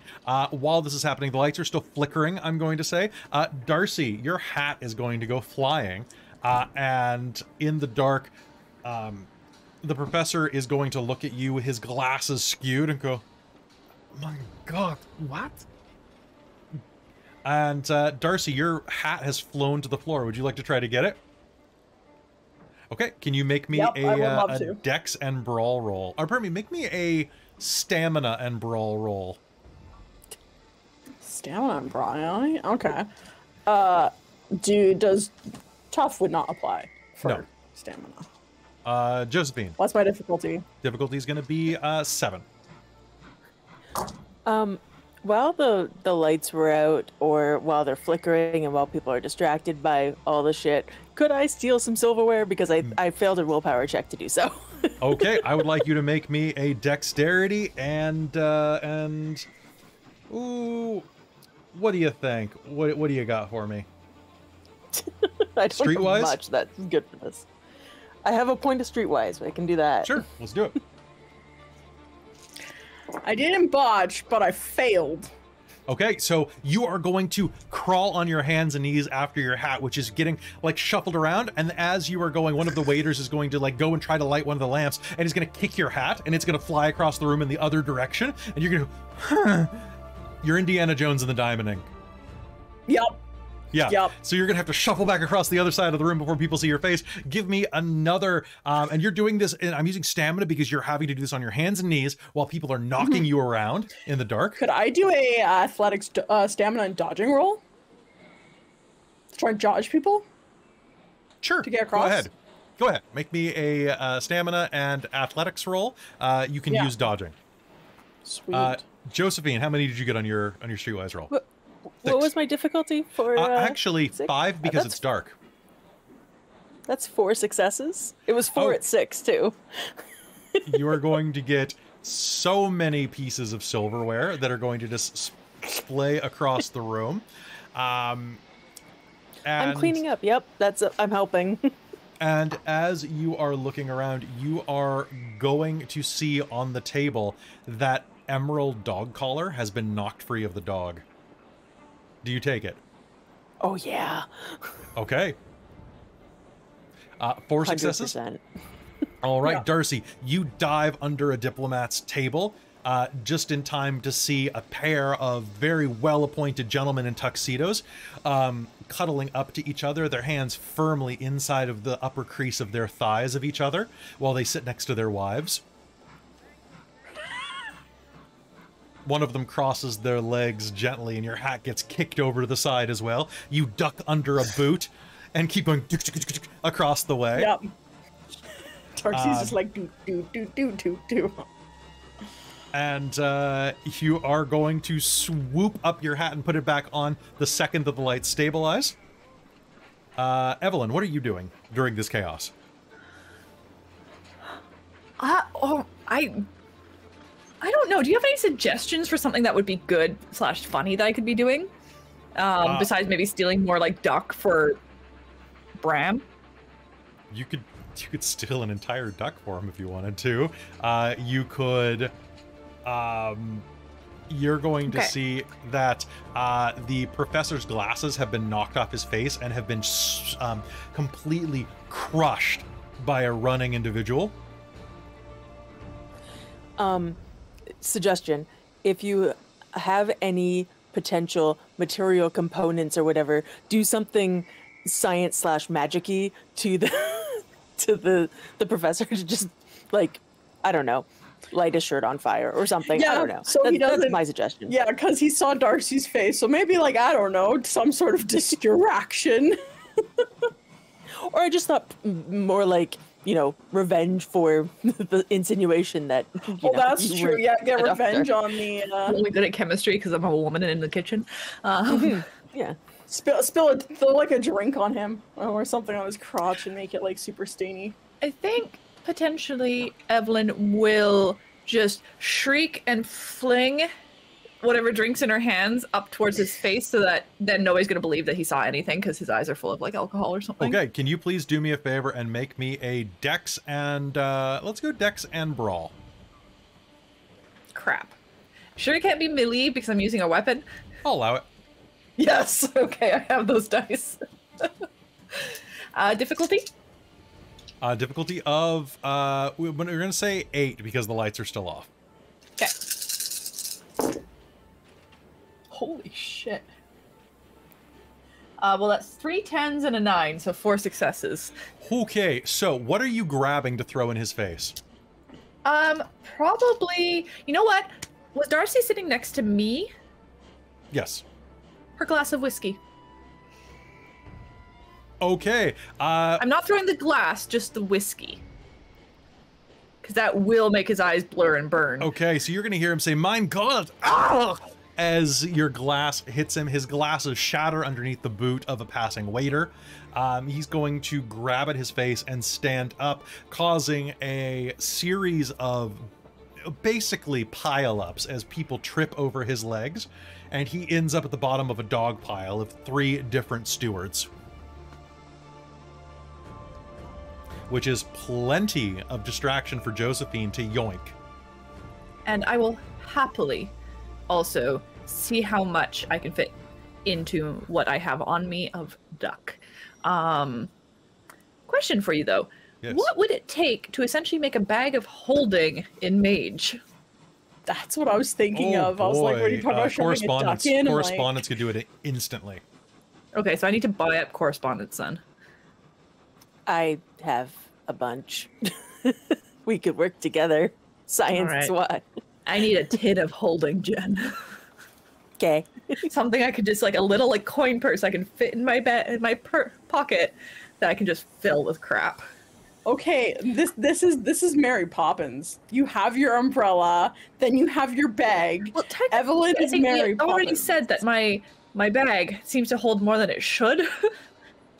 While this is happening, the lights are still flickering, I'm going to say. Darcie, your hat is going to go flying. And in the dark, the professor is going to look at you with his glasses skewed and go, "My God, what?" And Darcie, your hat has flown to the floor. Would you like to try to get it? Okay, can you make me a dex and brawl roll? Or pardon me, make me a stamina and brawl roll. Stamina and brawl, okay. Does tough would not apply for stamina. Josephine. What's my difficulty? Difficulty is going to be 7. While the lights were out, or while they're flickering, and while people are distracted by all the shit, could I steal some silverware? Because I failed a willpower check to do so. Okay, I would like you to make me a dexterity and ooh, what do you think? What do you got for me? I don't Streetwise? know much that's good for this. I have a point of streetwise, but I can do that. Sure, let's do it. I didn't botch, but I failed. Okay, so you are going to crawl on your hands and knees after your hat, which is getting like shuffled around. And as you are going, one of the waiters is going to like go and try to light one of the lamps, and he's going to kick your hat, and it's going to fly across the room in the other direction. And you're going to, huh. You're Indiana Jones in the Diamonding. Yep. Yeah. Yep. So you're going to have to shuffle back across the other side of the room before people see your face. Give me another, and you're doing this, and I'm using stamina because you're having to do this on your hands and knees while people are knocking you around in the dark. Could I do a athletics, stamina and dodging roll? Try and dodge people? Sure. To get across? Go ahead. Go ahead. Make me a stamina and athletics roll. You can use dodging. Sweet. Josephine, how many did you get on your streetwise roll? What was my difficulty for? Actually, 6? 5 because it's dark. That's 4 successes. It was 4 at 6 too. You are going to get so many pieces of silverware that are going to just splay across the room. I'm cleaning up. Yep, I'm helping. And as you are looking around, you are going to see on the table that emerald dog collar has been knocked free of the dog. Do you take it? Oh, yeah. Okay. 4 successes? 100%. All right, Darcie, you dive under a diplomat's table just in time to see a pair of very well-appointed gentlemen in tuxedos cuddling up to each other, their hands firmly inside of the upper crease of their thighs of each other while they sit next to their wives. One of them crosses their legs gently, and your hat gets kicked over to the side as well. You duck under a boot and keep going across the way. Yep. Darcie's just like do. And you are going to swoop up your hat and put it back on the second that the lights stabilize. Evelyn, what are you doing during this chaos? I don't know. Do you have any suggestions for something that would be good / funny that I could be doing? Besides maybe stealing more like duck for Bram? You could steal an entire duck for him if you wanted to. You could. You're going to see that the professor's glasses have been knocked off his face and have been completely crushed by a running individual. Suggestion: if you have any potential material components or whatever, do something science / magic-y to the professor to just, like, I don't know, light a shirt on fire or something. Yeah, I don't know. so that's my suggestion. Yeah, because he saw Darcie's face, so maybe, like, I don't know, some sort of distraction. Or I just thought more like, you know, revenge for the insinuation that. That's true. Yeah, get revenge on the. I'm only good at chemistry because I'm a woman in the kitchen. Yeah. Throw like a drink on him or something on his crotch and make it like super stainy. I think potentially Evelyn will just shriek and fling whatever drinks in her hands up towards his face so that then nobody's going to believe that he saw anything because his eyes are full of like alcohol or something. Okay, can you please do me a favor and make me a dex and let's go dex and brawl. Crap. Sure it can't be melee because I'm using a weapon? I'll allow it. Yes, okay, I have those dice. Difficulty? Difficulty of we're gonna say 8 because the lights are still off. Okay. Holy shit. Well, that's 3 10s and a 9, so 4 successes. Okay, so what are you grabbing to throw in his face? Probably... You know what? Was Darcie sitting next to me? Yes. Her glass of whiskey. Okay, I'm not throwing the glass, just the whiskey. Because that will make his eyes blur and burn. Okay, so you're gonna hear him say, "Mein Gott!" Ah! As your glass hits him. His glasses shatter underneath the boot of a passing waiter. He's going to grab at his face and stand up, causing a series of basically pile-ups as people trip over his legs, and he ends up at the bottom of a dog pile of 3 different stewards. Which is plenty of distraction for Josephine to yoink. And I will happily also see how much I can fit into what I have on me of duck. Question for you though. Yes. What would it take to essentially make a bag of holding in Mage? That's what I was thinking of. I was like, what are you talking about shoving a duck in? Correspondence could do it instantly. Okay, so I need to buy up correspondence then. I have a bunch. We could work together. Science All right. SWAT. I need a tin of holding, Jen. Okay. Something I could just like a little like coin purse I can fit in my pocket that I can just fill with crap. Okay, this is Mary Poppins. You have your umbrella, then you have your bag. Well, Evelyn is Mary I Poppins. already said that my bag seems to hold more than it should.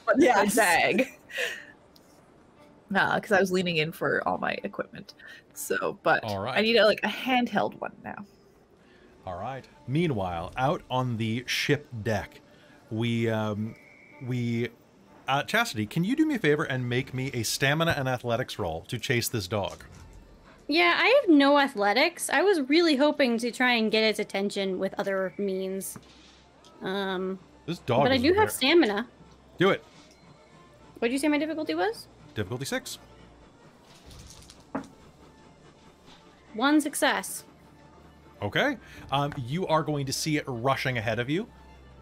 But Yes. my bag. Because I was leaning in for all my equipment. So, but All right. I need a handheld one now. All right. Meanwhile, out on the ship deck, Chastity, can you do me a favor and make me a stamina and athletics roll to chase this dog? Yeah, I have no athletics. I was really hoping to try and get its attention with other means. This dog. But I is do have stamina. Do it. What did you say my difficulty was? Difficulty 6. 1 success. Okay. You are going to see it rushing ahead of you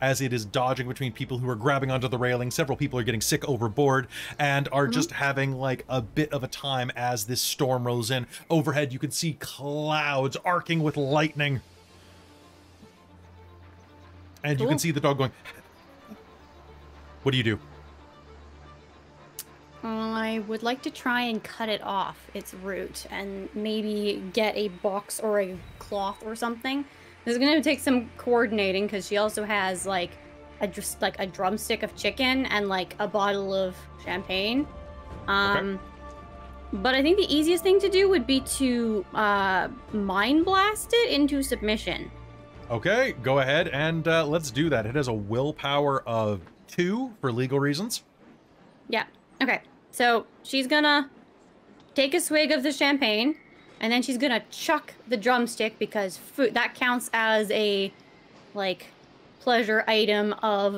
as it is dodging between people who are grabbing onto the railing. Several people are getting sick overboard and are just having like a bit of a time as this storm rolls in. Overhead, you can see clouds arcing with lightning. And you can see the dog going. What do you do? I would like to try and cut it off its root and maybe get a box or a cloth or something. This is going to take some coordinating because she also has like a drumstick of chicken and like a bottle of champagne. Okay. But I think the easiest thing to do would be to mind blast it into submission. Okay, go ahead and let's do that. It has a willpower of 2 for legal reasons. Yeah. Okay. So she's gonna take a swig of the champagne, and then she's gonna chuck the drumstick because food that counts as a like pleasure item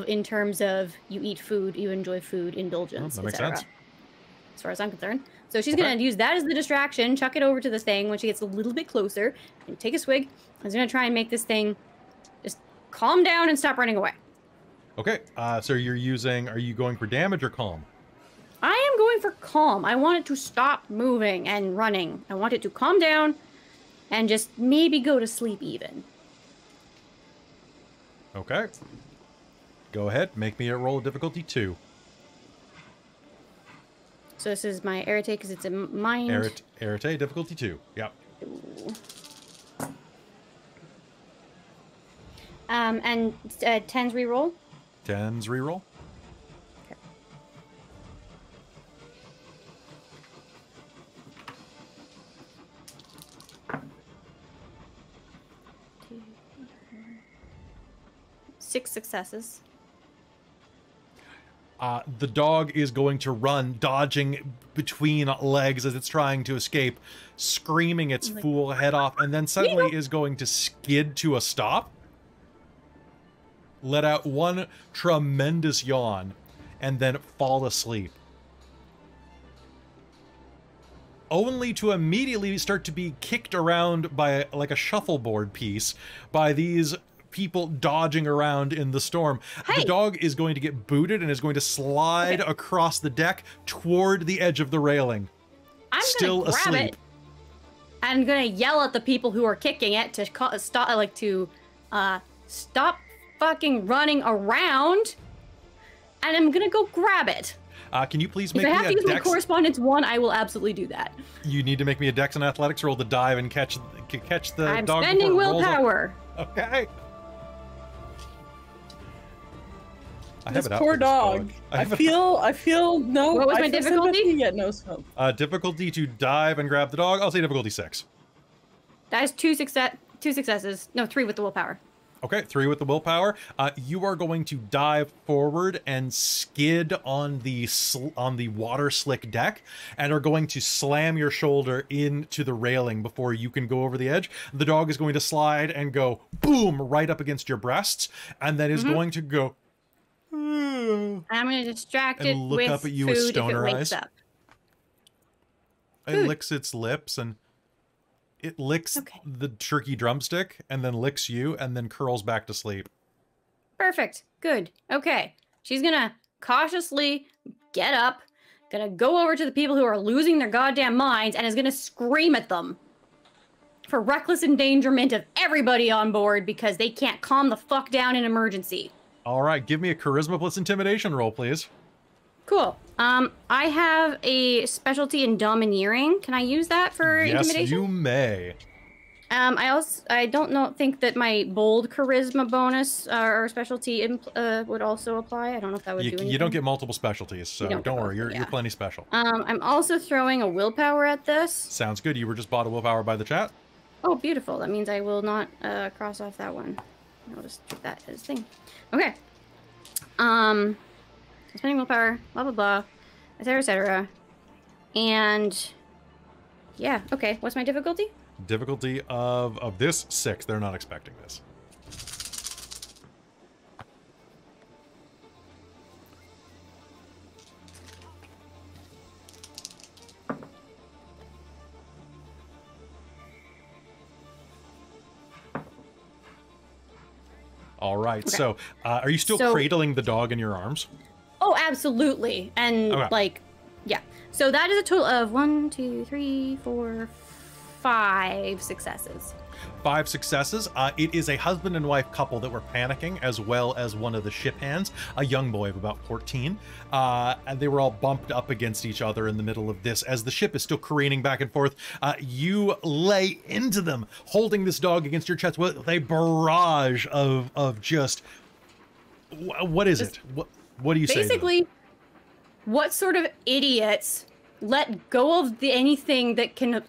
in terms of you eat food, you enjoy food, indulgence, that makes etc. sense. As far as I'm concerned. So she's gonna use that as the distraction, chuck it over to this thing when she gets a little bit closer, and take a swig. I was gonna try and make this thing just calm down and stop running away. Okay, so are you going for damage or calm? I am going for calm. I want it to stop moving and running. I want it to calm down and just maybe go to sleep even. Okay. Go ahead, make me a roll of difficulty 2. So this is my Arete because it's a mind. Arete, difficulty 2. Yep. And 10's reroll. 10's reroll. Okay. 6 successes. The dog is going to run, dodging between legs as it's trying to escape, screaming its fool head off, and then suddenly is going to skid to a stop, let out one tremendous yawn, and then fall asleep. Only to immediately start to be kicked around by like a shuffleboard piece by these people dodging around in the storm. Hey. The dog is going to get booted and is going to slide across the deck toward the edge of the railing. I'm still gonna grab asleep. it. I'm gonna yell at the people who are kicking it to stop fucking running around, and I'm gonna go grab it. Can you please If make I me have a to use my dex? correspondence 1, I will absolutely do that. You need to make me a dex and athletics roll to dive and catch the I'm dog. spending before it rolls up. willpower. Okay. I This have it out poor for this dog. I feel no. What was I my feel difficulty? sympathy, yet no smoke. Difficulty to dive and grab the dog. I'll say difficulty 6. That is 2 successes. No, 3 with the willpower. Okay, 3 with the willpower. You are going to dive forward and skid on the water slick deck, and are going to slam your shoulder into the railing before you can go over the edge. The dog is going to slide and go boom right up against your breasts, and then is going to go. I'm gonna distract And it look with up at you with food if it stoner wakes eyes. up. It licks its lips and it licks the turkey drumstick and then licks you and then curls back to sleep. Perfect. Good. Okay. She's gonna cautiously get up, gonna go over to the people who are losing their goddamn minds, and is gonna scream at them for reckless endangerment of everybody on board because they can't calm the fuck down in emergency. All right, give me a charisma plus intimidation roll, please. Cool. I have a specialty in domineering. Can I use that for intimidation? Yes, you may. I don't think that my bold charisma bonus or specialty would also apply. I don't know if that would do anything. You don't get multiple specialties, so don't worry. You're plenty special. I'm also throwing a willpower at this. Sounds good. You were just bought a willpower by the chat. Oh, beautiful. That means I will not cross off that one. I'll just treat that as a thing. Okay. Spending willpower, blah, blah, blah, etc., etc. And yeah, okay. What's my difficulty? Difficulty of this 6. They're not expecting this. All right. Okay. So, are you still cradling the dog in your arms? Oh, absolutely. And yeah. So that is a total of 1, 2, 3, 4, 5 successes. 5 successes. It is a husband and wife couple that were panicking, as well as one of the ship hands, a young boy of about 14. And they were all bumped up against each other in the middle of this. As the ship is still careening back and forth, you lay into them, holding this dog against your chest with a barrage of just... What is it? What do you say? Basically, what sort of idiots let go of anything that can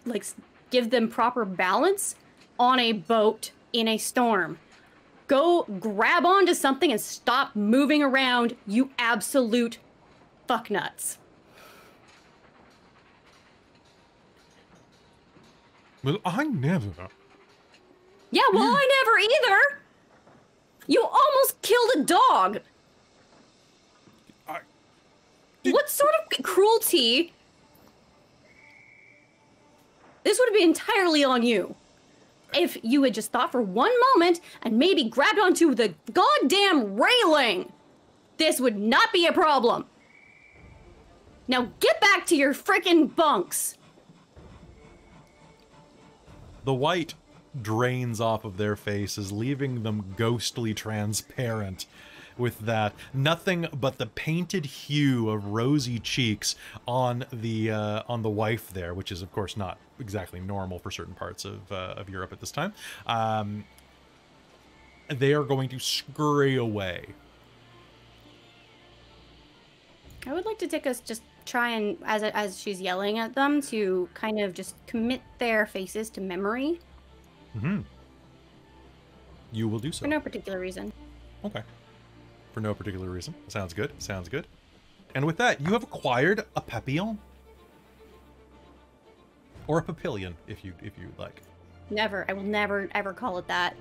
give them proper balance on a boat in a storm? Go grab onto something and stop moving around, you absolute fucknuts. Well, I never. Yeah, well, I never either. You almost killed a dog. What sort of cruelty? This would be entirely on you. If you had just thought for one moment and maybe grabbed onto the goddamn railing, this would not be a problem. Now get back to your frickin' bunks. The white drains off of their faces, leaving them ghostly transparent with that. Nothing but the painted hue of rosy cheeks on the wife there, which is of course not exactly normal for certain parts of Europe at this time. They are going to scurry away. I would like to take us just try and, as she's yelling at them, to kind of just commit their faces to memory. Mm-hmm. You will do so. For no particular reason. Okay. for no particular reason. Sounds good. Sounds good. And with that, you have acquired a papillon. Or a papillion, if you like. Never. I will never, ever call it that.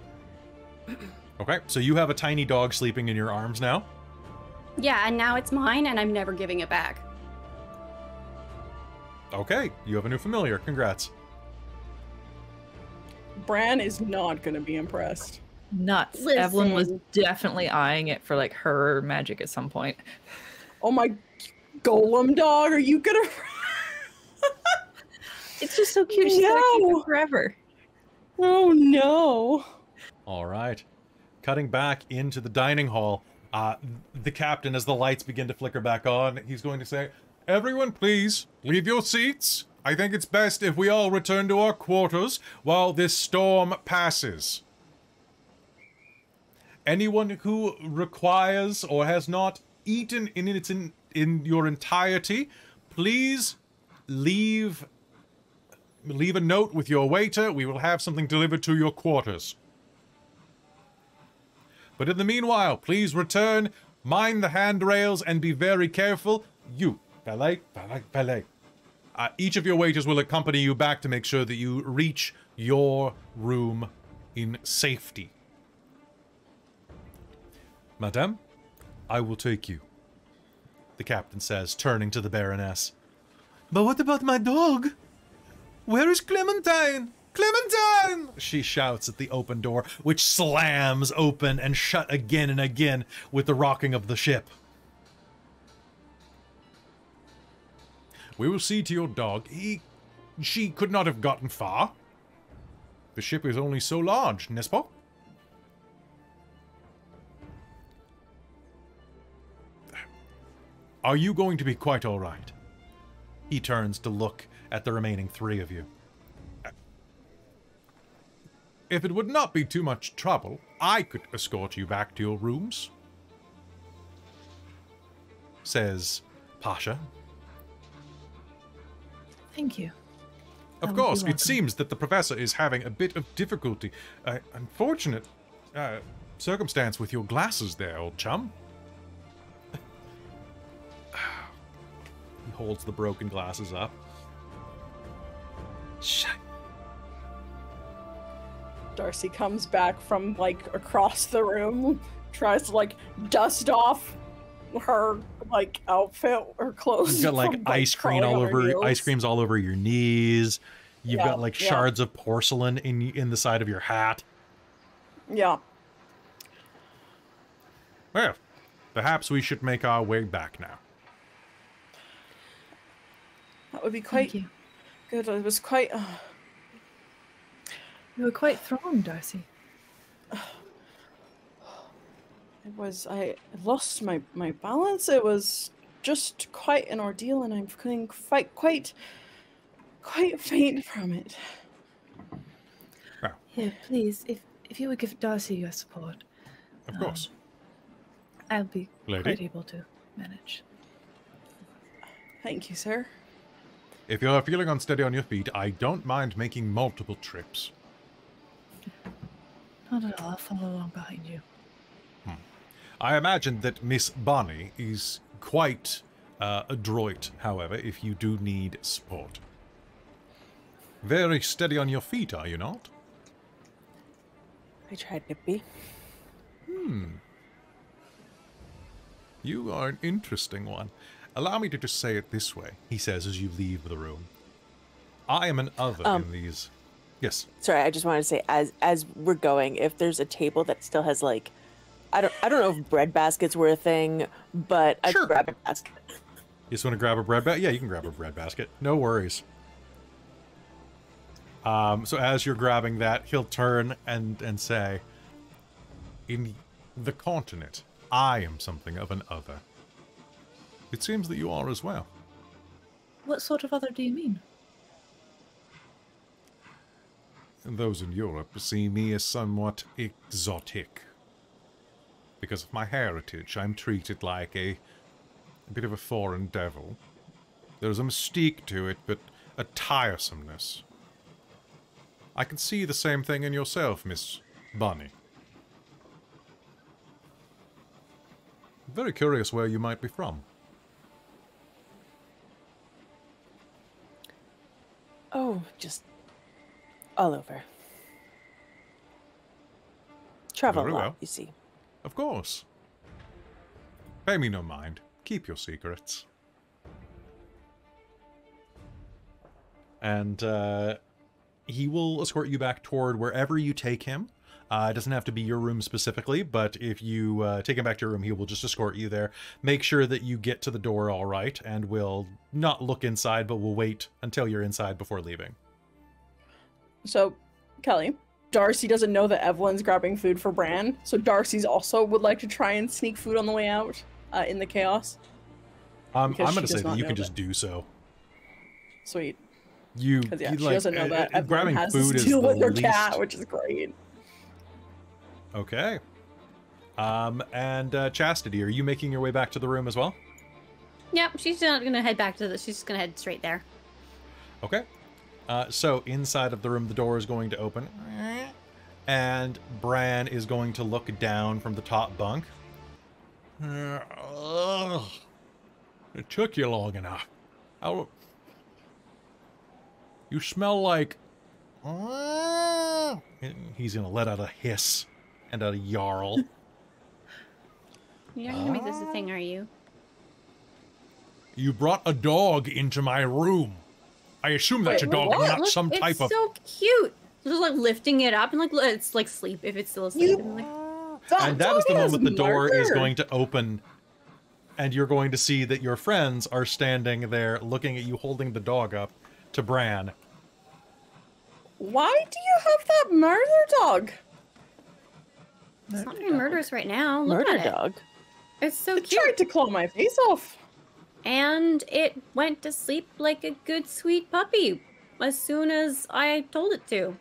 Okay, so you have a tiny dog sleeping in your arms now. Yeah, and now it's mine, and I'm never giving it back. Okay, you have a new familiar. Congrats. Bran is not going to be impressed. Nuts. Listen. Evelyn was definitely eyeing it for like her magic at some point. Oh my golem dog, are you gonna? It's just so cute. She's gonna keep it forever. Oh no. All right. Cutting back into the dining hall, the captain, as the lights begin to flicker back on, he's going to say, "Everyone, please, leave your seats. I think it's best if we all return to our quarters while this storm passes. Anyone who requires or has not eaten in your entirety, please leave a note with your waiter. We will have something delivered to your quarters. But in the meanwhile, please return, mind the handrails, and be very careful. You, valet. Each of your waiters will accompany you back to make sure that you reach your room in safety. Madame, I will take you," the captain says, turning to the Baroness. "But what about my dog? Where is Clementine? Clementine!" she shouts at the open door, which slams open and shut again and again with the rocking of the ship. "We will see to your dog. She could not have gotten far. The ship is only so large, n'est-ce pas?" "Are you going to be quite all right?" He turns to look at the remaining three of you. "If it would not be too much trouble, I could escort you back to your rooms," says Pasha. Thank you. Of course, it seems that the professor is having a bit of difficulty. Unfortunate circumstance with your glasses there, old chum. He holds the broken glasses up. Shut. Darcie comes back from like across the room, tries to like dust off her like outfit or clothes. You've got like from, ice cream all over, ice creams all over your knees. You've got like shards of porcelain in the side of your hat. Yeah. Well, perhaps we should make our way back now. That would be quite good. It was quite. You were quite thrown, Darcie. It was. I lost my balance. It was just quite an ordeal, and I'm feeling quite faint from it. Well, Here, please, if you would give Darcie your support. of course. I'll be Lady? quite able to manage. Thank you, sir. If you're feeling unsteady on your feet, I don't mind making multiple trips. Not at all. I'll follow along behind you. I imagine that Miss Bonnie is quite adroit, however, if you do need support. Very steady on your feet, are you not? I tried to be. You are an interesting one. Allow me to just say it this way, he says as you leave the room. I am an other in these... Yes. Sorry, I just wanted to say, as we're going, if there's a table that still has like, I don't know if bread baskets were a thing, but I'd grab a basket. You just want to grab a bread basket? Yeah, you can grab a bread basket. No worries. So as you're grabbing that, he'll turn and say, "In the continent, I am something of an other. It seems that you are as well." What sort of other do you mean? And those in Europe see me as somewhat exotic. Because of my heritage, I'm treated like a bit of a foreign devil. There's a mystique to it, but a tiresomeness. I can see the same thing in yourself, Miss Bonnie. Very curious where you might be from. Oh, just all over. Travel a Very lot, well. you see. Of course. Pay me no mind. Keep your secrets. And he will escort you back toward wherever you take him. It doesn't have to be your room specifically, but if you take him back to your room, he will just escort you there. Make sure that you get to the door all right, and we'll not look inside, but we'll wait until you're inside before leaving. So, Kelly, Darcie doesn't know that Evelyn's grabbing food for Bran, so Darcie's also would like to try and sneak food on the way out in the chaos. I'm Because going to she say does that not you know can that. just do so. Sweet. You, Because, yeah, you, she like, doesn't know that Evelyn grabbing has food to is deal the with her least... cat, which is great. And Chastity, are you making your way back to the room as well? Yep, she's not gonna head back to she's just gonna head straight there. Okay. So inside of the room, the door is going to open. And Bran is going to look down from the top bunk. Ugh. It took you long enough. You smell like... He's going to let out a hiss and a yarl. You're not gonna make this a thing, are you? You brought a dog into my room. I assume that's a dog, what? not Look, some type it's of... so cute. Just like lifting it up and like it's like sleep if it's still asleep. And, like, And that is the dog moment the has door is murder. going to open, and you're going to see that your friends are standing there looking at you holding the dog up to Bran. Why do you have that murder dog? it's not very murderous right now. Look Murder at it. dog. It's so It cute. tried to claw my face off. And it went to sleep like a good sweet puppy as soon as I told it to.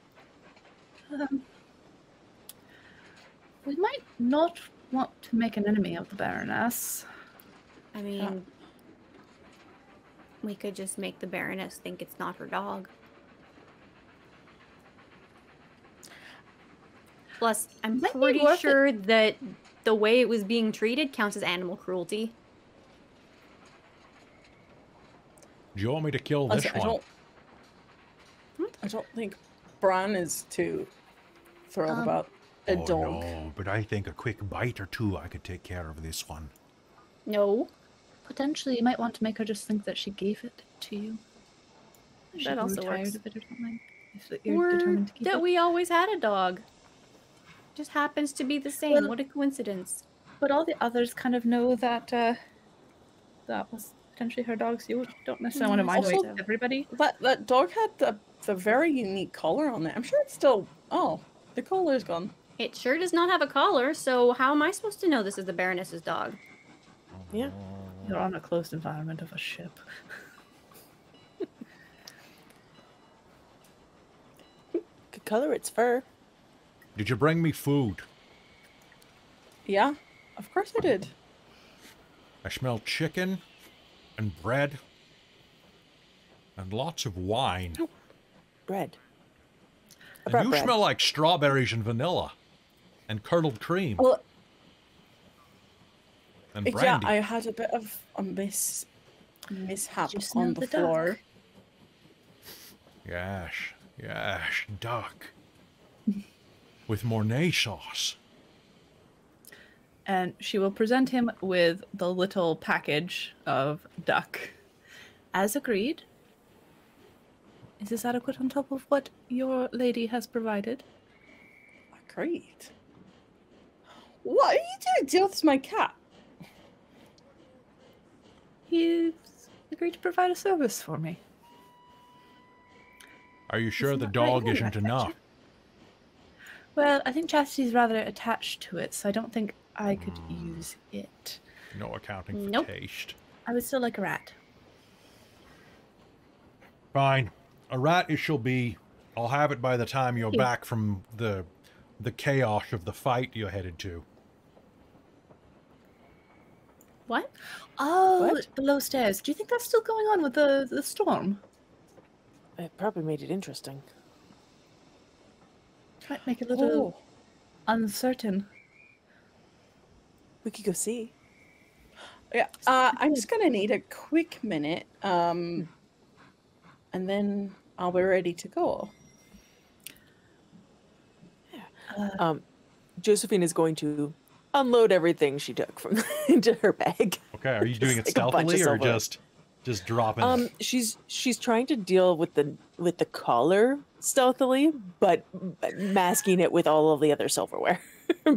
We might not want to make an enemy of the Baroness. I mean, we could just make the Baroness think it's not her dog. Plus, I'm Might be pretty worth it. sure that the way it was being treated counts as animal cruelty. Do you want me to kill this Honestly, one? I don't think Bran is too thrilled about a Oh, dog. no, but I think a quick bite or two I could take care of this one. No, Potentially, you might want to make her just think that she gave it to you. She that grew also tired works. of it or something. If that you're Or determined to keep that it. we always had a dog. Just happens to be the same. Well- What a coincidence. But all the others kind of know that that was potentially her dog, so you don't necessarily want to mind Also- away everybody. That dog had the very unique collar on it. I'm sure it's still... Oh, the collar's gone. It sure does not have a collar, so how am I supposed to know this is the Baroness's dog? Yeah. You're on a closed environment of a ship. Could color its fur. Did you bring me food? Yeah, of course I did. I smell chicken and bread and lots of wine. Bread. I And brought you bread. smell like strawberries and vanilla and curdled cream Well, and yeah, brandy. I had a bit of a mishap Did you smell on the the duck? floor. Yes, duck. With Mornay sauce. And she will present him with the little package of duck. As agreed. Is this adequate on top of what your lady has provided? Great. What are you doing? Deal with my cat. He's agreed to provide a service for me. Are you sure It's the not right dog here, isn't I enough? bet Well, I think Chastity's rather attached to it, so I don't think I could use it. No accounting for Nope. taste. I would still like a rat. Fine. A rat it shall be. I'll have it by the time you're you. back from the chaos of the fight you're headed to. What? Oh, What? below stairs. Do you think that's still going on with the storm? It probably made it interesting. Might make it a little Oh, uncertain. We could go see. Yeah, I'm just gonna need a quick minute, and then I'll be ready to go. Josephine is going to unload everything she took from into her bag. Okay, are you doing it Like a bunch of stealthily or silver. just dropping it? She's trying to deal with the collar stealthily, but masking it with all of the other silverware,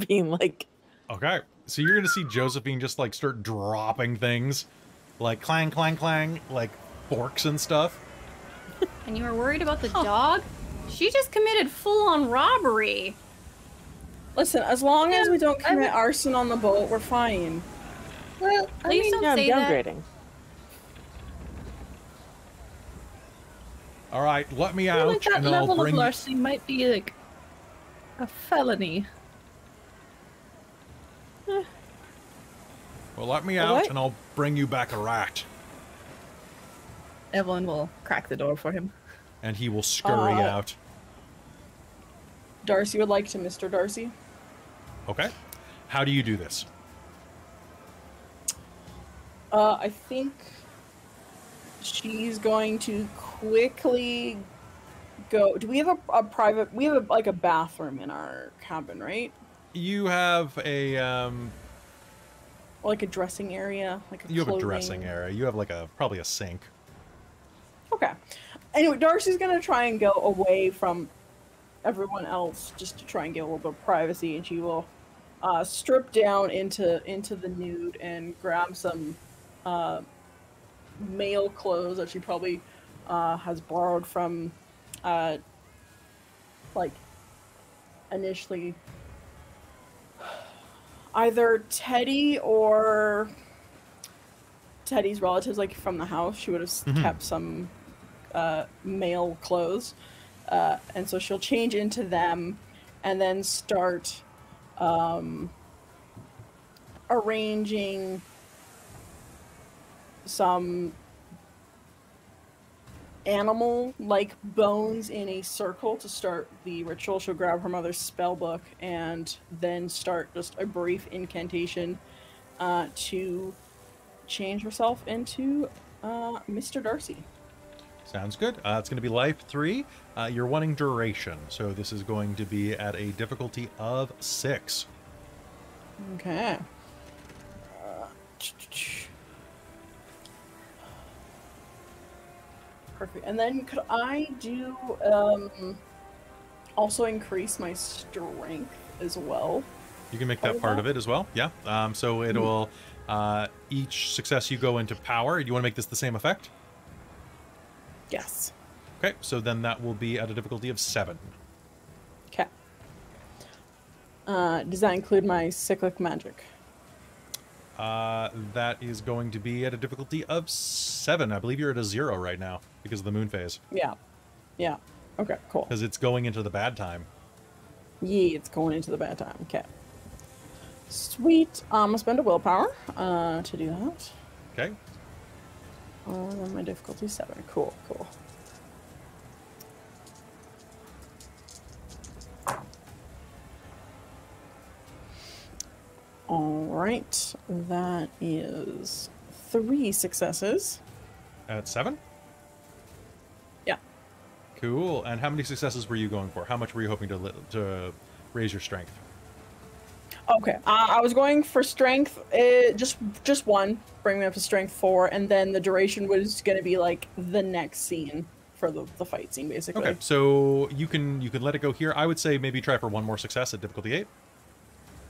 being like, Okay, so you're gonna see Josephine just like start dropping things, like clang, clang, clang, like forks and stuff. And you were worried about the dog? She just committed full-on robbery. Listen, as long as we don't commit arson on the boat, we're fine. Well, I Please mean, don't yeah, I'm say that. downgrading. All right, let me I feel out, like that and I'll level of bring you. larceny might be like a felony. Well, let me A out, what? and I'll bring you back a rat. Evelyn will crack the door for him. And he will scurry out. Darcie would like to Mr. Darcie. Okay, how do you do this? I think she's going to quickly go. Do we have a private? We have like a bathroom in our cabin, right? You have a Or like a dressing area, like a you have a clothing- dressing area. You have like probably a sink. Okay. Anyway, Darcie's gonna try and go away from everyone else just to try and get a little bit of privacy, and she will strip down into the nude and grab some male clothes that she probably has borrowed from like initially either Teddy or Teddy's relatives, like from the house. She would have kept some male clothes, and so she'll change into them and then start arranging some animal like bones in a circle to start the ritual. She'll grab her mother's spell book and then start just a brief incantation to change herself into Mr. Darcie. Sounds good. It's going to be life 3. You're wanting duration, so this is going to be at a difficulty of 6. Okay. Perfect. And then could I do also increase my strength as well? You can make that part of it as well. Yeah. So it will each success you go into power. Do you want to make this the same effect? Yes. Okay. So then that will be at a difficulty of 7. Okay. Does that include my cyclic magic? That is going to be at a difficulty of 7. I believe you're at a 0 right now because of the moon phase. Yeah. Yeah. Okay, cool. Because it's going into the bad time. Yeah, it's going into the bad time. Okay. Sweet. I'm gonna spend a willpower to do that. Okay. Then my difficulty 7. Cool, cool. All right, that is 3 successes. At 7? Yeah. Cool. And how many successes were you going for? How much were you hoping to raise your strength? Okay, I was going for strength, just 1, bring me up to strength 4, and then the duration was going to be like the next scene for the fight scene, basically. Okay, so you can let it go here. I would say maybe try for 1 more success at difficulty 8.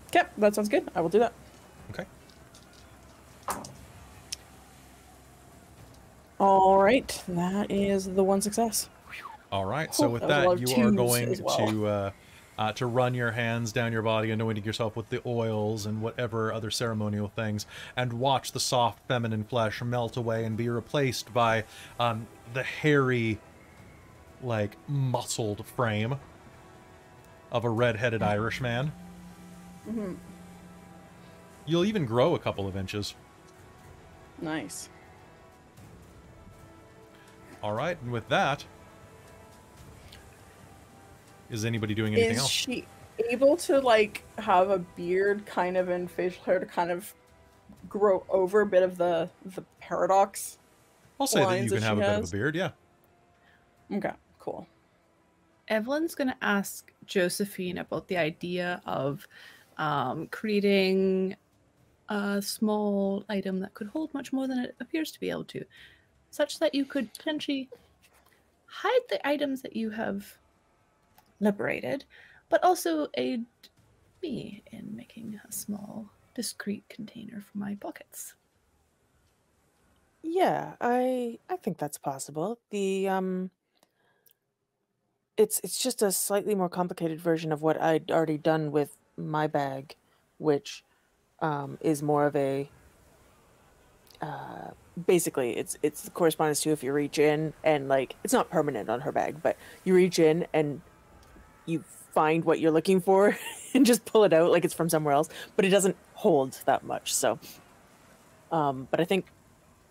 Okay, that sounds good. I will do that. Okay. All right, that is the 1 success. All right. So with That was a lot that, of you are twos going as well. to run your hands down your body, anointing yourself with the oils and whatever other ceremonial things, and watch the soft feminine flesh melt away and be replaced by the hairy, like muscled frame of a red-headed Irish man. Mm-hmm. You'll even grow a couple of inches. Nice. All right, and with that, is anybody doing anything Is else? she able to like have a beard kind of and facial hair to kind of grow over a bit of the paradox. I'll say that lines you that can have she a bit of a has. beard, yeah. Okay, cool. Evelyn's going to ask Josephine about the idea of creating a small item that could hold much more than it appears to be able to, such that you could potentially hide the items that you have liberated, but also aid me in making a small, discreet container for my pockets. Yeah, I think that's possible. The it's just a slightly more complicated version of what I'd already done with my bag, which is more of a basically it's the correspondence to if you reach in and like it's not permanent on her bag, but you reach in and you find what you're looking for and just pull it out like it's from somewhere else, but it doesn't hold that much. So but I think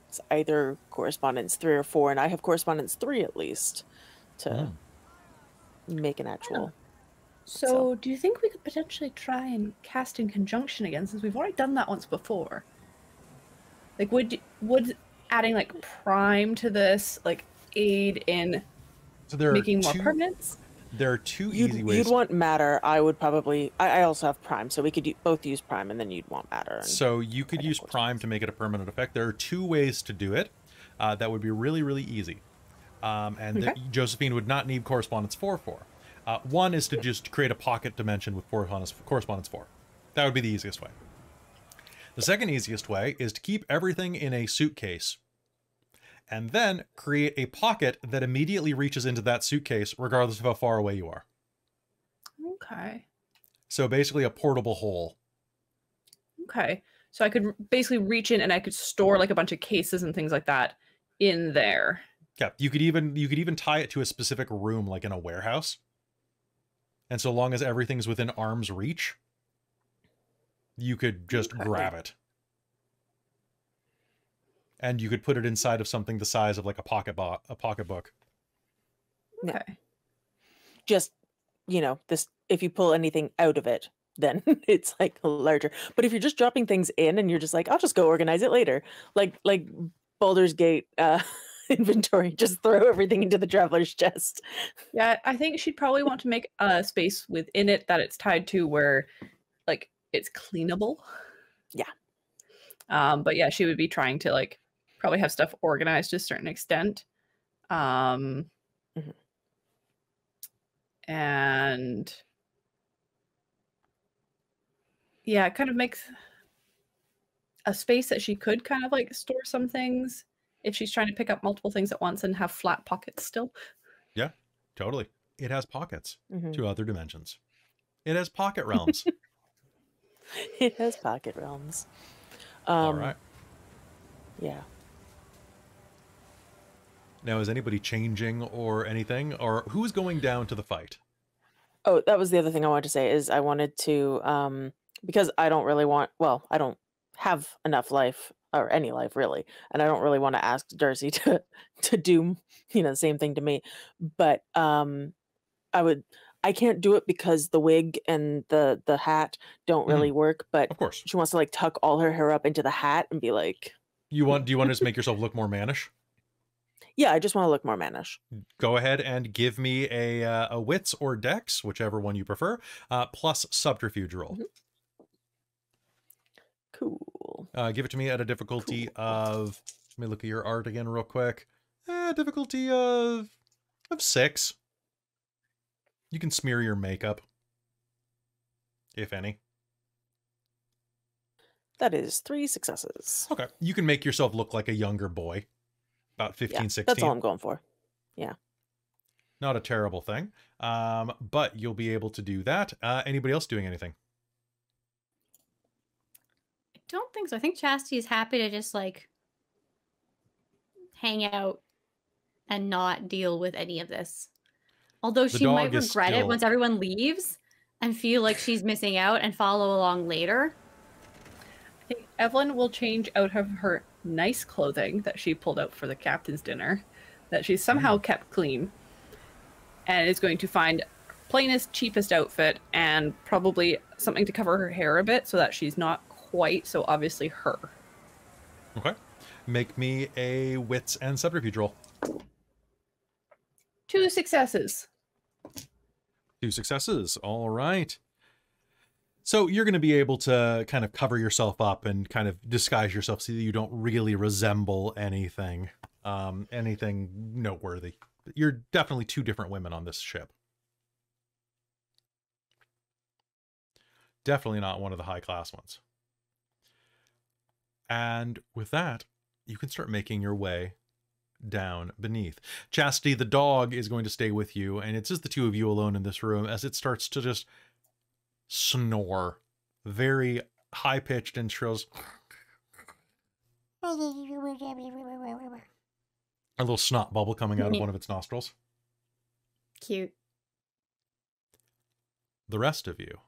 it's either correspondence 3 or 4, and I have correspondence 3 at least to make an actual. So do you think we could potentially try and cast in conjunction again, since we've already done that once before? Like, would adding like prime to this like aid in making more permanents? There are two easy ways. You'd want matter. I would probably. I also have prime, so we could both use prime, and then you'd want matter. So you could use prime to make it a permanent effect. There are 2 ways to do it. That would be really, really easy. And Josephine would not need correspondence 4 for. One is to just create a pocket dimension with correspondence 4. That would be the easiest way. The second easiest way is to keep everything in a suitcase and then create a pocket that immediately reaches into that suitcase regardless of how far away you are. Okay. So basically a portable hole. Okay. So I could basically reach in and I could store like a bunch of cases and things like that in there. Yeah, you could even tie it to a specific room like in a warehouse. And so long as everything's within arm's reach, you could just grab it. And you could put it inside of something the size of like a pocketbook. Okay. Just, this, if you pull anything out of it, then it's like larger. But if you're just dropping things in and you're just like, I'll just go organize it later. Like Baldur's Gate inventory, just throw everything into the traveler's chest. Yeah, I think she'd probably want to make a space within it that it's tied to where like it's cleanable. Yeah. But yeah, she would be trying to like probably have stuff organized to a certain extent. And yeah, it kind of makes a space that she could kind of like store some things if she's trying to pick up multiple things at once and have flat pockets still. Yeah, totally. It has pockets to other dimensions. It has pocket realms. It has pocket realms. All right. Yeah. Now, is anybody changing or anything? Or who's going down to the fight? Oh, that was the other thing I wanted to say is I wanted to, because I don't really want, I don't have enough life or any life really. And I don't really want to ask Darcie to do, the same thing to me. But I can't do it because the wig and the hat don't really work, but of course she wants to like tuck all her hair up into the hat and be like, do you want to just make yourself look more mannish? Yeah, I just want to look more mannish. Go ahead and give me a wits or dex, whichever one you prefer, plus subterfuge roll. Cool. Give it to me at a difficulty of, let me look at your art again real quick. Difficulty of 6. You can smear your makeup, if any. That is 3 successes. Okay. You can make yourself look like a younger boy. About 15, 16. That's all I'm going for. Yeah. Not a terrible thing. But you'll be able to do that. Anybody else doing anything? I don't think so. I think Chastity is happy to just like hang out and not deal with any of this. Although she might regret it once everyone leaves and feel like she's missing out and follow along later. I think Evelyn will change out of her nice clothing that she pulled out for the captain's dinner, that she's somehow kept clean, and is going to find plainest, cheapest outfit and probably something to cover her hair a bit so that she's not quite so obviously her. Okay. Make me a wits and subterfuge roll. 2 successes. 2 successes. All right. So you're going to be able to kind of cover yourself up and kind of disguise yourself so that you don't really resemble anything, anything noteworthy. You're definitely 2 different women on this ship. Definitely not one of the high-class ones. And with that, you can start making your way down beneath. Chastity, the dog, is going to stay with you, and it's just the 2 of you alone in this room as it starts to just snore. Very high-pitched and shrills. A little snot bubble coming out of one of its nostrils. Cute. The rest of you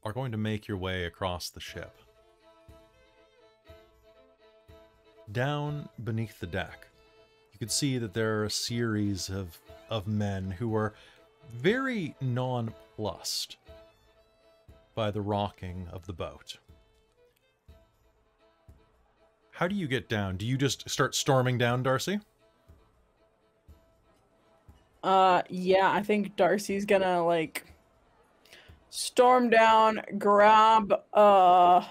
are going to make your way across the ship. Down beneath the deck, you can see that there are a series of men who are very nonplussed by the rocking of the boat. How do you get down? Do you just start storming down, Darcie? Yeah, I think Darcie's gonna, like, storm down, grab, oh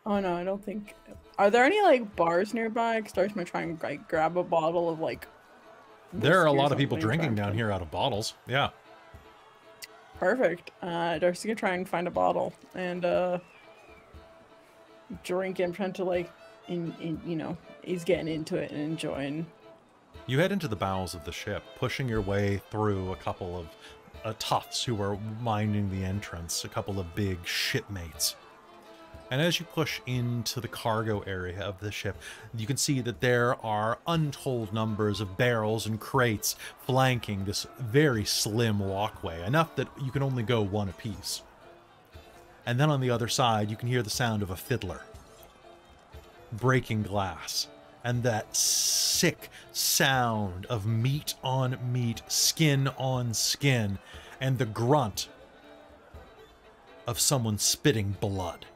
no, I don't think... Are there any, like, bars nearby? Because Darcy might try and, like, grab a bottle of, like... There are a lot of whiskey or people something drinking and down here out of bottles. Yeah. Perfect. Darcy's gonna try and find a bottle and, drink and pretend to, like, you know, he's getting into it and enjoying. You head into the bowels of the ship, pushing your way through a couple of toughs who are minding the entrance, a couple of big shipmates. And as you push into the cargo area of the ship, you can see that there are untold numbers of barrels and crates flanking this very slim walkway, enough that you can only go one apiece. And then on the other side, you can hear the sound of a fiddler breaking glass, and that sick sound of meat on meat, skin on skin, and the grunt of someone spitting blood.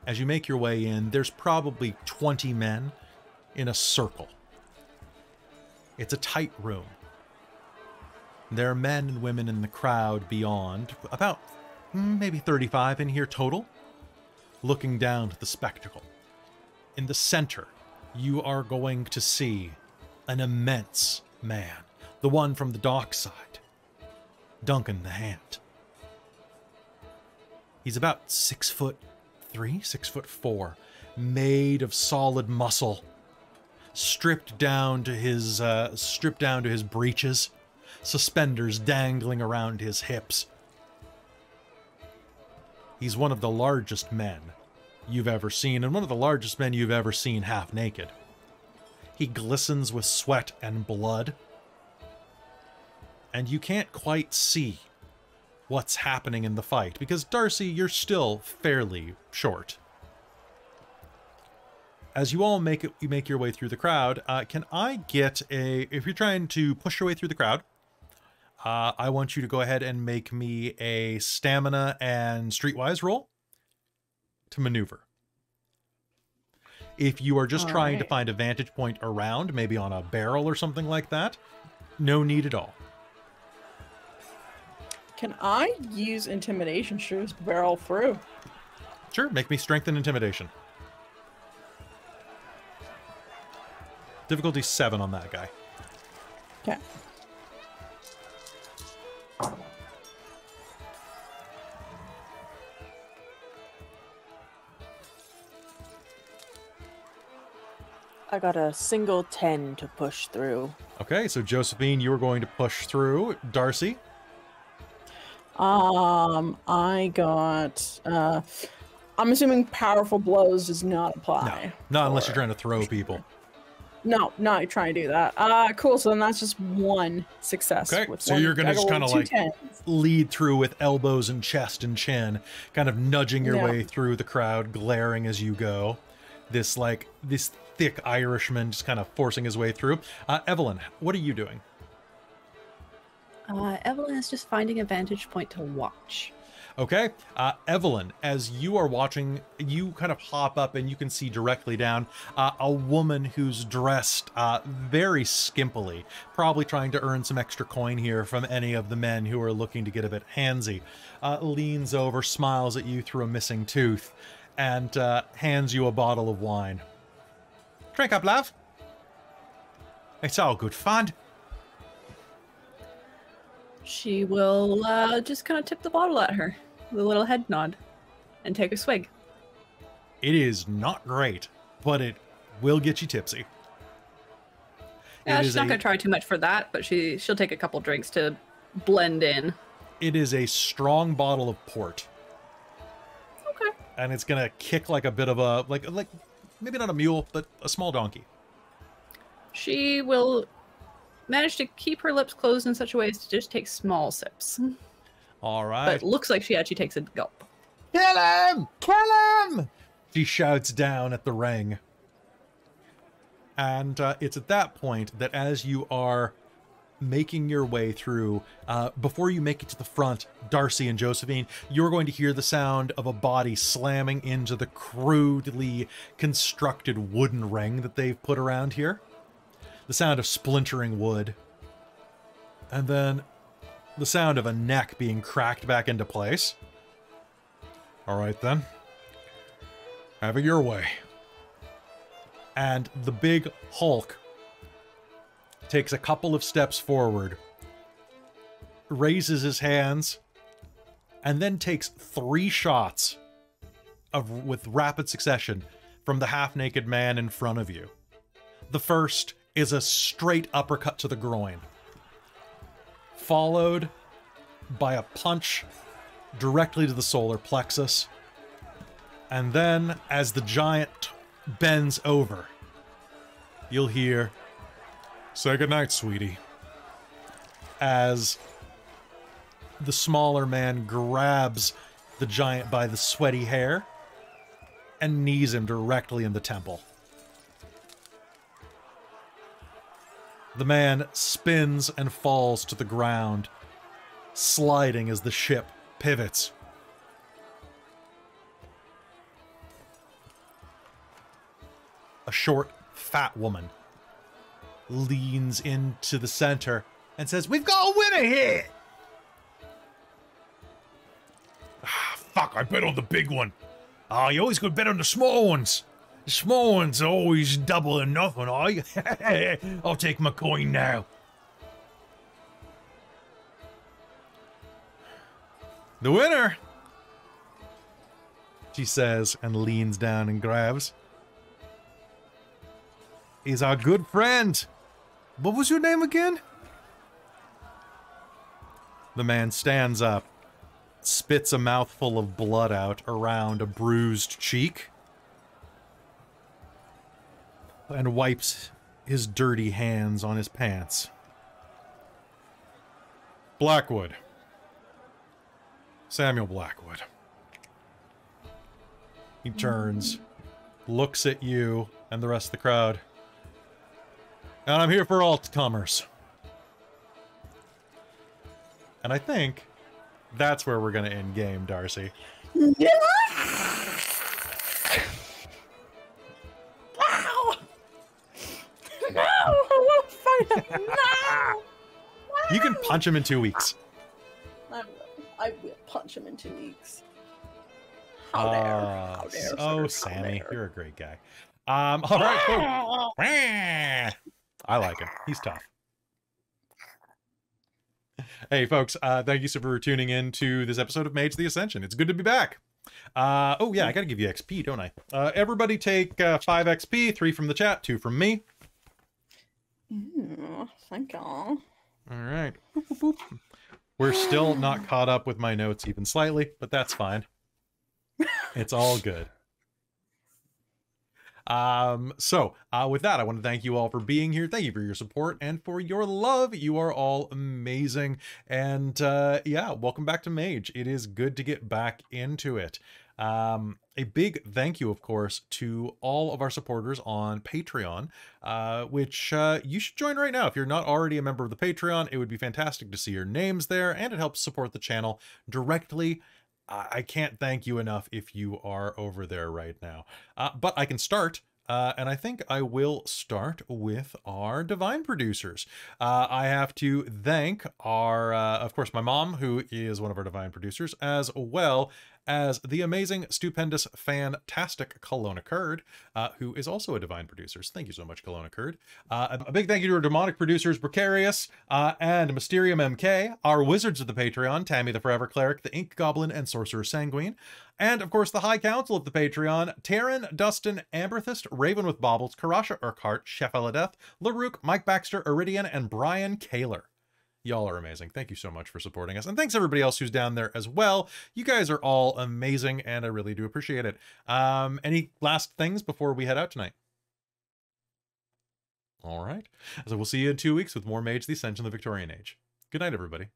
As you make your way in, there's probably 20 men in a circle. It's a tight room. There are men and women in the crowd beyond, about maybe 35 in here total, looking down to the spectacle. In the center, you are going to see an immense man, the one from the dockside, Duncan the Hand. He's about 6'3", 6'4", made of solid muscle, stripped down to his breeches, suspenders dangling around his hips. He's one of the largest men you've ever seen, and one of the largest men you've ever seen half naked. He glistens with sweat and blood, and you can't quite see what's happening in the fight, because Darcie, you're still fairly short. As you all make your way through the crowd, can I get if you're trying to push your way through the crowd, I want you to go ahead and make me a stamina and streetwise roll to maneuver. If you are just trying to find a vantage point around, maybe on a barrel or something like that, no need at all. Can I use intimidation to just barrel through? Sure, make me strength and intimidation. Difficulty 7 on that guy. Okay. I got a single 10 to push through. Okay, so Josephine, you are going to push through. Darcie? I got, I'm assuming powerful blows does not apply. No, not unless you're trying to throw people. No, not trying to do that. Cool, so then that's just one success. Okay, so you're going to just kind of like lead through with elbows and chest and chin, kind of nudging your way through the crowd, glaring as you go. This thick Irishman just kind of forcing his way through. Evelyn, what are you doing? Evelyn is just finding a vantage point to watch. Okay, Evelyn, as you are watching, you kind of hop up and you can see directly down a woman who's dressed very skimpily, probably trying to earn some extra coin here from any of the men who are looking to get a bit handsy. Leans over, smiles at you through a missing tooth, and hands you a bottle of wine. Drink up, love. It's all good fun. She will just kind of tip the bottle at her with a little head nod and take a swig. It is not great, but it will get you tipsy. Yeah, she's not going to try too much for that, but she'll take a couple drinks to blend in. It is a strong bottle of port. Okay. And it's going to kick like a bit of a, like maybe not a mule, but a small donkey. She will manage to keep her lips closed in such a way as to just take small sips. All right. But it looks like she actually takes a gulp. Kill him! Kill him! She shouts down at the ring. And it's at that point that as you are making your way through, before you make it to the front, Darcie and Josephine, you're going to hear the sound of a body slamming into the crudely constructed wooden ring that they've put around here. The sound of splintering wood. And then the sound of a neck being cracked back into place. All right, then. Have it your way. And the big Hulk takes a couple of steps forward, raises his hands, and then takes 3 shots with rapid succession from the half-naked man in front of you. The first is a straight uppercut to the groin, followed by a punch directly to the solar plexus. And then, as the giant bends over, you'll hear, "Say goodnight, sweetie," as the smaller man grabs the giant by the sweaty hair and knees him directly in the temple. The man spins and falls to the ground, sliding as the ship pivots. A short, fat woman leans into the center and says, "We've got a winner here!" Ah, fuck, I bet on the big one. Ah, you always got to bet on the small ones. The small ones are always double or nothing, I'll take my coin now. "The winner," she says, and leans down and grabs, "is our good friend. What was your name again?" The man stands up, spits a mouthful of blood out around a bruised cheek, and wipes his dirty hands on his pants. "Blackwood. Samuel Blackwood." He turns, looks at you and the rest of the crowd. "And I'm here for all comers." And I think that's where we're going to end game, Darcie. No, I won't fight him. No. You can punch him in 2 weeks. I will punch him in 2 weeks. How dare? How dare? Oh, sir, Sammy, how dare. you're a great guy. All right, folks. I like him. He's tough. Hey, folks, thank you so for tuning in to this episode of Mage the Ascension. It's good to be back. Oh, yeah, I gotta give you XP, don't I? Everybody take 5 XP, 3 from the chat, 2 from me. Thank you. All right. Boop, boop, boop. We're still not caught up with my notes even slightly, but that's fine. It's all good. With that, I want to thank you all for being here. Thank you for your support and for your love. You are all amazing. And yeah, welcome back to Mage. It is good to get back into it. A big thank you, of course, to all of our supporters on Patreon, which you should join right now. If you're not already a member of the Patreon, it would be fantastic to see your names there, and it helps support the channel directly. I can't thank you enough if you are over there right now. But I can start. And I think I will start with our divine producers. I have to thank our, of course, my mom, who is one of our divine producers, as well as the amazing, stupendous, fantastic Kelowna Curd, who is also a divine producer. So thank you so much, Kelowna Curd. A big thank you to our demonic producers, Precarious and Mysterium MK, our wizards of the Patreon, Tammy the Forever Cleric, the Ink Goblin, and Sorcerer Sanguine. And, of course, the High Council of the Patreon, Taryn, Dustin, Amberthist, Raven with Baubles, Karasha Urquhart, Chef Eladeth, Larook, Mike Baxter, Iridian, and Brian Kaler. Y'all are amazing. Thank you so much for supporting us. And thanks everybody else who's down there as well. You guys are all amazing, and I really do appreciate it. Any last things before we head out tonight? All right. So we'll see you in 2 weeks with more Mage the Ascension the Victorian Age. Good night, everybody.